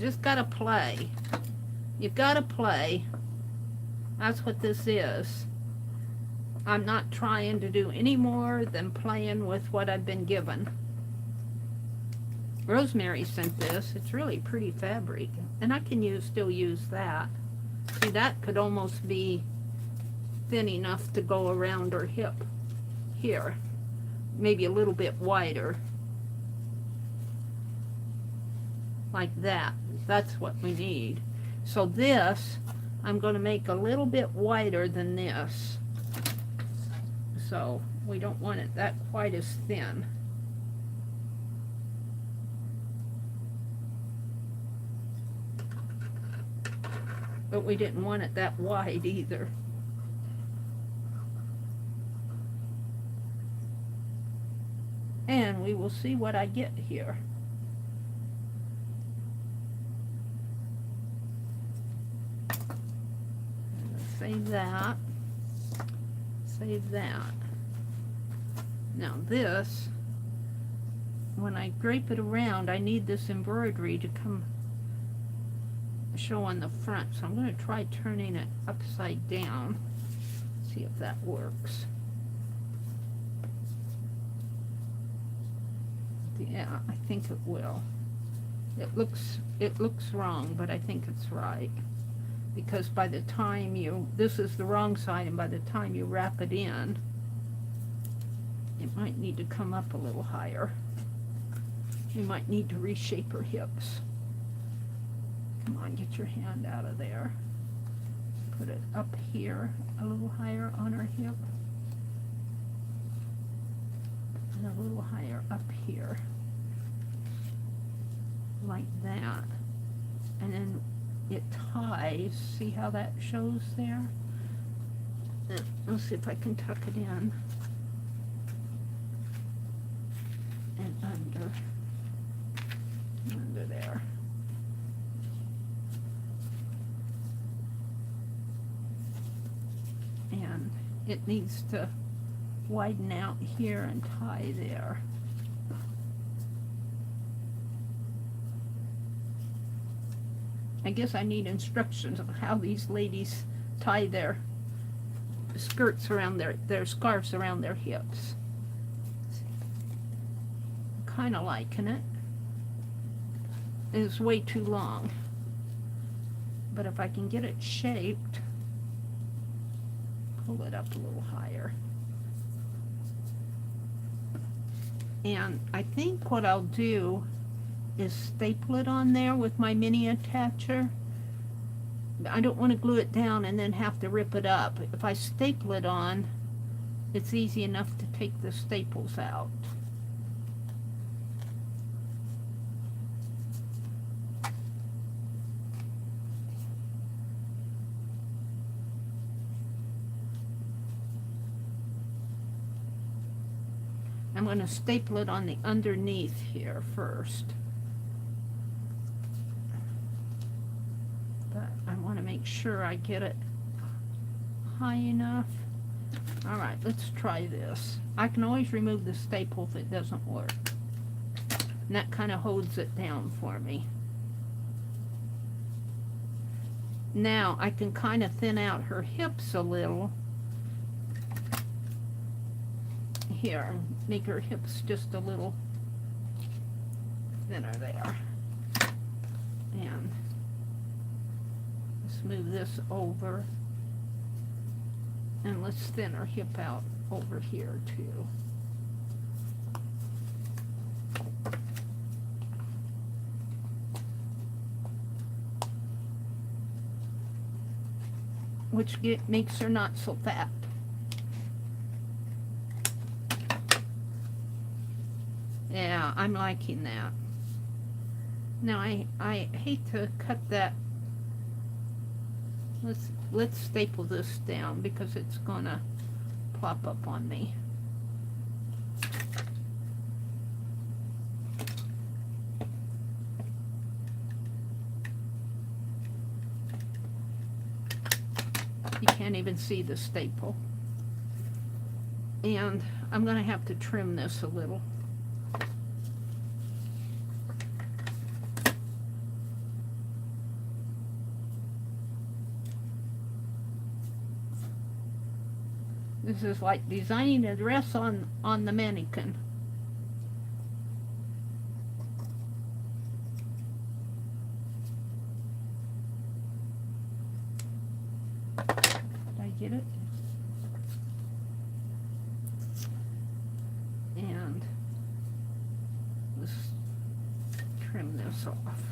just gotta play. You gotta play. That's what this is. I'm not trying to do any more than playing with what I've been given. Rosemary sent this. It's really pretty fabric. And I can still use that. See, that could almost be thin enough to go around her hip here. Maybe a little bit wider. Like that. That's what we need. So this, I'm going to make a little bit wider than this. So we don't want it that quite as thin. But we didn't want it that wide either. And we will see what I get here. Save that. Save that. Now this, when I drape it around, I need this embroidery to come show on the front. So I'm going to try turning it upside down. See if that works. Yeah, I think it will. It looks wrong, but I think it's right. Because by the time this is the wrong side, and by the time you wrap it in, it might need to come up a little higher. You might need to reshape her hips. Come on, get your hand out of there. Put it up here, a little higher on her hip. And a little higher up here. Like that. And then it ties. See how that shows there? Let's see if I can tuck it in. And under there. And it needs to widen out here and tie there. I guess I need instructions on how these ladies tie their skirts around their scarves around their hips. Kind of liking it. It's way too long. But if I can get it shaped, pull it up a little higher. And I think what I'll do is staple it on there with my mini attacher. I don't want to glue it down and then have to rip it up. If I staple it on, it's easy enough to take the staples out. I'm going to staple it on the underneath here first. But I want to make sure I get it high enough. Alright, let's try this. I can always remove the staple if it doesn't work. And that kind of holds it down for me. Now I can kind of thin out her hips a little. Here, make her hips just a little thinner there. And let's move this over. And let's thin her hip out over here too. Which makes her not so fat. Yeah, I'm liking that. Now I hate to cut that. Let's staple this down because it's gonna plop up on me. You can't even see the staple. And I'm gonna have to trim this a little. This is like designing a dress on the mannequin. Did I get it? And let's trim this off.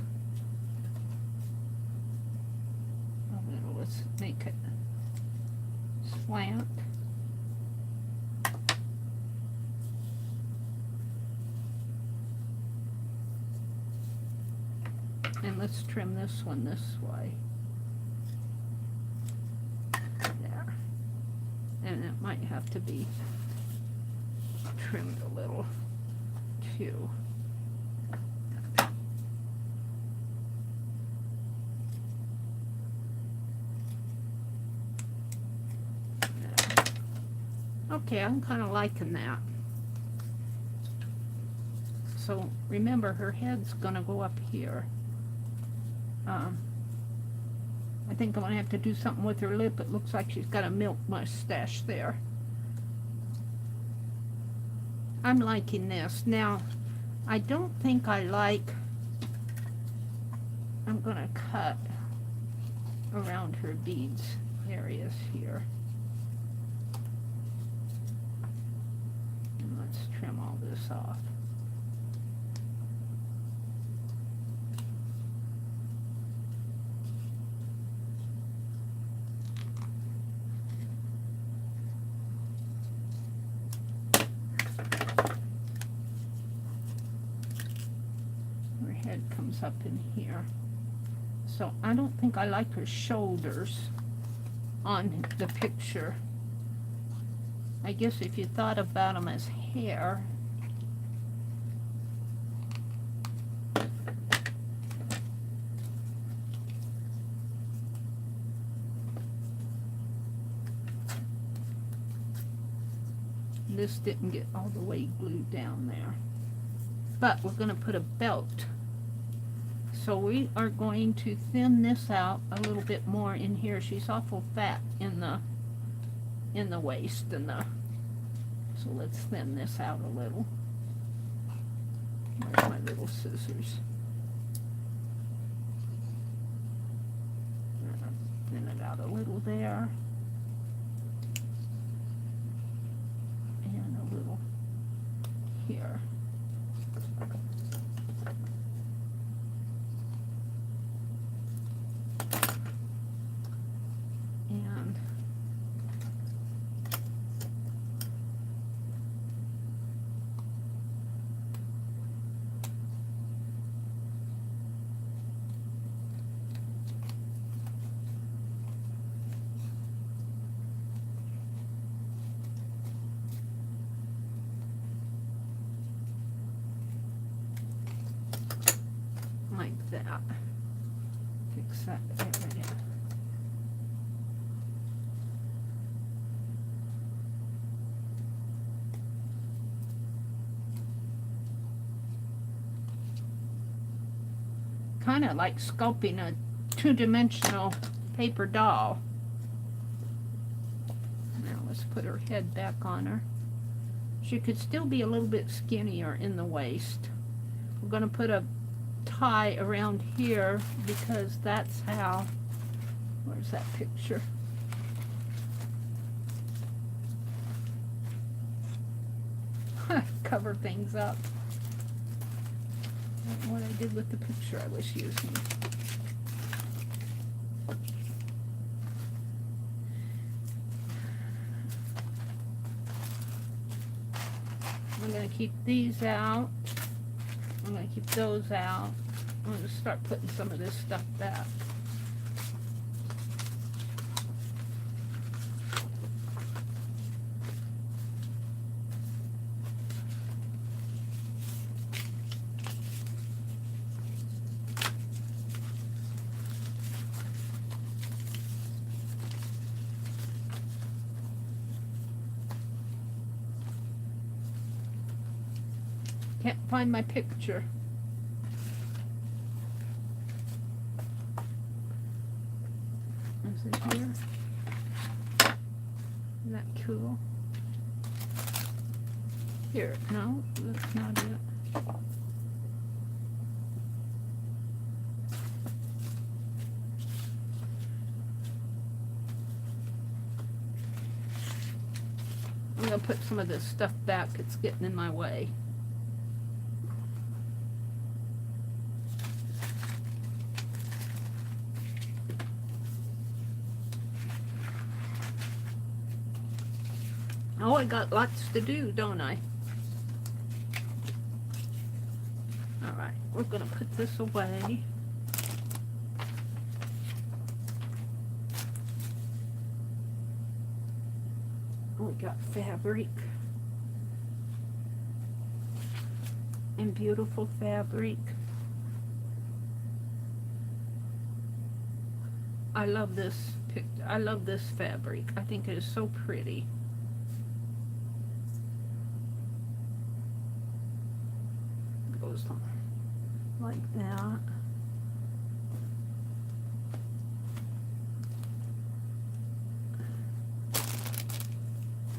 A little, let's make it slant. And let's trim this one this way. There. And it might have to be trimmed a little too. There. Okay, I'm kind of liking that. So remember, her head's gonna go up here. I think I'm going to have to do something with her lip. It looks like she's got a milk mustache there. I'm liking this. Now, I don't think I like... I'm going to cut around her beads areas here. And let's trim all this off. Comes up in here. So I don't think I like her shoulders on the picture. I guess if you thought about them as hair, this didn't get all the way glued down there. But we're going to put a belt. So we are going to thin this out a little bit more in here. She's awful fat in the waist and the, so let's thin this out a little. Where's my little scissors? Thin it out a little there. And a little here. Like that. Fix that area. Kind of like sculpting a two-dimensional paper doll. Now let's put her head back on her. She could still be a little bit skinnier in the waist. We're going to put a tie around here because that's how, where's that picture? Cover things up. I don't know what I did with the picture I was using. I'm going to keep these out. I'm going to keep those out. I'm going to start putting some of this stuff back. Can't find my picture. Is it here? that cool? Here, no, that's not it. I'm going to put some of this stuff back. It's getting in my way. Oh, I got lots to do, don't I? All right, we're going to put this away. We got fabric and beautiful fabric. I love this I love this fabric. I think it is so pretty. It goes on like that.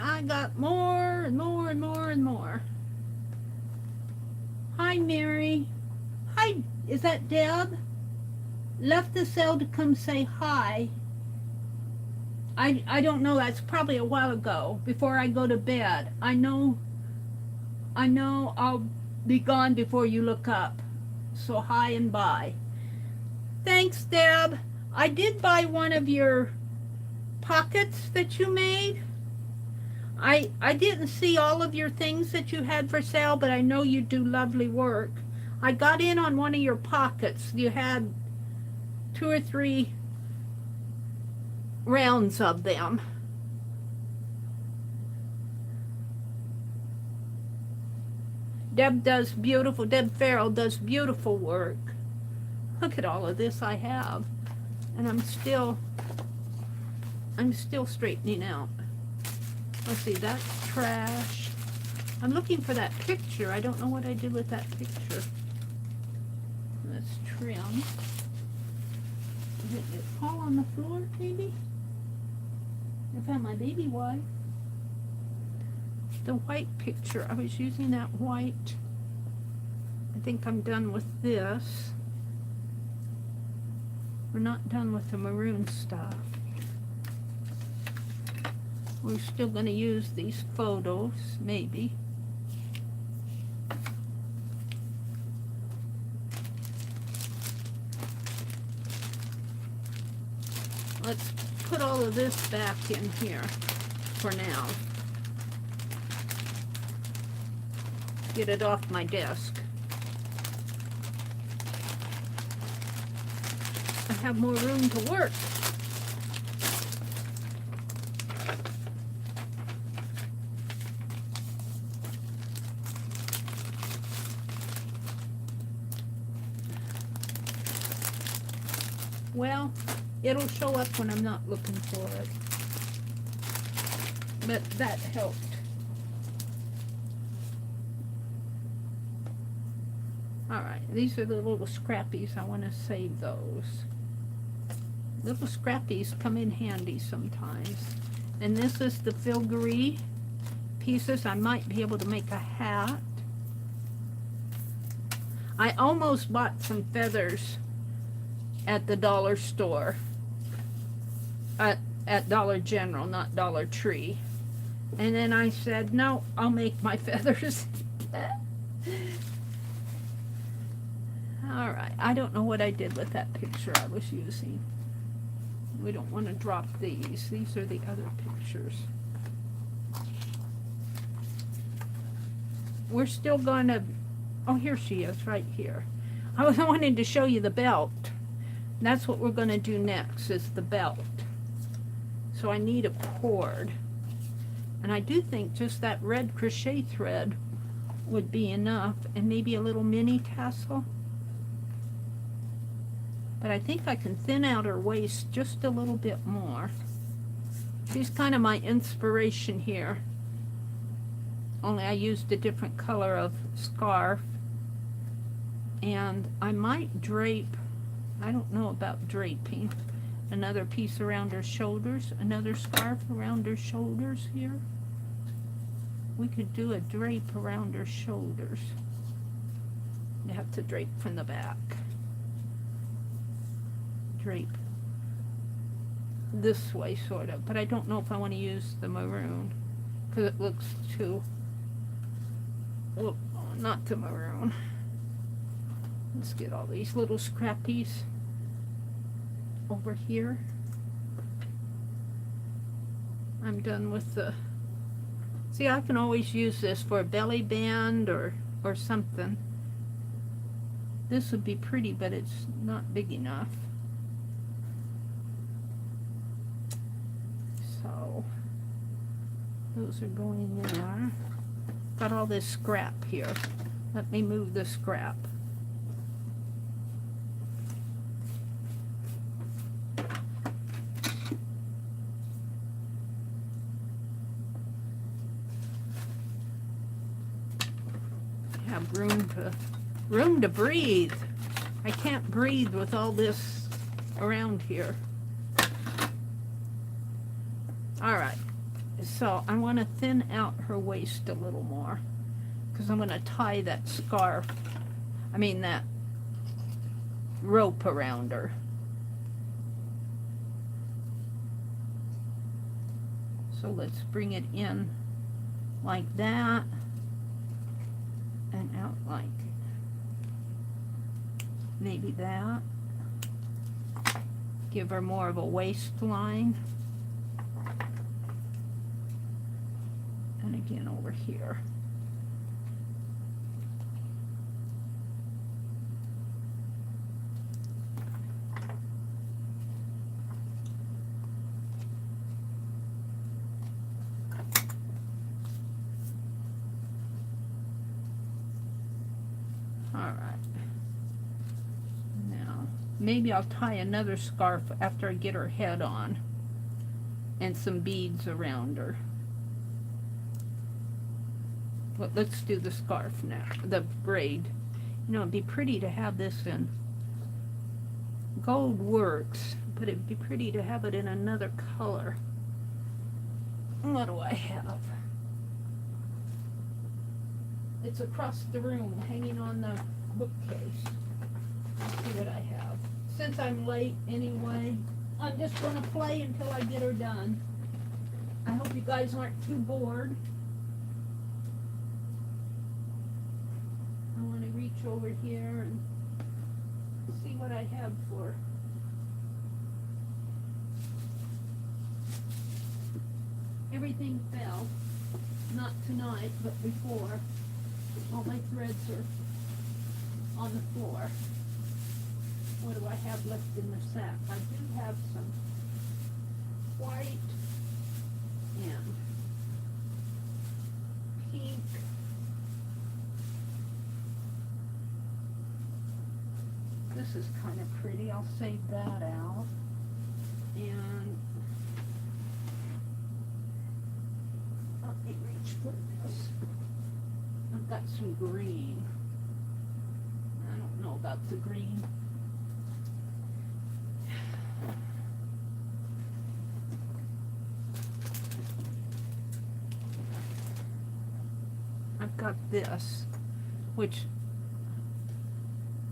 I got more and more and more and more. Hi, Mary. Hi, is that Deb? Left the cell to come say hi. I don't know, that's probably a while ago, before I go to bed. I know I'll be gone before you look up. So hi and bye. Thanks, Deb. I did buy one of your pockets that you made. I didn't see all of your things that you had for sale, but I know you do lovely work. I got in on one of your pockets. You had 2 or 3 rounds of them. Deb Farrell does beautiful work. Look at all of this I have. And I'm still straightening out. Let's see, that's trash. I'm looking for that picture. I don't know what I did with that picture. Let's trim. Did it fall on the floor, maybe? I found my baby wipe. The white picture, I was using that white. I think I'm done with this. We're not done with the maroon stuff. We're still going to use these photos, maybe. Let's put all of this back in here for now. Get it off my desk. I have more room to work. Well, it'll show up when I'm not looking for it. But that helped. Alright, these are the little scrappies. I want to save those. Little scrappies come in handy sometimes. And this is the filigree pieces. I might be able to make a hat. I almost bought some feathers at the dollar store. At Dollar General, not Dollar Tree. And then I said, no, I'll make my feathers. Alright, I don't know what I did with that picture I was using. We don't want to drop these. These are the other pictures. We're still going to... Oh, here she is, right here. I was wanting to show you the belt. That's what we're going to do next, is the belt. So I need a cord. And I do think just that red crochet thread would be enough. And maybe a little mini tassel. But I think I can thin out her waist just a little bit more. She's kind of my inspiration here. Only I used a different color of scarf. And I might drape, I don't know about draping, another piece around her shoulders, another scarf around her shoulders here. We could do a drape around her shoulders. You have to drape from the back. Drape this way, sort of, but I don't know if I want to use the maroon because it looks too, oh, not the maroon. Let's get all these little scrappies over here. I'm done with the, see, I can always use this for a belly band or something. This would be pretty, but it's not big enough. So, those are going in there. Got all this scrap here. Let me move the scrap. Have room to breathe. I can't breathe with all this around here. All right, so I want to thin out her waist a little more because I'm going to tie that scarf, that rope around her. So let's bring it in like that and out like maybe that. Give her more of a waistline. And again over here. All right. Now, maybe I'll tie another scarf after I get her head on and some beads around her. But let's do the scarf now, the braid. It'd be pretty to have this in gold works, but it'd be pretty to have it in another color. What do I have? It's across the room, hanging on the bookcase. Let's see what I have. Since I'm late anyway, I'm just going to play until I get her done. I hope you guys aren't too bored. I want to reach over here and see what I have for. Everything fell. Not tonight, but before. All my threads are on the floor. What do I have left in the sack? I do have some white and pink. This is kind of pretty. I'll save that out. And let me reach for this. I've got some green. I don't know about the green. I've got this, which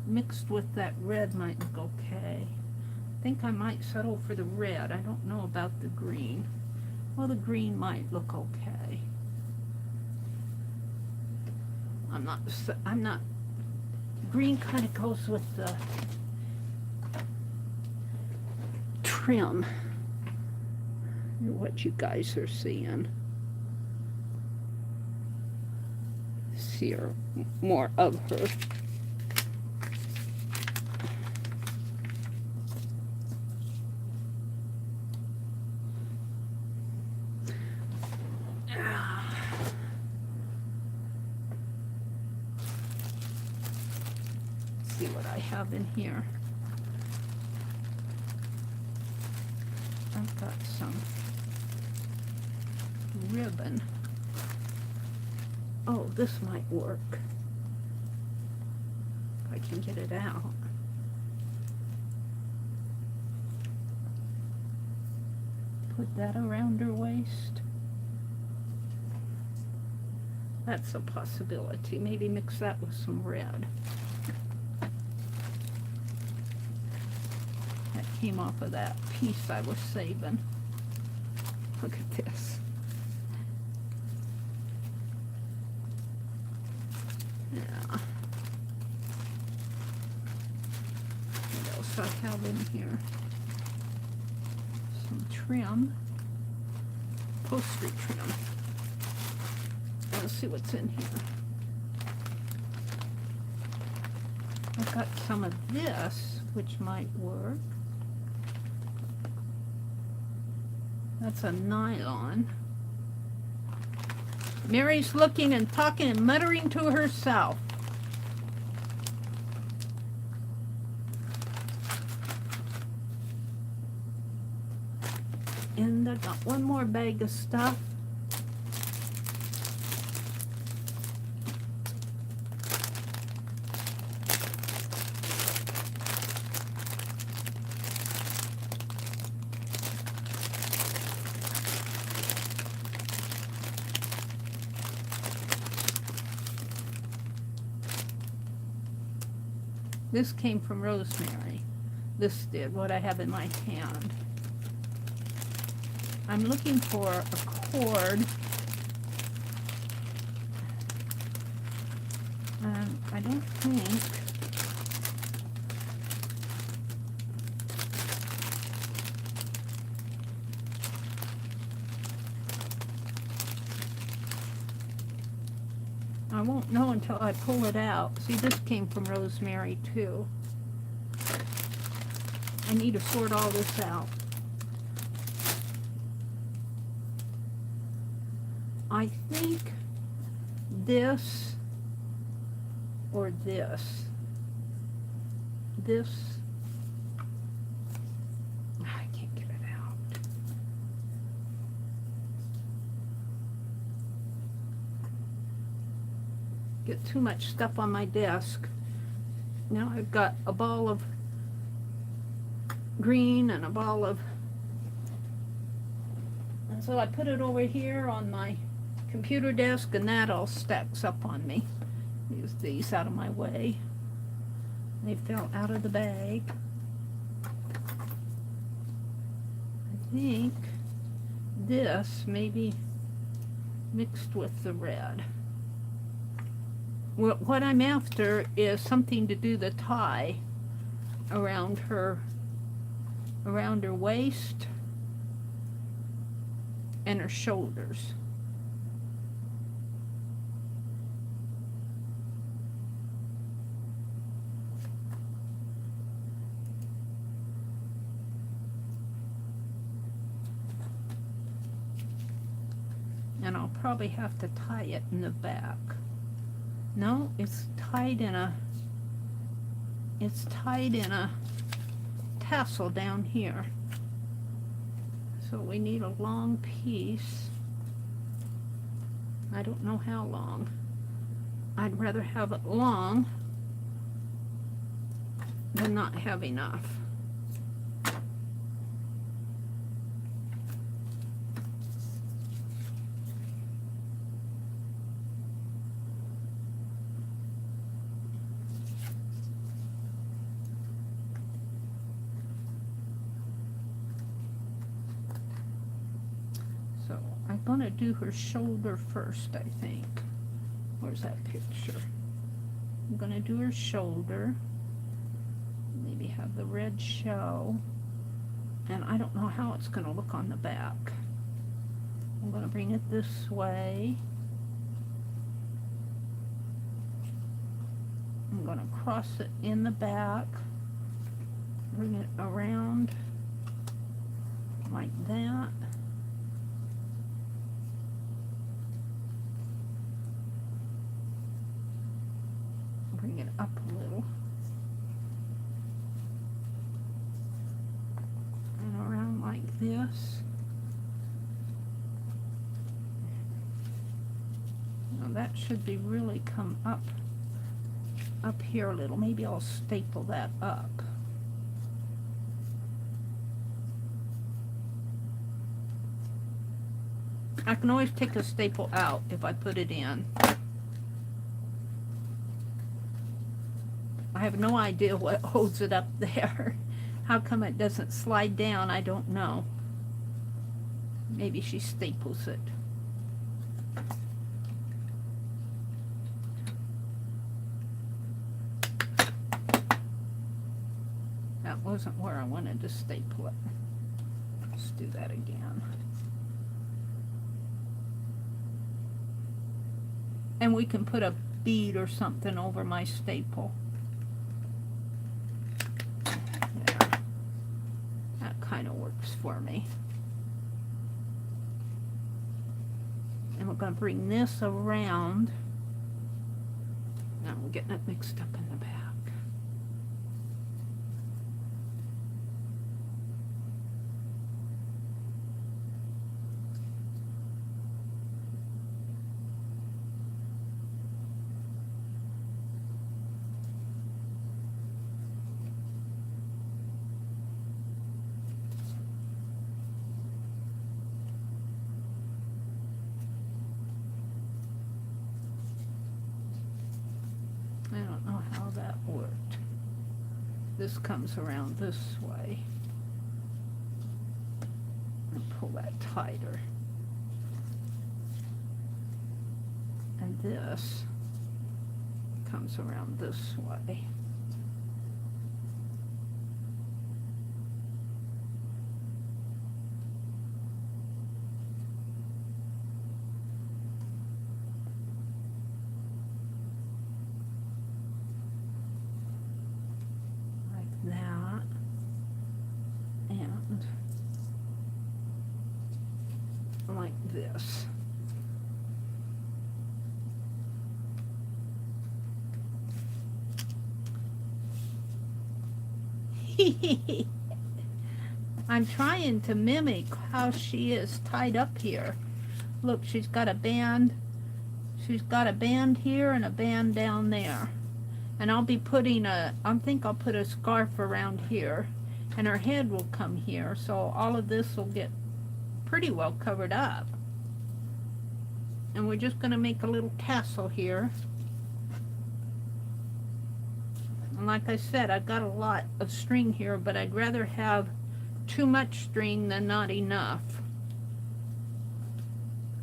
mixed with that red might look okay. I think I might settle for the red. I don't know about the green. Well, the green might look okay. I'm not, green kind of goes with the trim, what you guys are seeing. See her, more of her. See what I have in here. I've got some ribbon. Oh, this might work. If I can get it out. put that around her waist. That's a possibility. Maybe mix that with some red. That came off of that piece I was saving. Look at this. Yeah. What else I have in here? Some trim. Upholstery trim. Let's see what's in here. I've got some of this, which might work. That's a nylon. Meri's looking and talking and muttering to herself. And I got one more bag of stuff. This came from Rosemary. This did, what I have in my hand. I'm looking for a cord. I don't think. I won't know until I pull it out. See, this came from Rosemary too. I need to sort all this out. I think this or this. This. I can't get it out. Get too much stuff on my desk. Now I've got a ball of green and a ball of, and so I put it over here on my computer desk, and that all stacks up on me. Use these out of my way. They fell out of the bag. I think this maybe mixed with the red. What I'm after is something to do the tie around her waist and her shoulders. And I'll probably have to tie it in the back. No, it's tied in a tassel down here. So we need a long piece. I don't know how long. I'd rather have it long than not have enough. I'm going to do her shoulder first, I think. Where's that picture? I'm going to do her shoulder. Maybe have the red show. And I don't know how it's going to look on the back. I'm going to bring it this way. I'm going to cross it in the back. Bring it around like that. Bring it up a little. And around like this. Now that should be really come up here a little. Maybe I'll staple that up. I can always take a staple out if I put it in. I have no idea what holds it up there. How come it doesn't slide down, I don't know. Maybe she staples it. That wasn't where I wanted to staple it. Let's do that again. And we can put a bead or something over my staple. There. That kind of works for me. And we're going to bring this around. Now we're getting it mixed up in the back. I don't know how that worked. This comes around this way. And pull that tighter. And this comes around this way. That and like this. I'm trying to mimic how she is tied up here. Look, she's got a band. She's got a band here and a band down there. And I'll be putting I think I'll put a scarf around here, and her head will come here, so all of this will get pretty well covered up. And we're just going to make a little tassel here. And like I said, I've got a lot of string here, but I'd rather have too much string than not enough.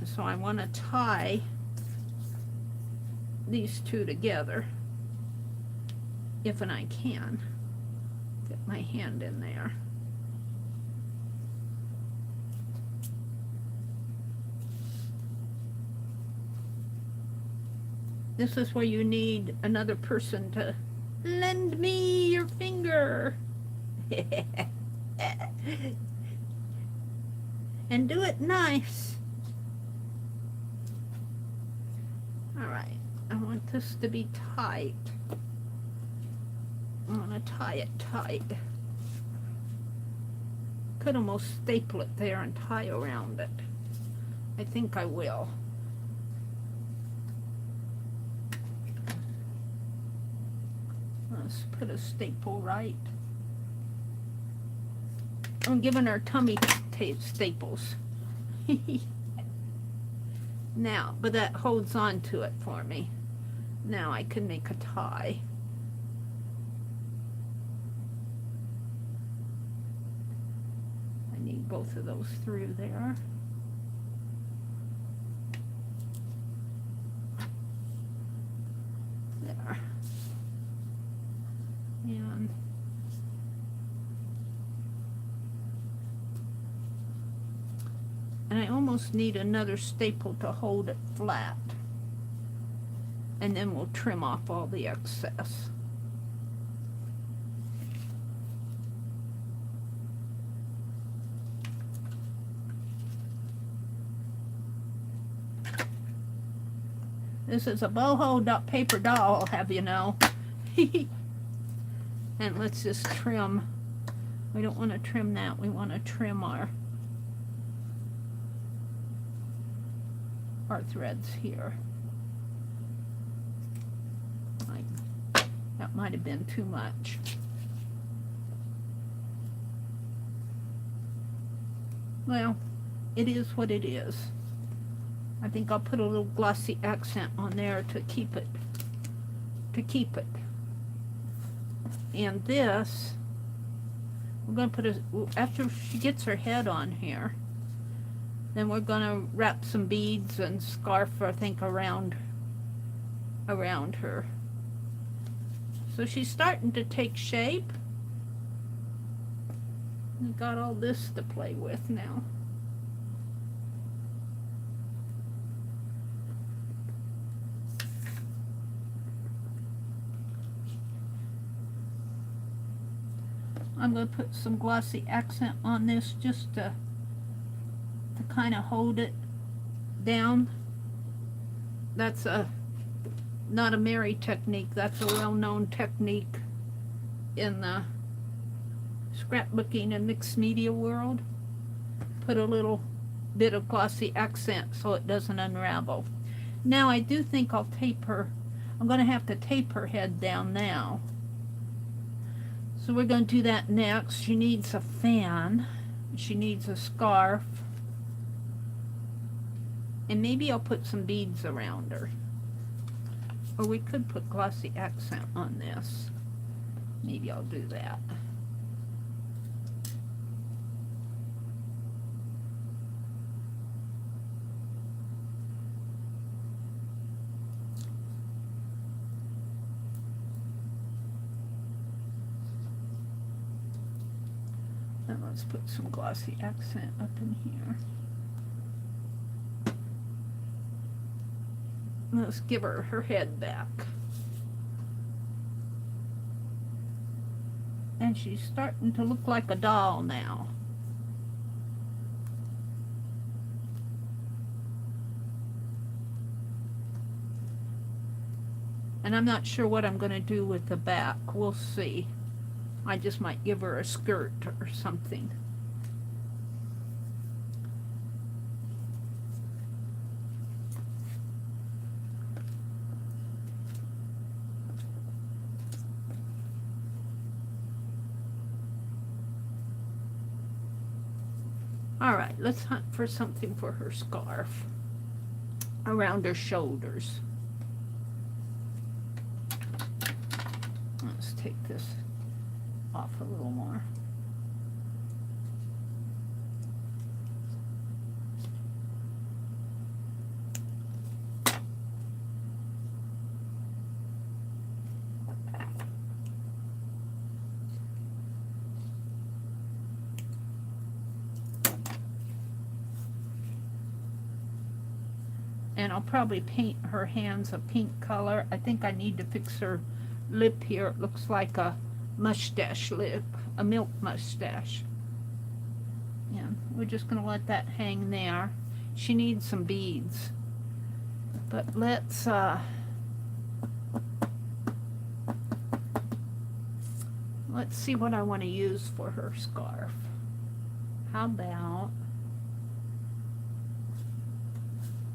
So I want to tie these two together. If and I can get my hand in there. This is where you need another person to lend me your finger. And do it nice. All right, I want this to be tight. I'm going to tie it tight. Could almost staple it there and tie around it. I think I will. Let's put a staple right. I'm giving her tummy staples. Now, but that holds on to it for me. Now I can make a tie. Need both of those through there. There. And I almost need another staple to hold it flat. And then we'll trim off all the excess. This is a Boho paper doll, I'll have you know. And let's just trim. We don't want to trim that. We want to trim our threads here. That might have been too much. Well, it is what it is. I think I'll put a little glossy accent on there to keep it. And this, we're going to put after she gets her head on here, then we're going to wrap some beads and scarf, I think, around her. So she's starting to take shape. We've got all this to play with now. I'm going to put some glossy accent on this just to kind of hold it down. That's not a Meri technique. That's a well-known technique in the scrapbooking and mixed media world. Put a little bit of glossy accent so it doesn't unravel. Now I do think I'll tape her. I'm going to have to tape her head down now. So we're going to do that next. She needs a fan. She needs a scarf. And maybe I'll put some beads around her. Or we could put glossy accent on this. Maybe I'll do that. And let's put some glossy accent up in here. Let's give her head back. And she's starting to look like a doll now. And I'm not sure what I'm going to do with the back. We'll see. I just might give her a skirt or something. All right, let's hunt for something for her scarf around her shoulders. Let's take this off a little more. And I'll probably paint her hands a pink color. I think I need to fix her lip here. It looks like a mustache lip, a milk mustache. And we're just going to let that hang there. She needs some beads. But let's see what I want to use for her scarf. How about,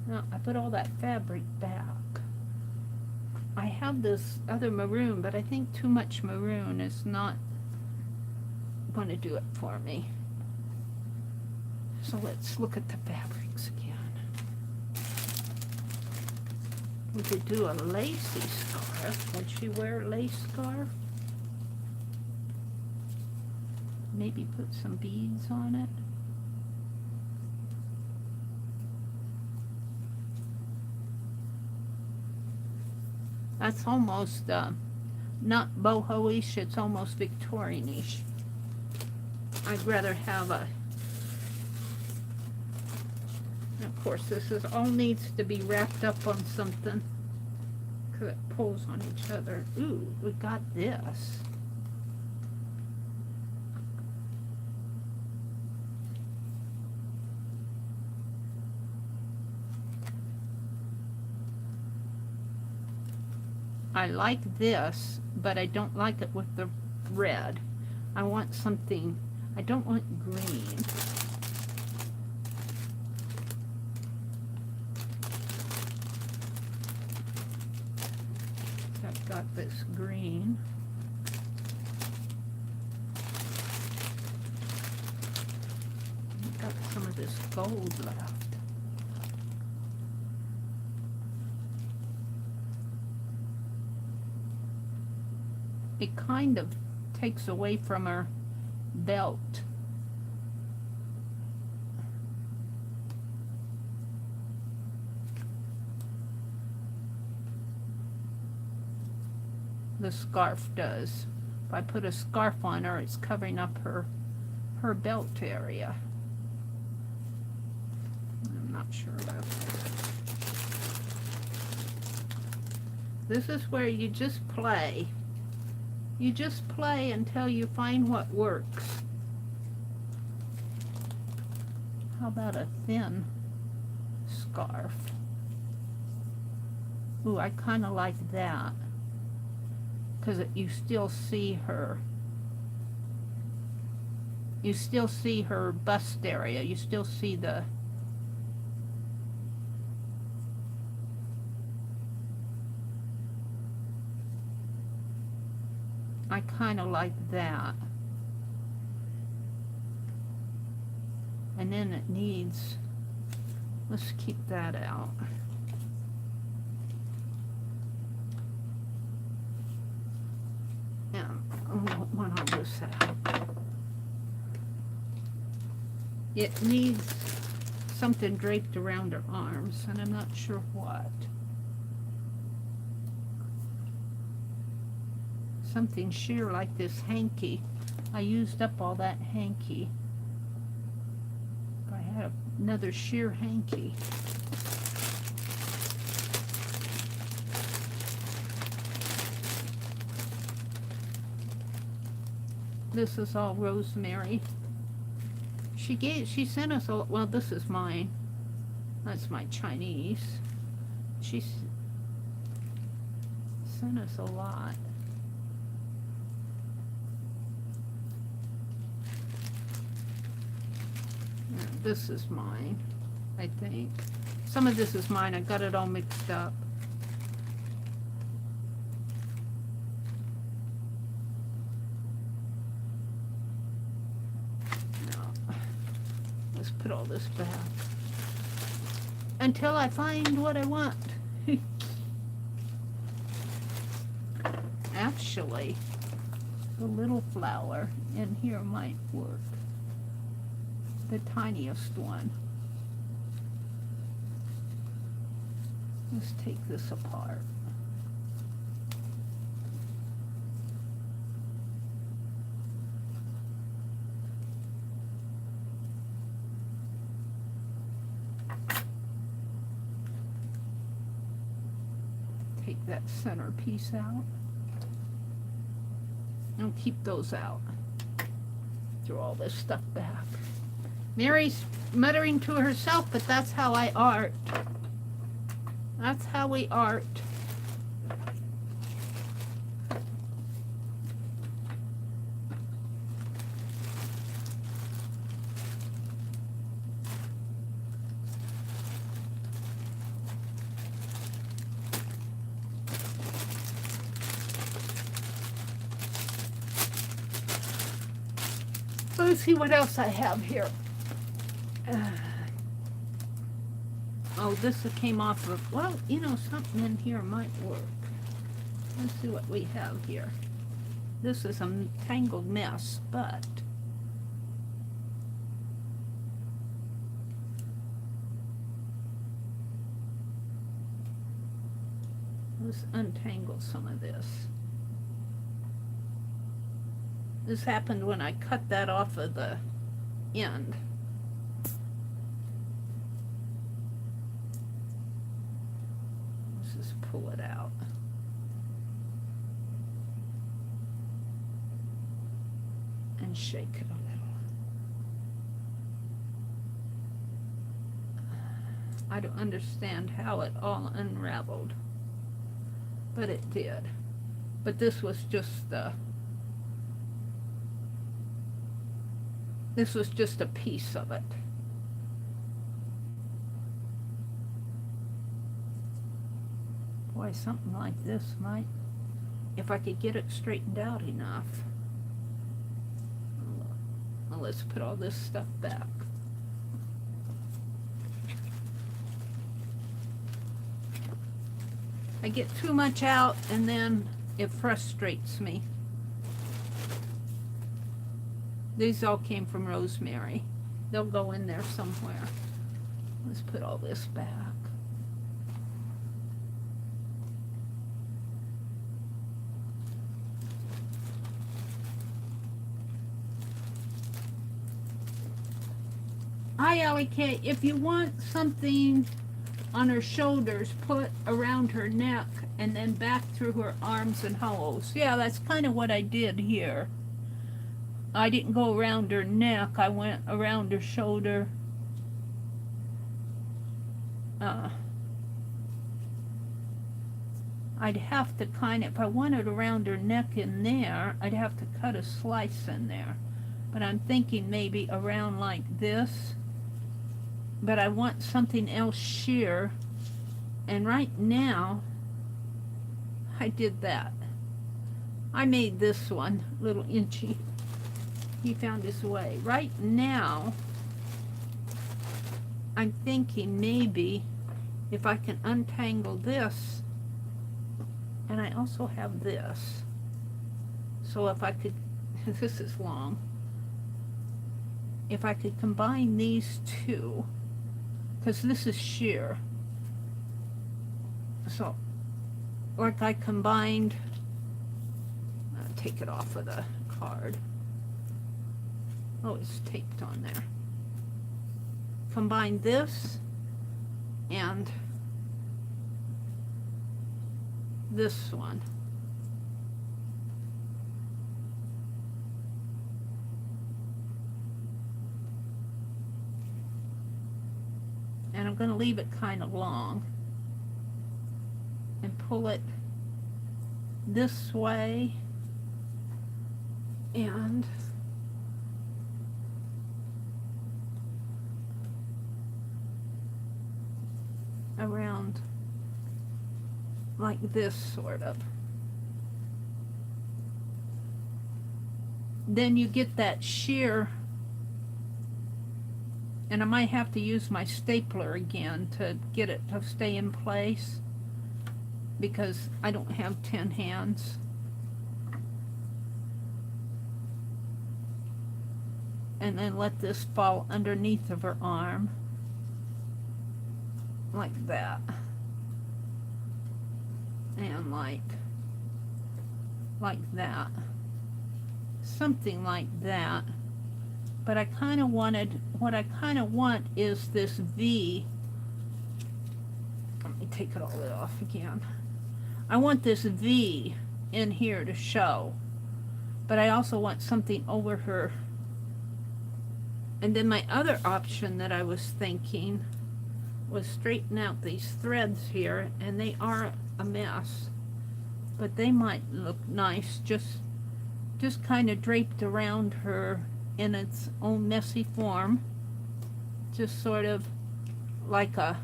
no, I put all that fabric back. I have this other maroon, but I think too much maroon is not going to do it for me. So let's look at the fabrics again. We could do a lacy scarf. Would she wear a lace scarf? Maybe put some beads on it. That's almost not boho-ish, it's almost Victorian-ish. I'd rather have a, of course this is all needs to be wrapped up on something because it pulls on each other. Ooh, we got this. I like this, but I don't like it with the red. I want something, I don't want green. I've got this green. I've got some of this gold left. it kind of takes away from her belt. The scarf does. If I put a scarf on her, it's covering up her belt area. I'm not sure about this. This is where you just play. You just play until you find what works. How about a thin scarf? Ooh, I kind of like that. Because you still see her. You still see her bust area. You still see the... I kind of like that. And then it needs... Let's keep that out. Yeah, one on this side. It needs something draped around her arms, and I'm not sure what. Something sheer like this hanky. I used up all that hanky. If I had another sheer hanky. This is all rosemary. She sent us a, well, this is mine. That's my Chinese. She sent us a lot. This is mine, I think. Some of this is mine. I got it all mixed up. No. Let's put all this back. Until I find what I want. Actually, the little flower in here might work. The tiniest one. Let's take this apart. Take that center piece out. And keep those out. Throw all this stuff back. Mary's muttering to herself, but that's how I art. That's how we art. Let's see what else I have here. Oh, this came off of, well, you know, something in here might work. Let's see what we have here. This is a tangled mess, but let's untangle some of this. This happened when I cut that off of the end. Let's just pull it out. And shake it a little. I don't understand how it all unraveled, but it did. But this was just the... This was just a piece of it. Boy, something like this might, if I could get it straightened out enough. Well, let's put all this stuff back. I get too much out and then it frustrates me. These all came from Rosemary. They'll go in there somewhere. Let's put all this back. Hi, Allie K. If you want something on her shoulders, put around her neck and then back through her arms and hollows. Yeah, that's kind of what I did here. I didn't go around her neck. I went around her shoulder. I'd have to kind of, if I wanted around her neck in there, I'd have to cut a slice in there. But I'm thinking maybe around like this. But I want something else sheer. And right now, I did that. I made this one, little inchy. He found his way. Right now, I'm thinking maybe if I can untangle this, and I also have this. So if I could, this is long. If I could combine these two, because this is sheer. So, like I combined, I'll take it off of the card. Oh, it's taped on there. Combine this and this one. And I'm going to leave it kind of long and pull it this way and around like this, sort of. Then you get that sheer, and I might have to use my stapler again to get it to stay in place because I don't have 10 hands. And then let this fall underneath of her arm like that, and like that, something like that. But I kind of wanted, what I kind of want is this V. Let me take it all off again. I want this V in here to show, but I also want something over her. And then my other option that I was thinking was straighten out these threads here, and they are a mess, but they might look nice just kind of draped around her in its own messy form, just sort of like a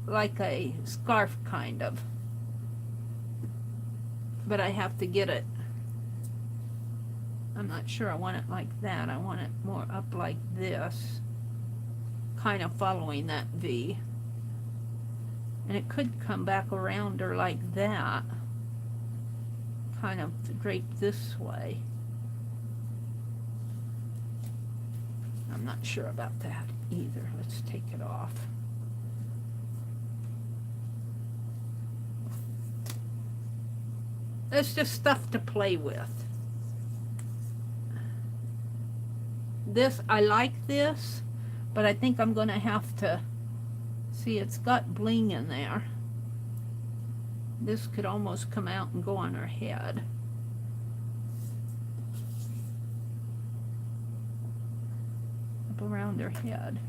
like a scarf kind of. But I have to get it, I'm not sure I want it like that. I want it more up like this, kind of following that V. And it could come back around her like that, kind of draped this way. I'm not sure about that either. Let's take it off. It's just stuff to play with. This, I like this, but I think I'm going to have to, see, it's got bling in there. This could almost come out and go on her head. Up around her head.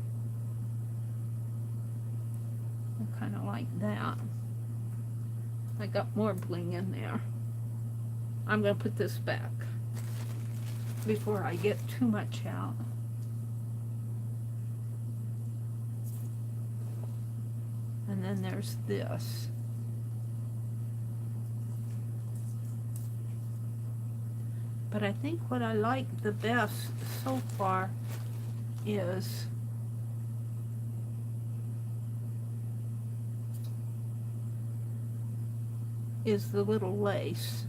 I kind of like that. I got more bling in there. I'm going to put this back before I get too much out. And then there's this. But I think what I like the best so far is the little lace.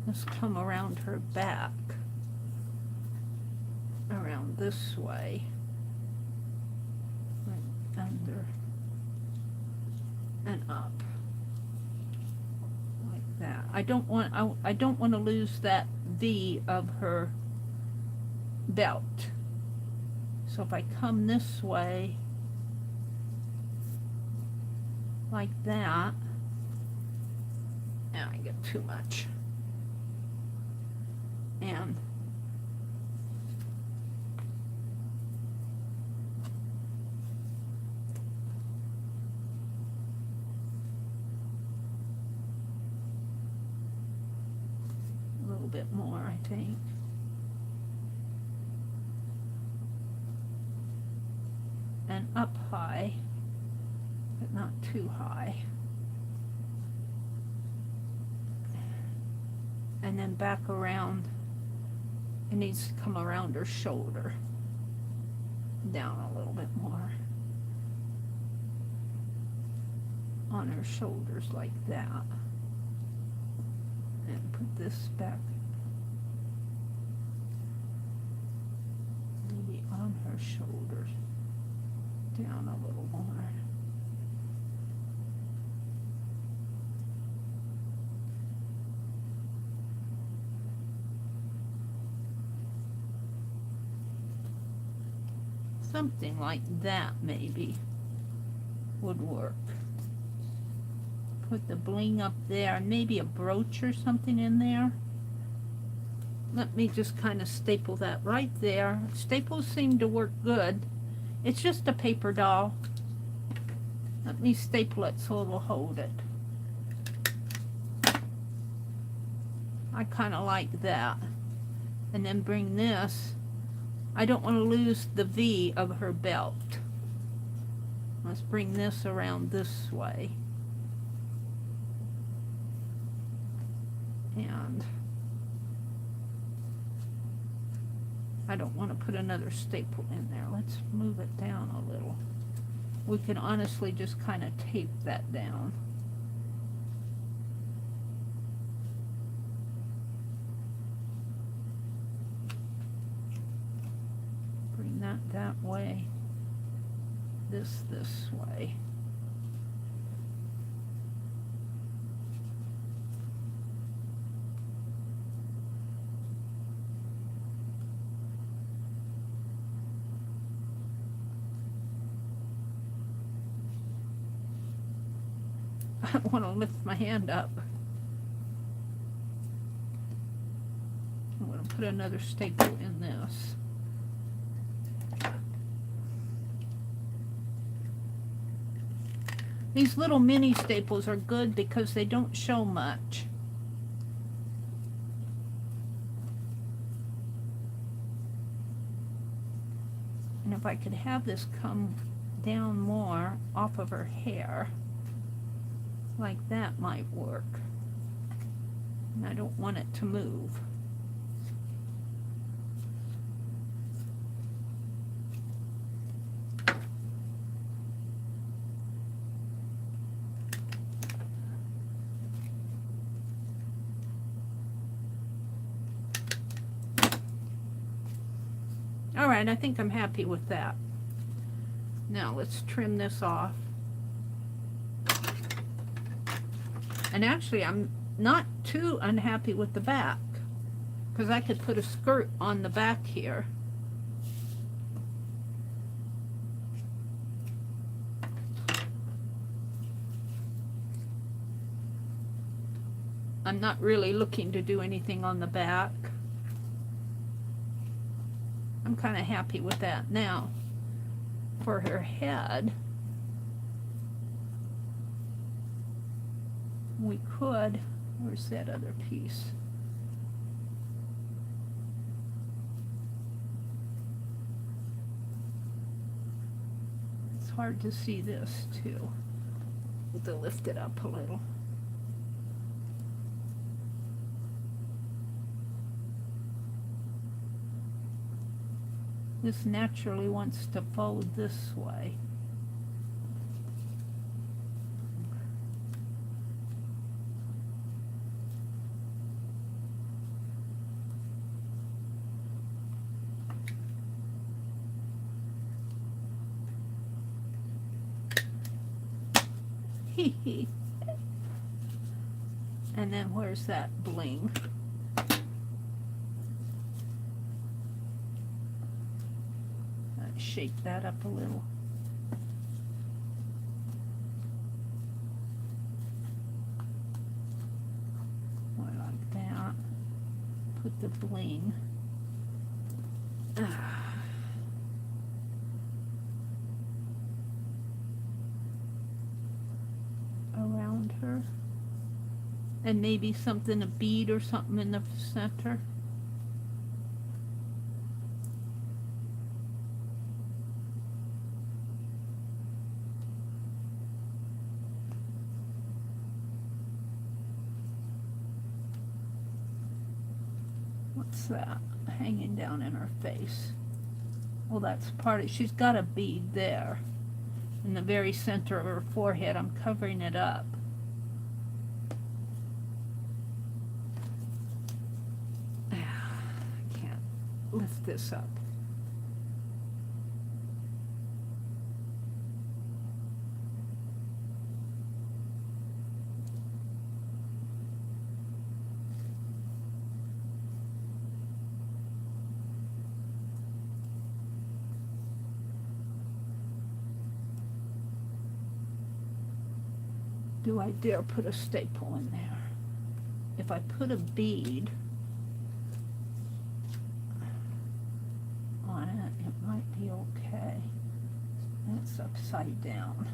Let's come around her back, around this way, right under and up, like that. I don't want to lose that V of her belt. So if I come this way, like that, and I get too much. And a little bit more, I think. And up high, but not too high. And then back around. It needs to come around her shoulder, down a little bit more, on her shoulders like that, and put this back, maybe on her shoulders, down a little more. Something like that maybe would work. Put the bling up there, and maybe a brooch or something in there. Let me just kind of staple that right there. Staples seem to work good. It's just a paper doll. Let me staple it so it'll hold it. I kind of like that. And then bring this. I don't want to lose the V of her belt. Let's bring this around this way. And I don't want to put another staple in there. Let's move it down a little. We can honestly just kind of tape that down. That way, this way. I don't want to lift my hand up. I'm going to put another staple in this. These little mini staples are good because they don't show much. And if I could have this come down more off of her hair, like that might work. And I don't want it to move. Alright, I think I'm happy with that. Now let's trim this off. And actually I'm not too unhappy with the back, because I could put a skirt on the back here. I'm not really looking to do anything on the back. I'm kind of happy with that. Now, for her head, we could, where's that other piece? It's hard to see this too. To lift it up a little. This naturally wants to fold this way. And then where's that bling? Shake that up a little. More like that. Put the bling. Around her. And maybe something, a bead or something in the center. What's that hanging down in her face? Well, that's part of, she's got a bead there in the very center of her forehead. I'm covering it up. I can't lift this up. Do I dare put a staple in there? If I put a bead on it, it might be okay. It's upside down.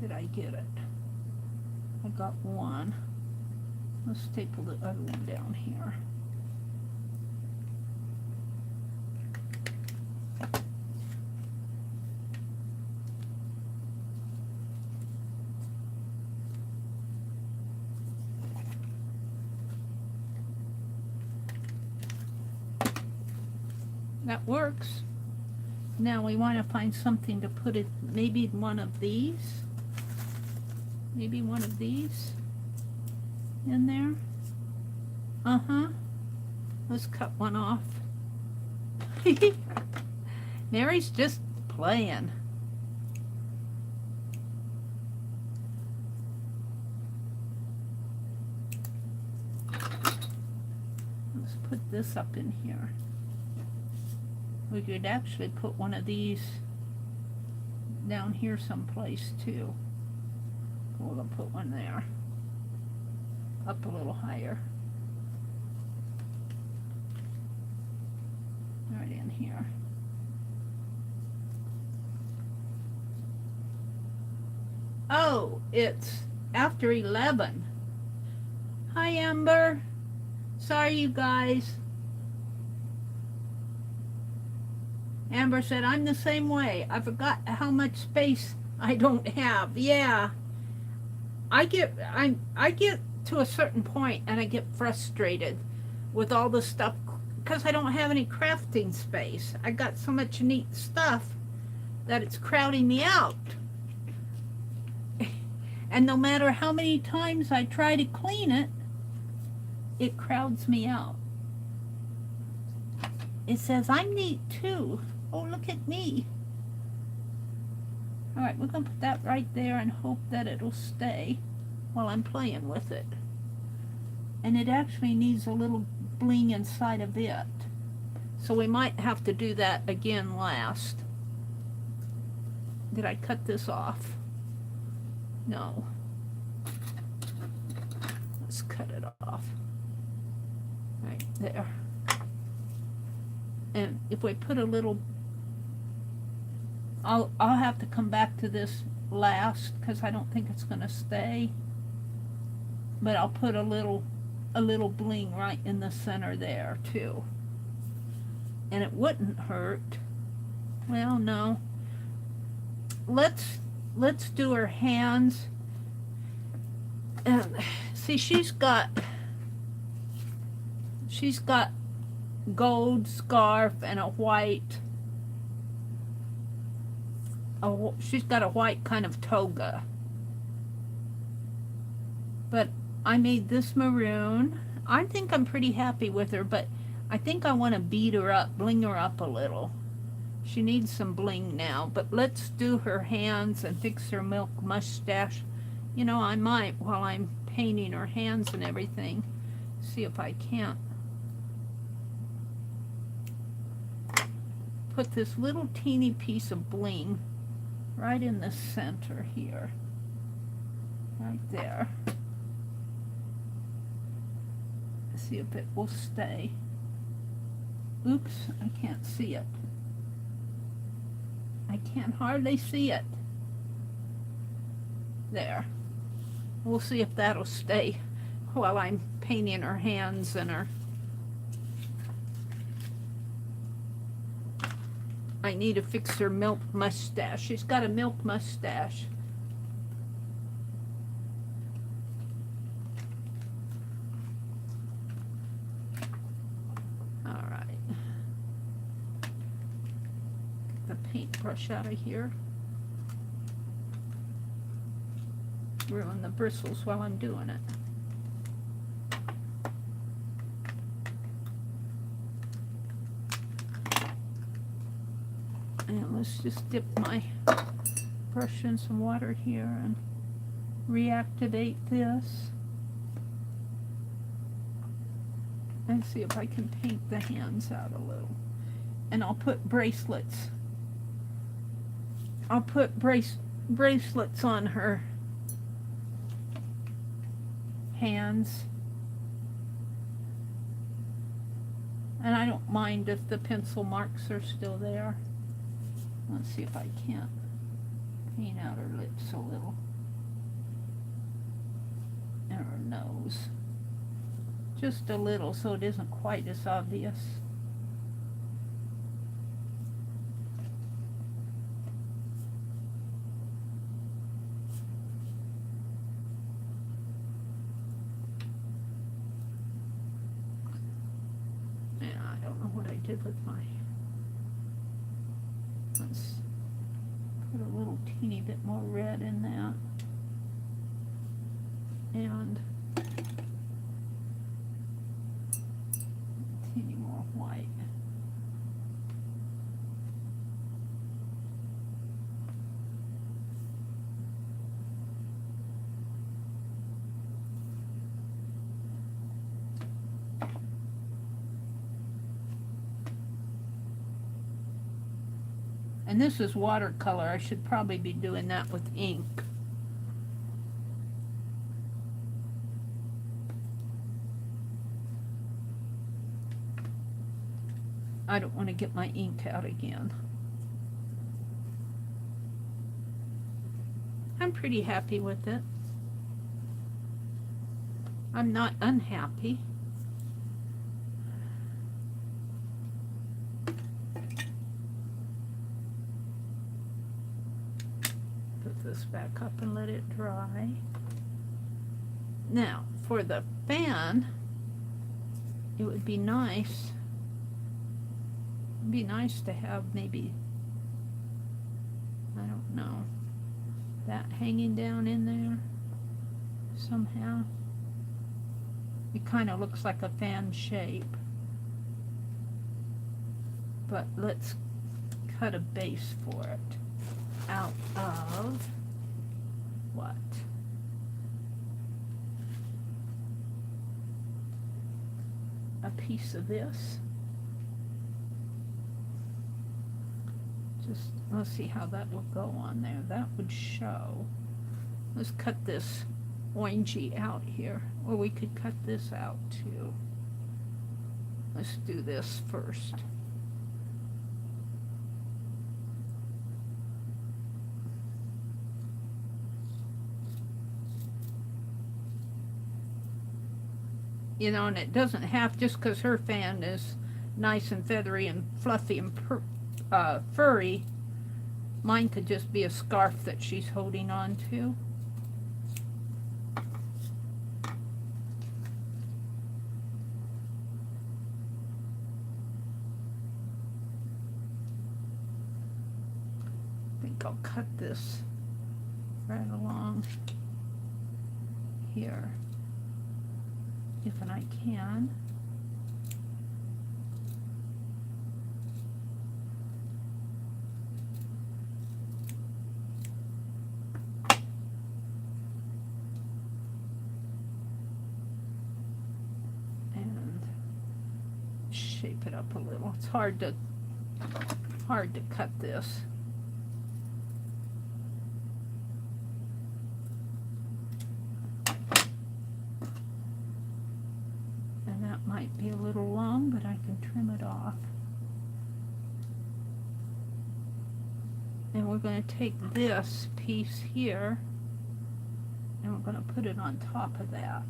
Did I get it? I got one. Let's staple the other one down here. That works. Now we want to find something to put it, maybe one of these. Maybe one of these in there. Let's cut one off. Meri's just playing. Let's put this up in here. We could actually put one of these down here someplace too. We're going to put one there, up a little higher, right in here. Oh, it's after 11. Hi, Amber. Sorry, you guys. Amber said, I'm the same way. I forgot how much space I don't have. Yeah. I get to a certain point and I get frustrated with all the stuff because I don't have any crafting space. I got so much neat stuff that it's crowding me out. And no matter how many times I try to clean it, it crowds me out. It says, I'm neat too. Oh, look at me. All right, we're going to put that right there and hope that it'll stay while I'm playing with it. And it actually needs a little bling inside of it. So we might have to do that again last. Did I cut this off? No. Let's cut it off. Right there. And if we put a little, I'll have to come back to this last because I don't think it's going to stay. But I'll put a little a little bling right in the center there too. And it wouldn't hurt. Well, no. Let's do her hands. And see, she's got gold scarf and a white. She's got a white kind of toga. But I made this maroon. I think I'm pretty happy with her, but I think I want to beat her up, bling her up a little. She needs some bling now, but let's do her hands and fix her milk mustache. You know, I might, while I'm painting her hands and everything, see if I can't put this little teeny piece of bling right in the center here. Right there. See if it will stay. Oops, I can't see it. I can hardly see it. There. We'll see if that'll stay while I'm painting her hands and her... I need to fix her milk mustache. She's got a milk mustache. Paintbrush out of here. Ruin the bristles while I'm doing it. And let's just dip my brush in some water here and reactivate this. And see if I can paint the hands out a little. And I'll put bracelets. I'll put bracelets on her hands. And I don't mind if the pencil marks are still there. Let's see if I can't paint out her lips a little. And her nose. Just a little so it isn't quite as obvious. With my, let's put a little teeny bit more red in that, and a teeny more white. And this is watercolor. I should probably be doing that with ink. I don't want to get my ink out again. I'm pretty happy with it. I'm not unhappy. Back up and let it dry. Now for the fan, it would be nice. It'd be nice to have maybe, I don't know, that hanging down in there somehow. It kind of looks like a fan shape. But let's cut a base for it out of what? A piece of this. Just, let's see how that will go on there. That would show. Let's cut this orangey out here. Or we could cut this out too. Let's do this first. You know, and it doesn't have, just because her fan is nice and feathery and fluffy and furry, mine could just be a scarf that she's holding on to. I think I'll cut this right along here if I can. And shape it up a little. It's hard to cut this. Might be a little long, but I can trim it off. And we're going to take this piece here and we're going to put it on top of that.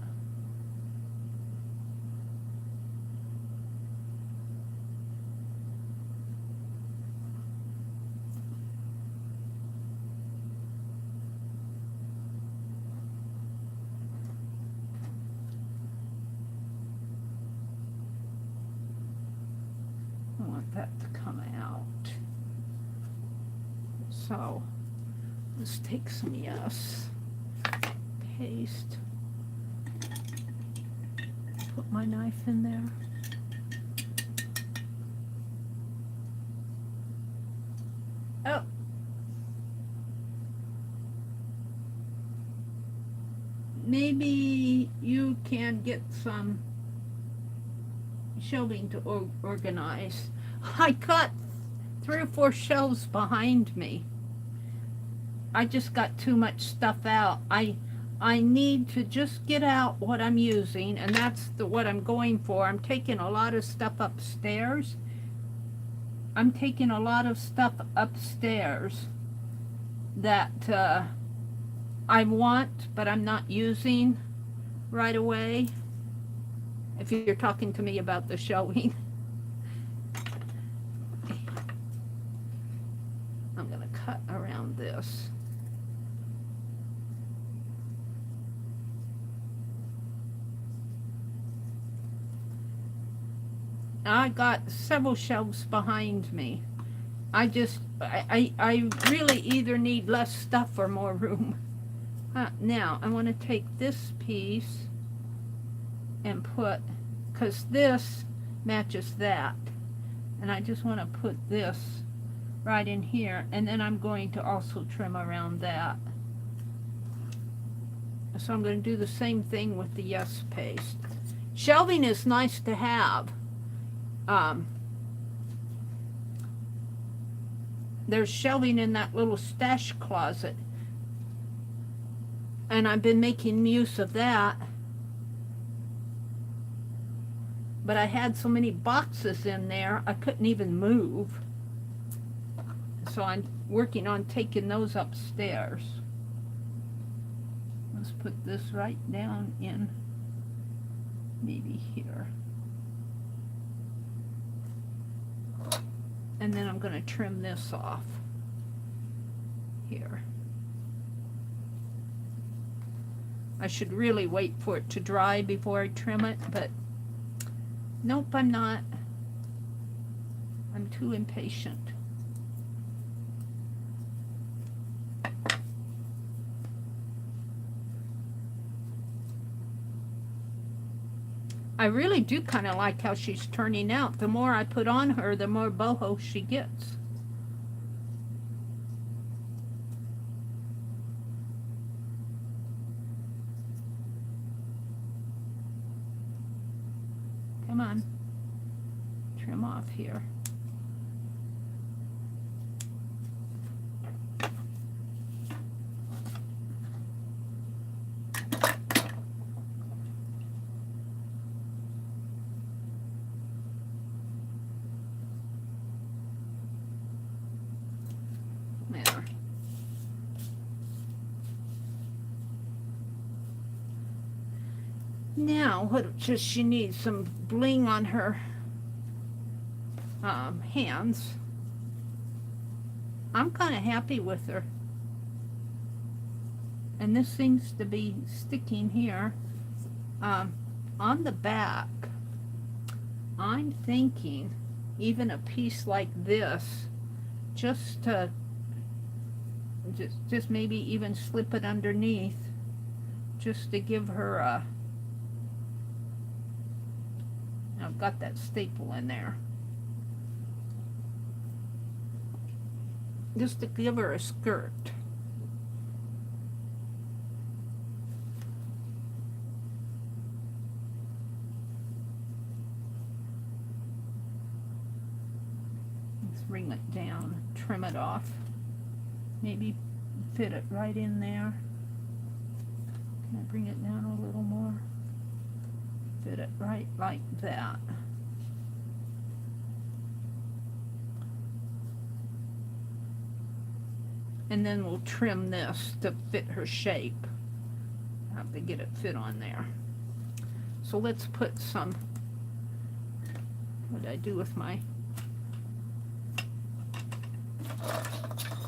That to come out. So let's take some paste, put my knife in there. Oh, maybe you can get some shelving to organize. I got 3 or 4 shelves behind me. I just got too much stuff out. I need to just get out what I'm using, and that's what I'm going for. I'm taking a lot of stuff upstairs. That I want, but I'm not using right away. If you're talking to me about the shelving. I'm going to cut around this. I got several shelves behind me. I really either need less stuff or more room. Now, I want to take this piece and put, because this matches that. And I just want to put this right in here, and then I'm going to also trim around that. So I'm going to do the same thing with the Yes paste. Shelving is nice to have. There's shelving in that little stash closet, and I've been making use of that. But I had so many boxes in there, I couldn't even move. So I'm working on taking those upstairs. Let's put this right down in maybe here. And then I'm going to trim this off here. I should really wait for it to dry before I trim it, but nope, I'm not. I'm too impatient. I really do kind of like how she's turning out. The more I put on her, the more boho she gets. Come on. Trim off here. Now, what does she need? Some bling on her hands. I'm kind of happy with her. And this seems to be sticking here. On the back, I'm thinking even a piece like this, just to just maybe even slip it underneath, just to give her a, I've got that staple in there, just to give her a skirt. Bring it down, trim it off, maybe fit it right in there. Can I bring it down a little more? Fit it right like that. And then we'll trim this to fit her shape. I have to get it fit on there. So let's put some, what did I do with my,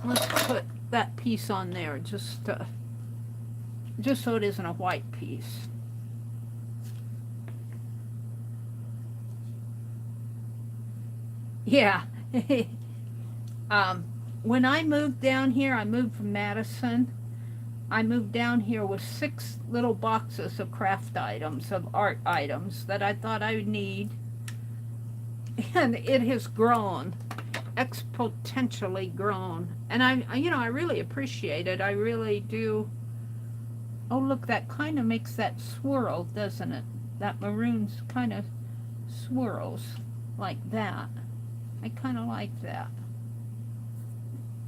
let's put that piece on there just so it isn't a white piece. Yeah. When I moved down here, I moved from Madison. I moved down here with 6 little boxes of craft items, of art items that I thought I would need. And it has grown, exponentially grown. And I really appreciate it. I really do. Oh, look, that kind of makes that swirl, doesn't it? That maroon's kind of swirls like that. I kind of like that.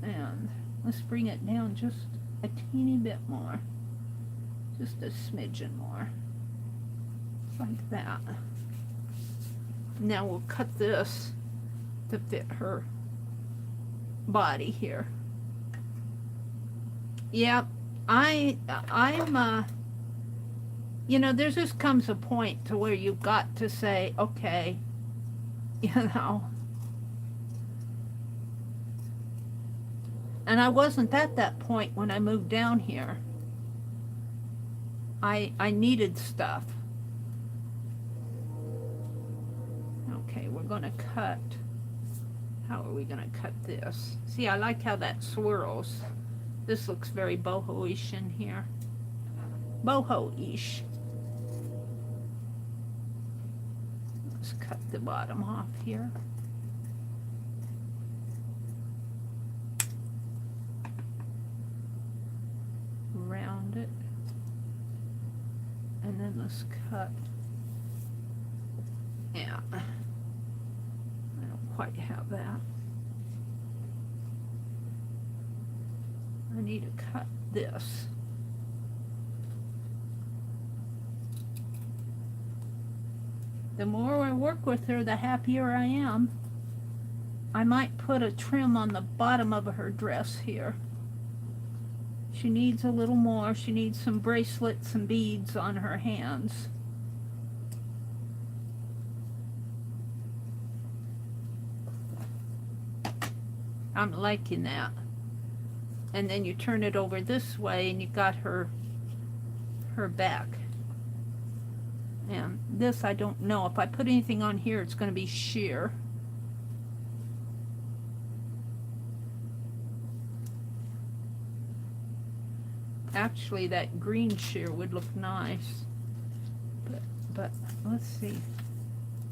And let's bring it down just a teeny bit more. Just a smidgen more. Like that. Now we'll cut this to fit her body here. Yeah, I'm there just comes a point to where you've got to say, okay, and I wasn't at that point when I moved down here. I needed stuff. Okay, we're gonna cut. How are we gonna cut this? See, I like how that swirls. This looks very boho-ish in here. Boho-ish. Let's cut the bottom off here. Round it. And then let's cut. Yeah. I don't quite have that. I need to cut this. The more I work with her, the happier I am. I might put a trim on the bottom of her dress here. She needs a little more. She needs some bracelets and beads on her hands. I'm liking that. And then you turn it over this way and you got her back. And this, I don't know. If I put anything on here, it's going to be sheer. Actually, that green sheer would look nice. But let's see.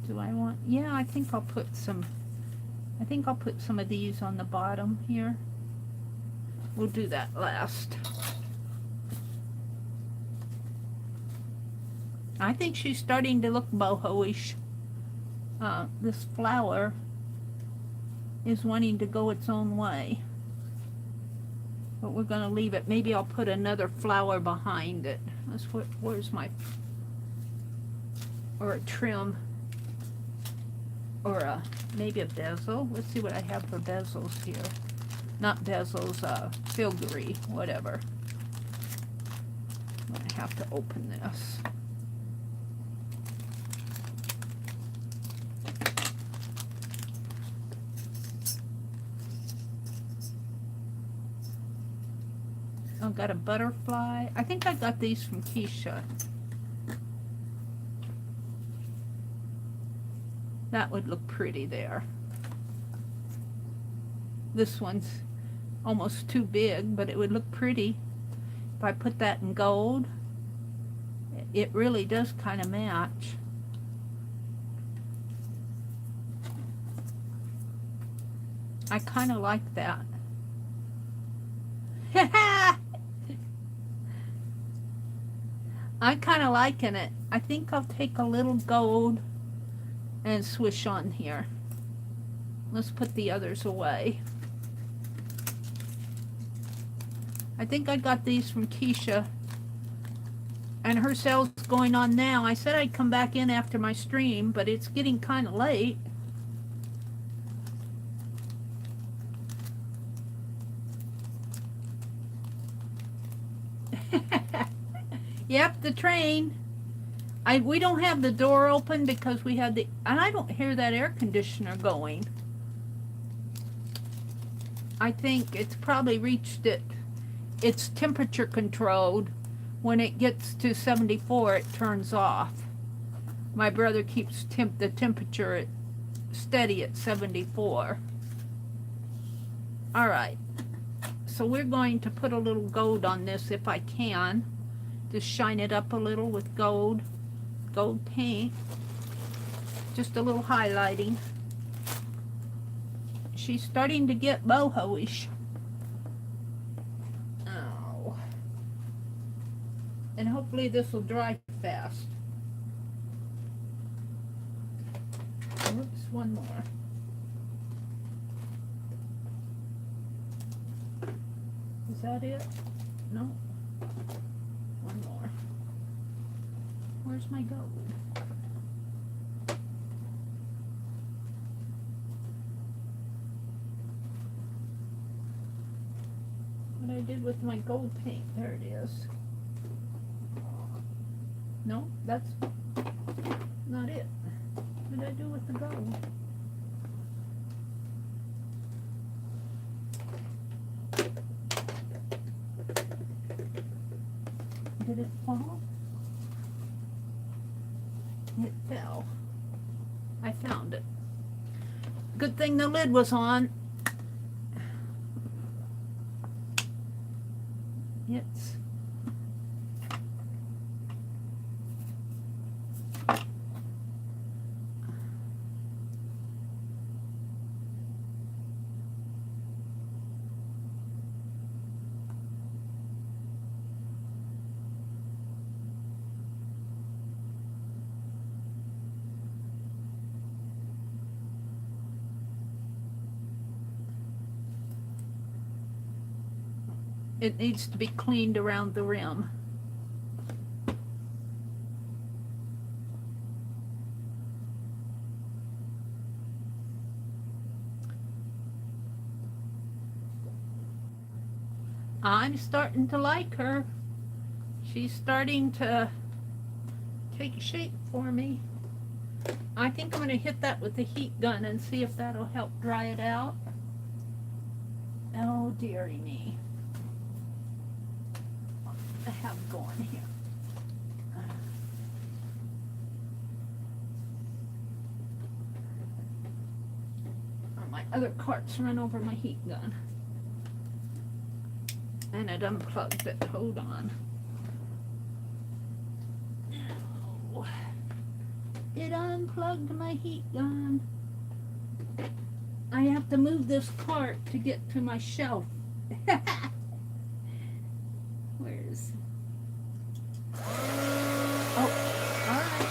Do I want... Yeah, I think I'll put some of these on the bottom here. We'll do that last. I think she's starting to look boho-ish. This flower is wanting to go its own way. But we're going to leave it. Maybe I'll put another flower behind it. Where's my... Or a trim. Or maybe a bezel. Let's see what I have for bezels here. Not bezels, filigree, whatever. I'm going to have to open this. I've got a butterfly. I think I got these from Keisha. That would look pretty there. This one's almost too big, but it would look pretty if I put that in gold. It really does kind of match. I kind of like that. I'm kind of liking it. I think I'll take a little gold and swish on here. Let's put the others away. I think I got these from Keisha, and her sale's going on now. I said I'd come back in after my stream, but it's getting kind of late. Yep, the train. We don't have the door open because we had the, and I don't hear that air conditioner going. I think it's probably reached it's temperature controlled. When it gets to 74, it turns off. My brother keeps the temperature steady at 74. All right. So we're going to put a little gold on this if I can. Just shine it up a little with gold paint. Just a little highlighting. She's starting to get boho-ish. Oh. And hopefully this will dry fast. Oops, one more. Is that it? No. One more. Where's my gold? What I did with my gold paint. There it is. No, that's not it. What did I do with the gold? Did it fall? It fell. I found it. Good thing the lid was on. It's it needs to be cleaned around the rim. I'm starting to like her. She's starting to take shape for me. I think I'm going to hit that with the heat gun and see if that'll help dry it out. Oh, dearie me. I have going here. My other carts run over my heat gun. And it unplugged it. Hold on. Oh, it unplugged my heat gun. I have to move this cart to get to my shelf. Where's... Oh, all right.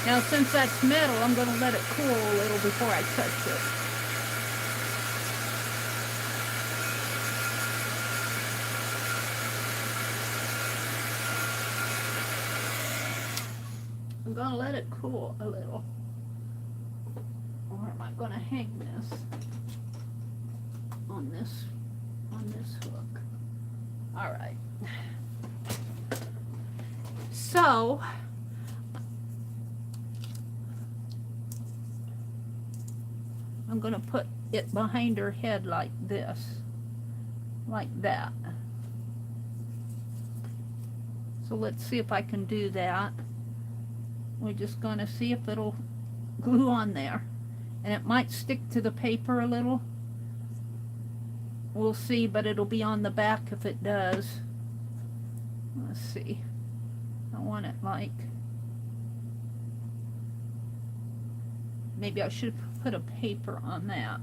Now, since that's metal, I'm going to let it cool a little before I touch it. I'm going to let it cool a little. Or am I going to hang this on this hook. All right. So I'm going to put it behind her head like this, like that. So let's see if I can do that. We're just going to see if it'll glue on there. And it might stick to the paper a little. We'll see, but it'll be on the back if it does. Let's see. I want it like... Maybe I should put a paper on that.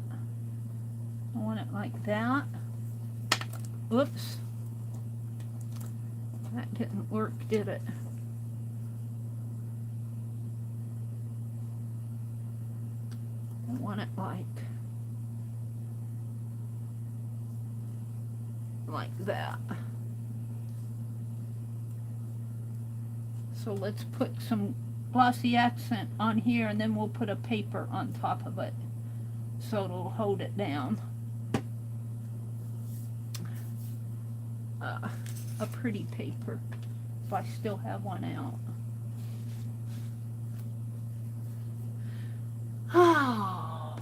I want it like that. Oops. That didn't work, did it? I want it like that. So let's put some glossy accent on here, and then we'll put a paper on top of it so it'll hold it down. A pretty paper, if I still have one out. Oh,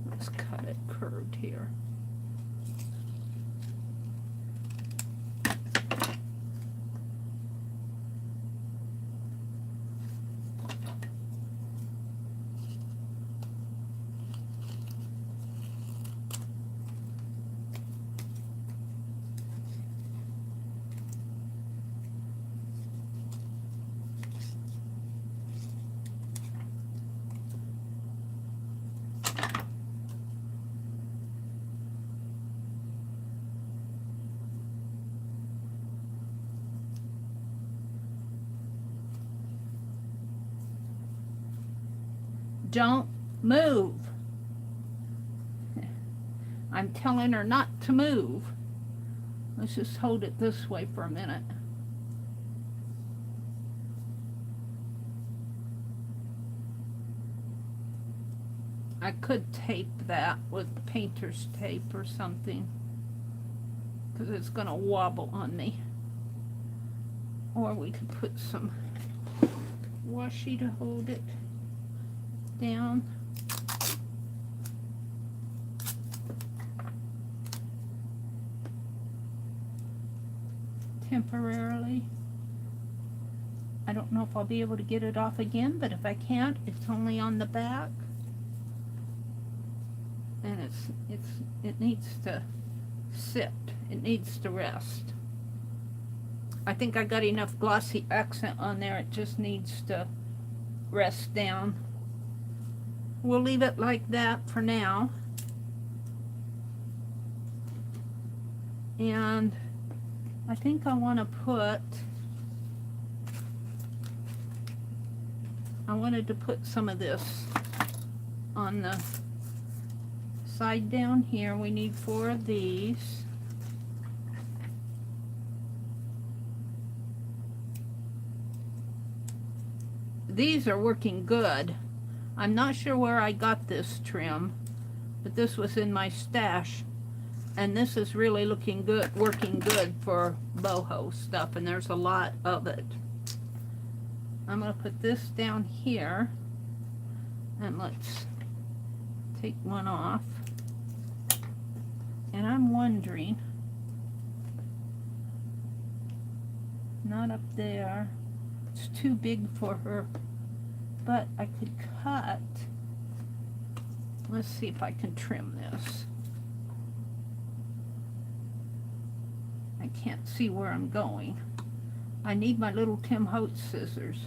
let's cut it curved here. Don't move. I'm telling her not to move. Let's just hold it this way for a minute. I could tape that with painter's tape or something, because it's going to wobble on me. Or we could put some washi to hold it down. Temporarily. I don't know if I'll be able to get it off again, but if I can't, it's only on the back. And it needs to sit. It needs to rest. I think I got enough glossy accent on there. It just needs to rest down. We'll leave it like that for now. And I think I want to put, I wanted to put some of this on the side down here. We need 4 of these. These are working good. I'm not sure where I got this trim, but this was in my stash, and this is really looking good, working good for boho stuff, and there's a lot of it. I'm going to put this down here, and let's take one off. And I'm wondering, not up there, it's too big for her, but I could cut. Let's see if I can trim this. I can't see where I'm going. I need my little Tim Holtz scissors.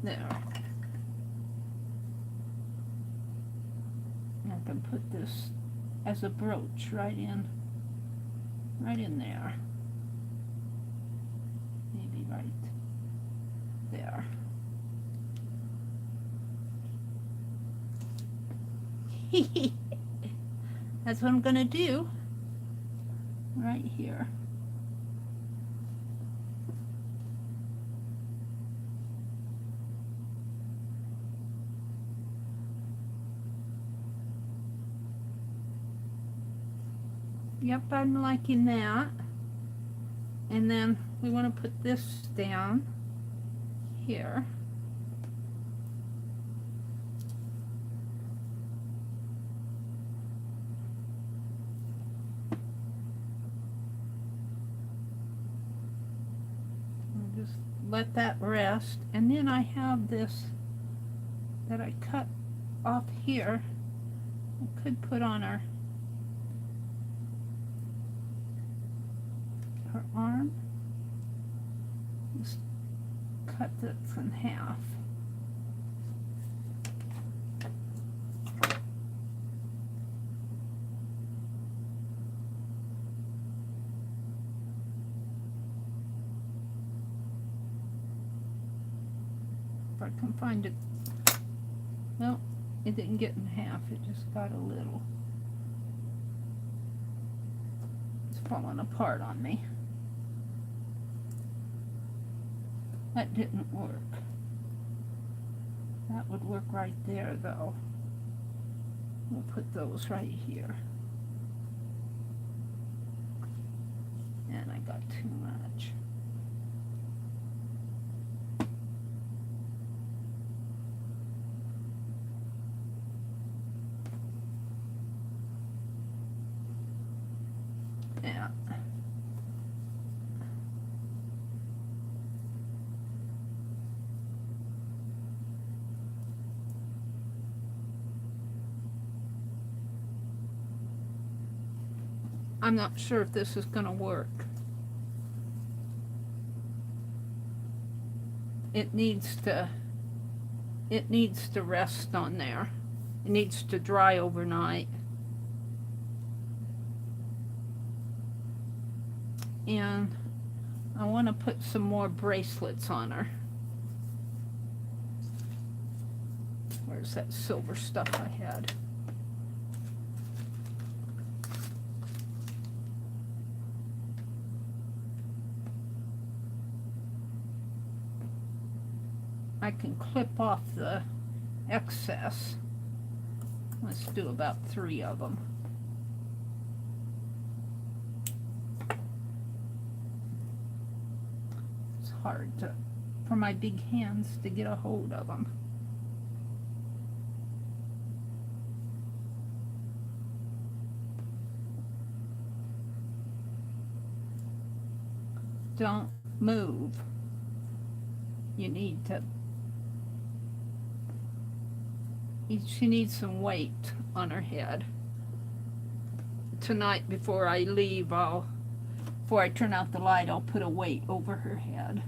There. I can put this as a brooch right in there. Maybe right there. That's what I'm gonna do right here. Yep, I'm liking that. And then we want to put this down here. I'll just let that rest. And then I have this that I cut off here. I could put on her arm. Just cut this in half. If I can find it. Well, it didn't get in half, it just got a little. It's falling apart on me. That didn't work. That would work right there, though. We'll put those right here. And I got too much. Yeah. I'm not sure if this is going to work. It needs to rest on there. It needs to dry overnight. And I want to put some more bracelets on her. Where's that silver stuff I had? I can clip off the excess. Let's do about 3 of them. It's hard for my big hands to get a hold of them. Don't move. You need to. She needs some weight on her head. Tonight, before I leave, before I turn out the light, I'll put a weight over her head.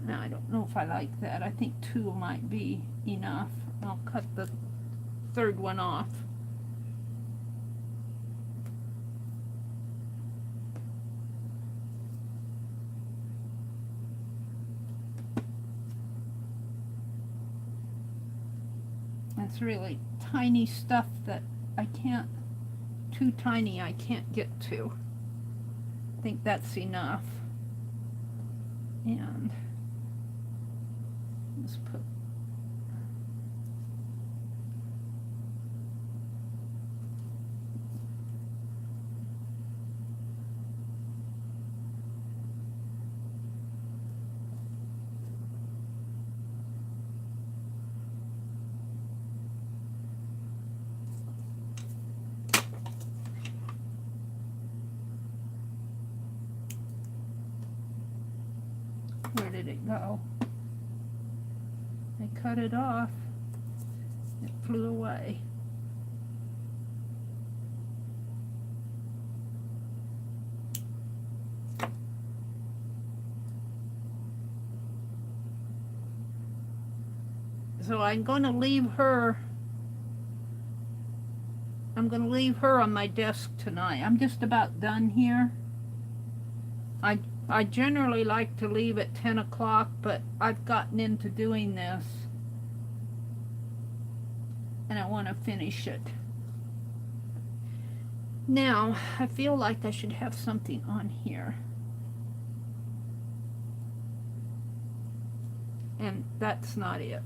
Now, I don't know if I like that. I think 2 might be enough. I'll cut the 3rd one off. It's really tiny stuff that I can't, too tiny I can't get to. I think that's enough. And let's put where did it go? I cut it off. It flew away. So I'm going to leave her I'm going to leave her on my desk tonight. I'm just about done here. I generally like to leave at 10 o'clock, but I've gotten into doing this, and I want to finish it. Now, I feel like I should have something on here. And that's not it.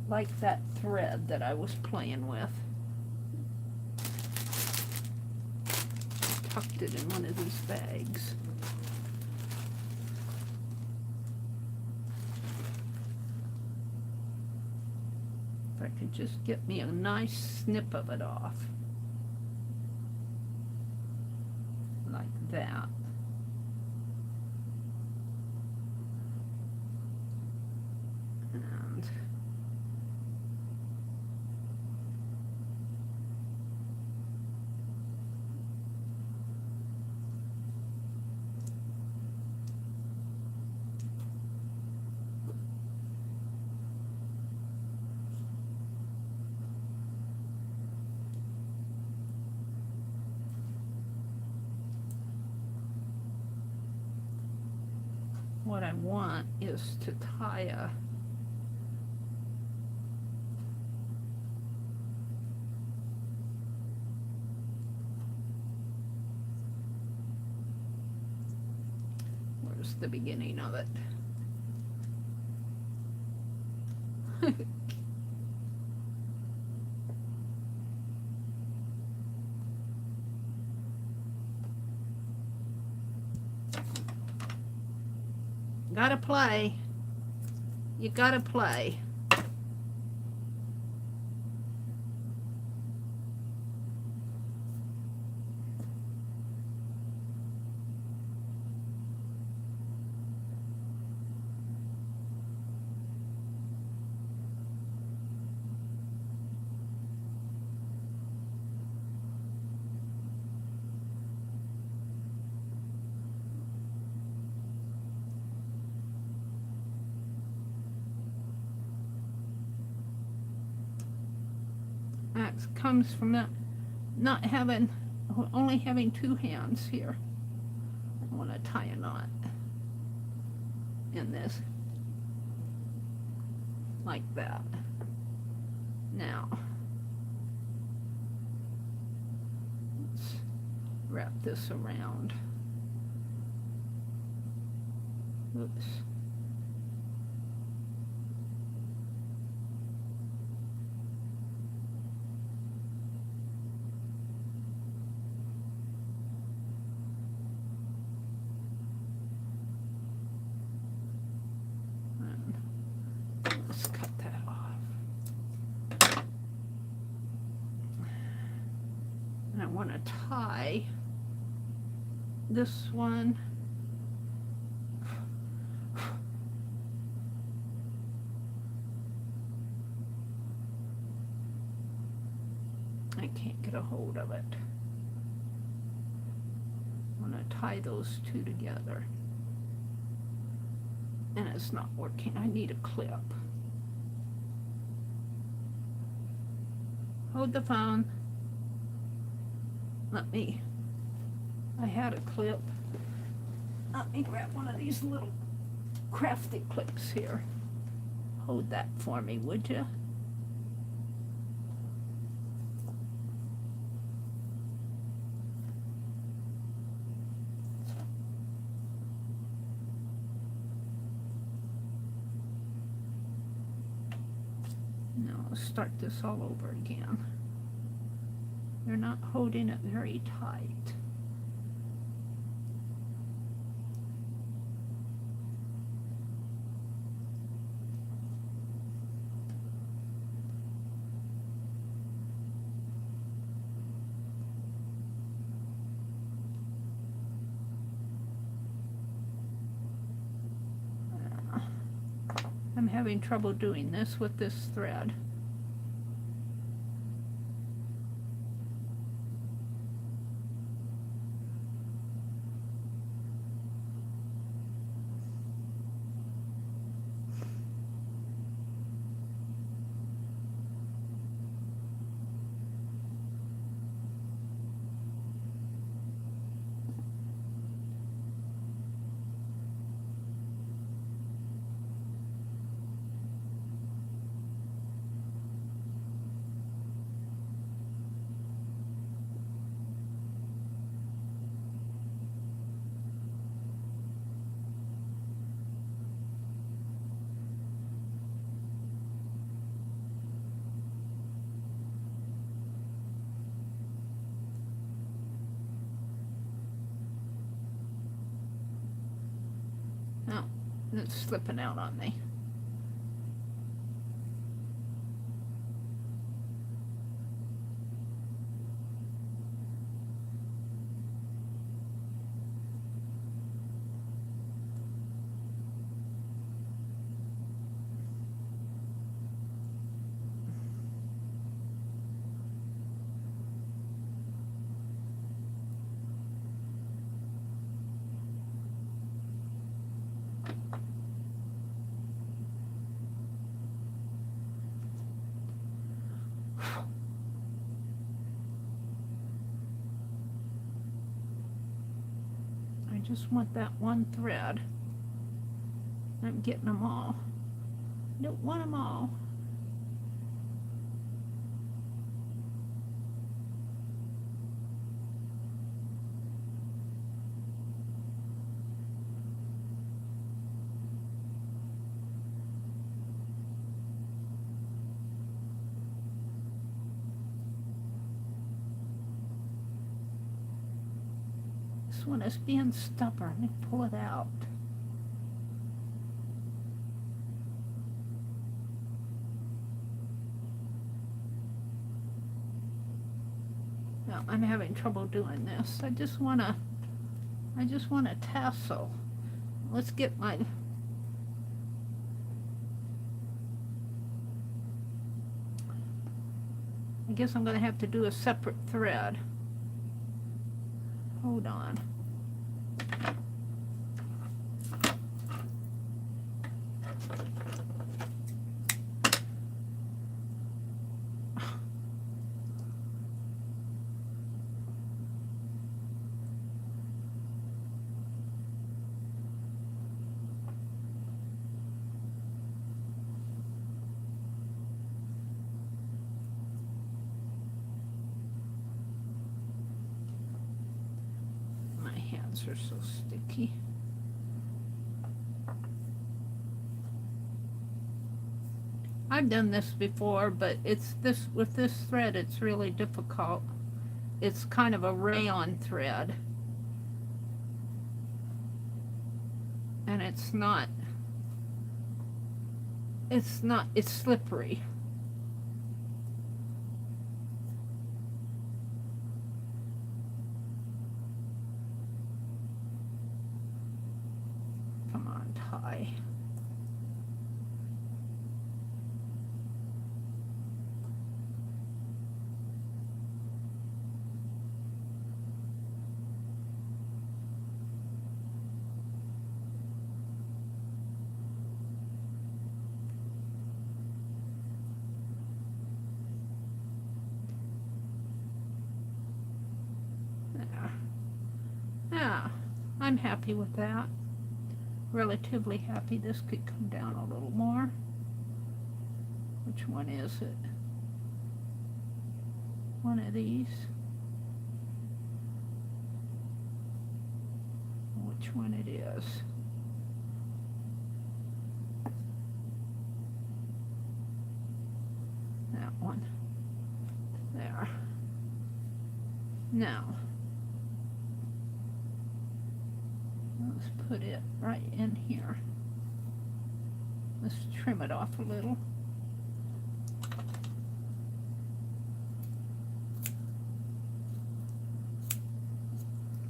Like that thread that I was playing with. Tucked it in one of these bags. If I could just get me a nice snip of it off. Like that. And what I want is to tie a where's the beginning of it? Gotta play. You gotta play. That comes from not having, only having two hands here. I want to tie a knot in this, like that. Now, let's wrap this around. Oops. Let's cut that off. And I want to tie this one I can't get a hold of it. I want to tie those two together. And it's not working. I need a clip. Hold the phone. I had a clip. Let me grab one of these little crafty clips here. Hold that for me, would you? Now I'll start this all over again. They're not holding it very tight. I'm having trouble doing this with this thread. Oh, it's slipping out on me. I just want that one thread. I'm getting them all. I don't want them all. This one is being stubborn. Let me pull it out. No, I'm having trouble doing this. I just want a tassel. Let's get my... I guess I'm going to have to do a separate thread. Hold on. Are so sticky. I've done this before, but it's this with this thread it's really difficult. It's kind of a rayon thread, and it's slippery. Tie. There. Yeah, I'm happy with that. Relatively happy. This could come down a little more. Which one is it? One of these. Which one it is? That one. There. Now, let's put it right in here. Let's trim it off a little.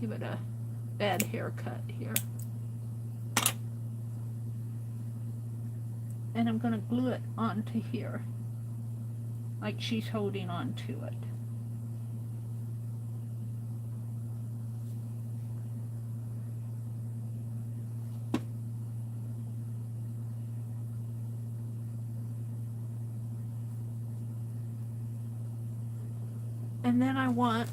Give it a bad haircut here. And I'm going to glue it onto here, like she's holding on to it. And then I want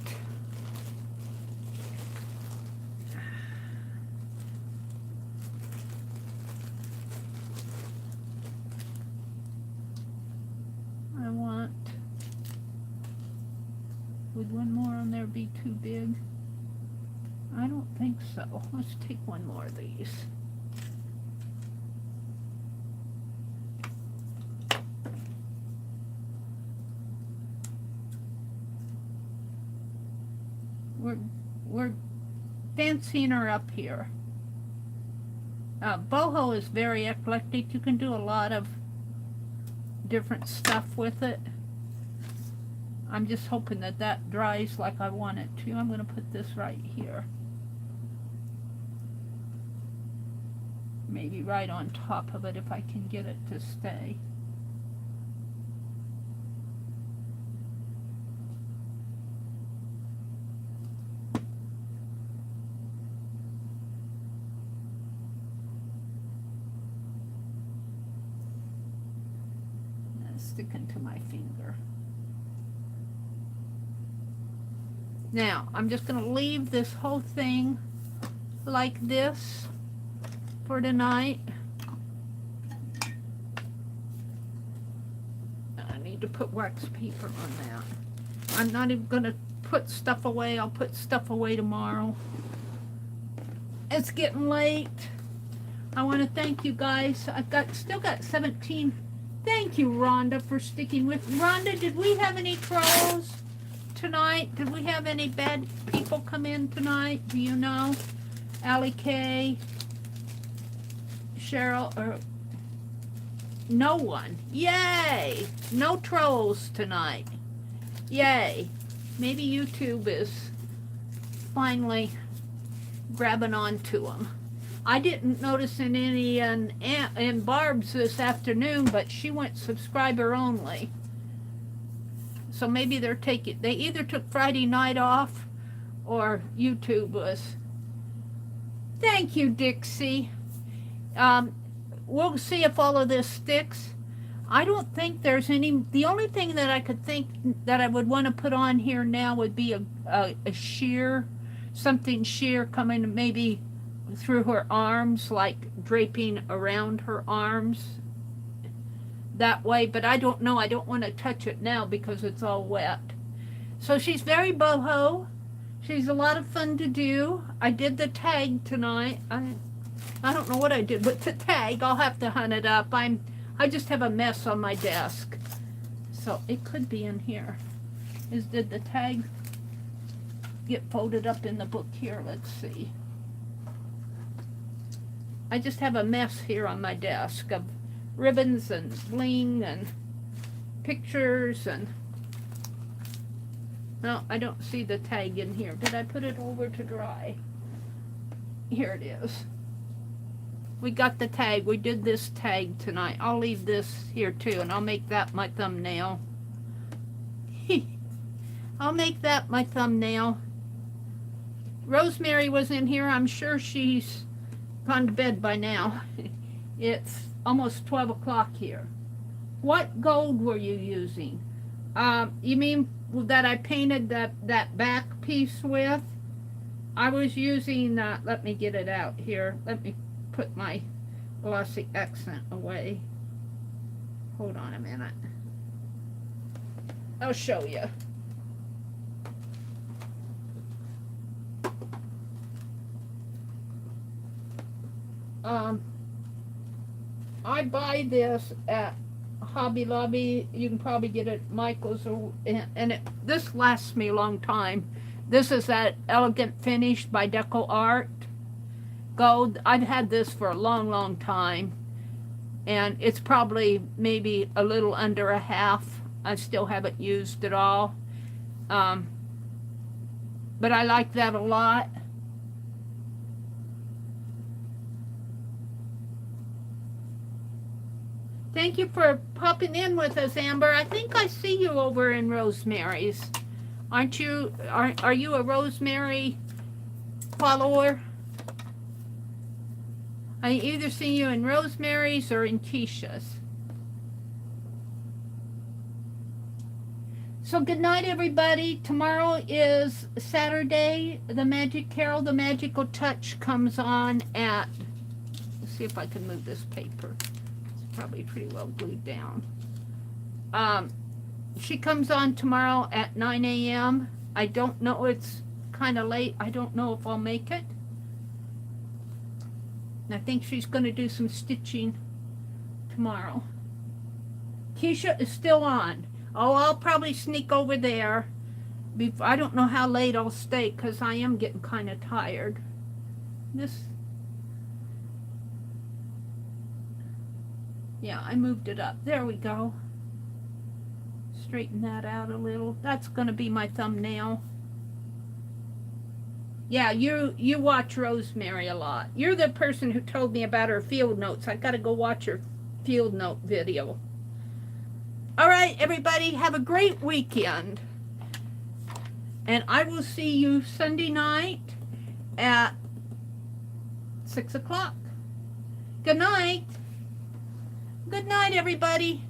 would one more on there be too big? I don't think so. Let's take one more of these. We're fancying her up here. Boho is very eclectic. You can do a lot of different stuff with it. I'm just hoping that that dries like I want it to. I'm going to put this right here. Maybe right on top of it if I can get it to stay. That's sticking to my finger. Now, I'm just going to leave this whole thing like this for tonight. I need to put wax paper on that. I'm not even going to put stuff away. I'll put stuff away tomorrow. It's getting late. I want to thank you guys. I've still got 17. Thank you, Rhonda, for sticking with me. Rhonda, did we have any trolls tonight? Did we have any bad people come in tonight? Do you know? Allie K, Cheryl, or no one. Yay! No trolls tonight. Yay. Maybe YouTube is finally grabbing onto them. I didn't notice in any in Barb's this afternoon, but she went subscriber only. So maybe they either took Friday night off or YouTube was. Thank you, Dixie. We'll see if all of this sticks. I don't think there's any. The only thing that I could think that I would want to put on here now would be a sheer, something sheer coming maybe through her arms, like draping around her arms that way, but I don't know. I don't want to touch it now because it's all wet. So she's very boho. She's a lot of fun to do. I did the tag tonight. I don't know what I did with the tag. I'll have to hunt it up. I just have a mess on my desk. So it could be in here. Did the tag get folded up in the book here? Let's see. I just have a mess here on my desk of ribbons and bling and pictures and no, I don't see the tag in here. Did I put it over to dry? Here it is. We got the tag. We did this tag tonight. I'll leave this here too, and I'll make that my thumbnail. I'll make that my thumbnail. Rosemary was in here. I'm sure she's gone to bed by now. It's almost 12 o'clock here. What gold were you using? You mean that I painted that back piece with? I was using, let me get it out here. Let me put my glossy accent away. Hold on a minute. I'll show you. I buy this at Hobby Lobby. You can probably get it at Michael's, and this lasts me a long time. This is that Elegant Finish by Deco Art Gold. I've had this for a long, long time, and it's probably maybe a little under a half. I still haven't used it all, but I like that a lot. Thank you for popping in with us, Amber. I think I see you over in Rosemary's. Aren't you? Are you a Rosemary follower? I either see you in Rosemary's or in Keisha's. So good night, everybody. Tomorrow is Saturday. The Magic Carol, The Magical Touch comes on at, let's see if I can move this paper. Probably pretty well glued down. She comes on tomorrow at 9 a.m. I don't know, it's kind of late. I don't know if I'll make it. And I think she's going to do some stitching tomorrow. Keisha is still on. Oh, I'll probably sneak over there. I don't know how late I'll stay because I am getting kind of tired. Yeah, I moved it up. There we go. Straighten that out a little. That's going to be my thumbnail. Yeah, you watch Rosemary a lot. You're the person who told me about her field notes. I got to go watch her field note video. All right, everybody, have a great weekend. And I will see you Sunday night at 6 o'clock. Good night. Good night, everybody.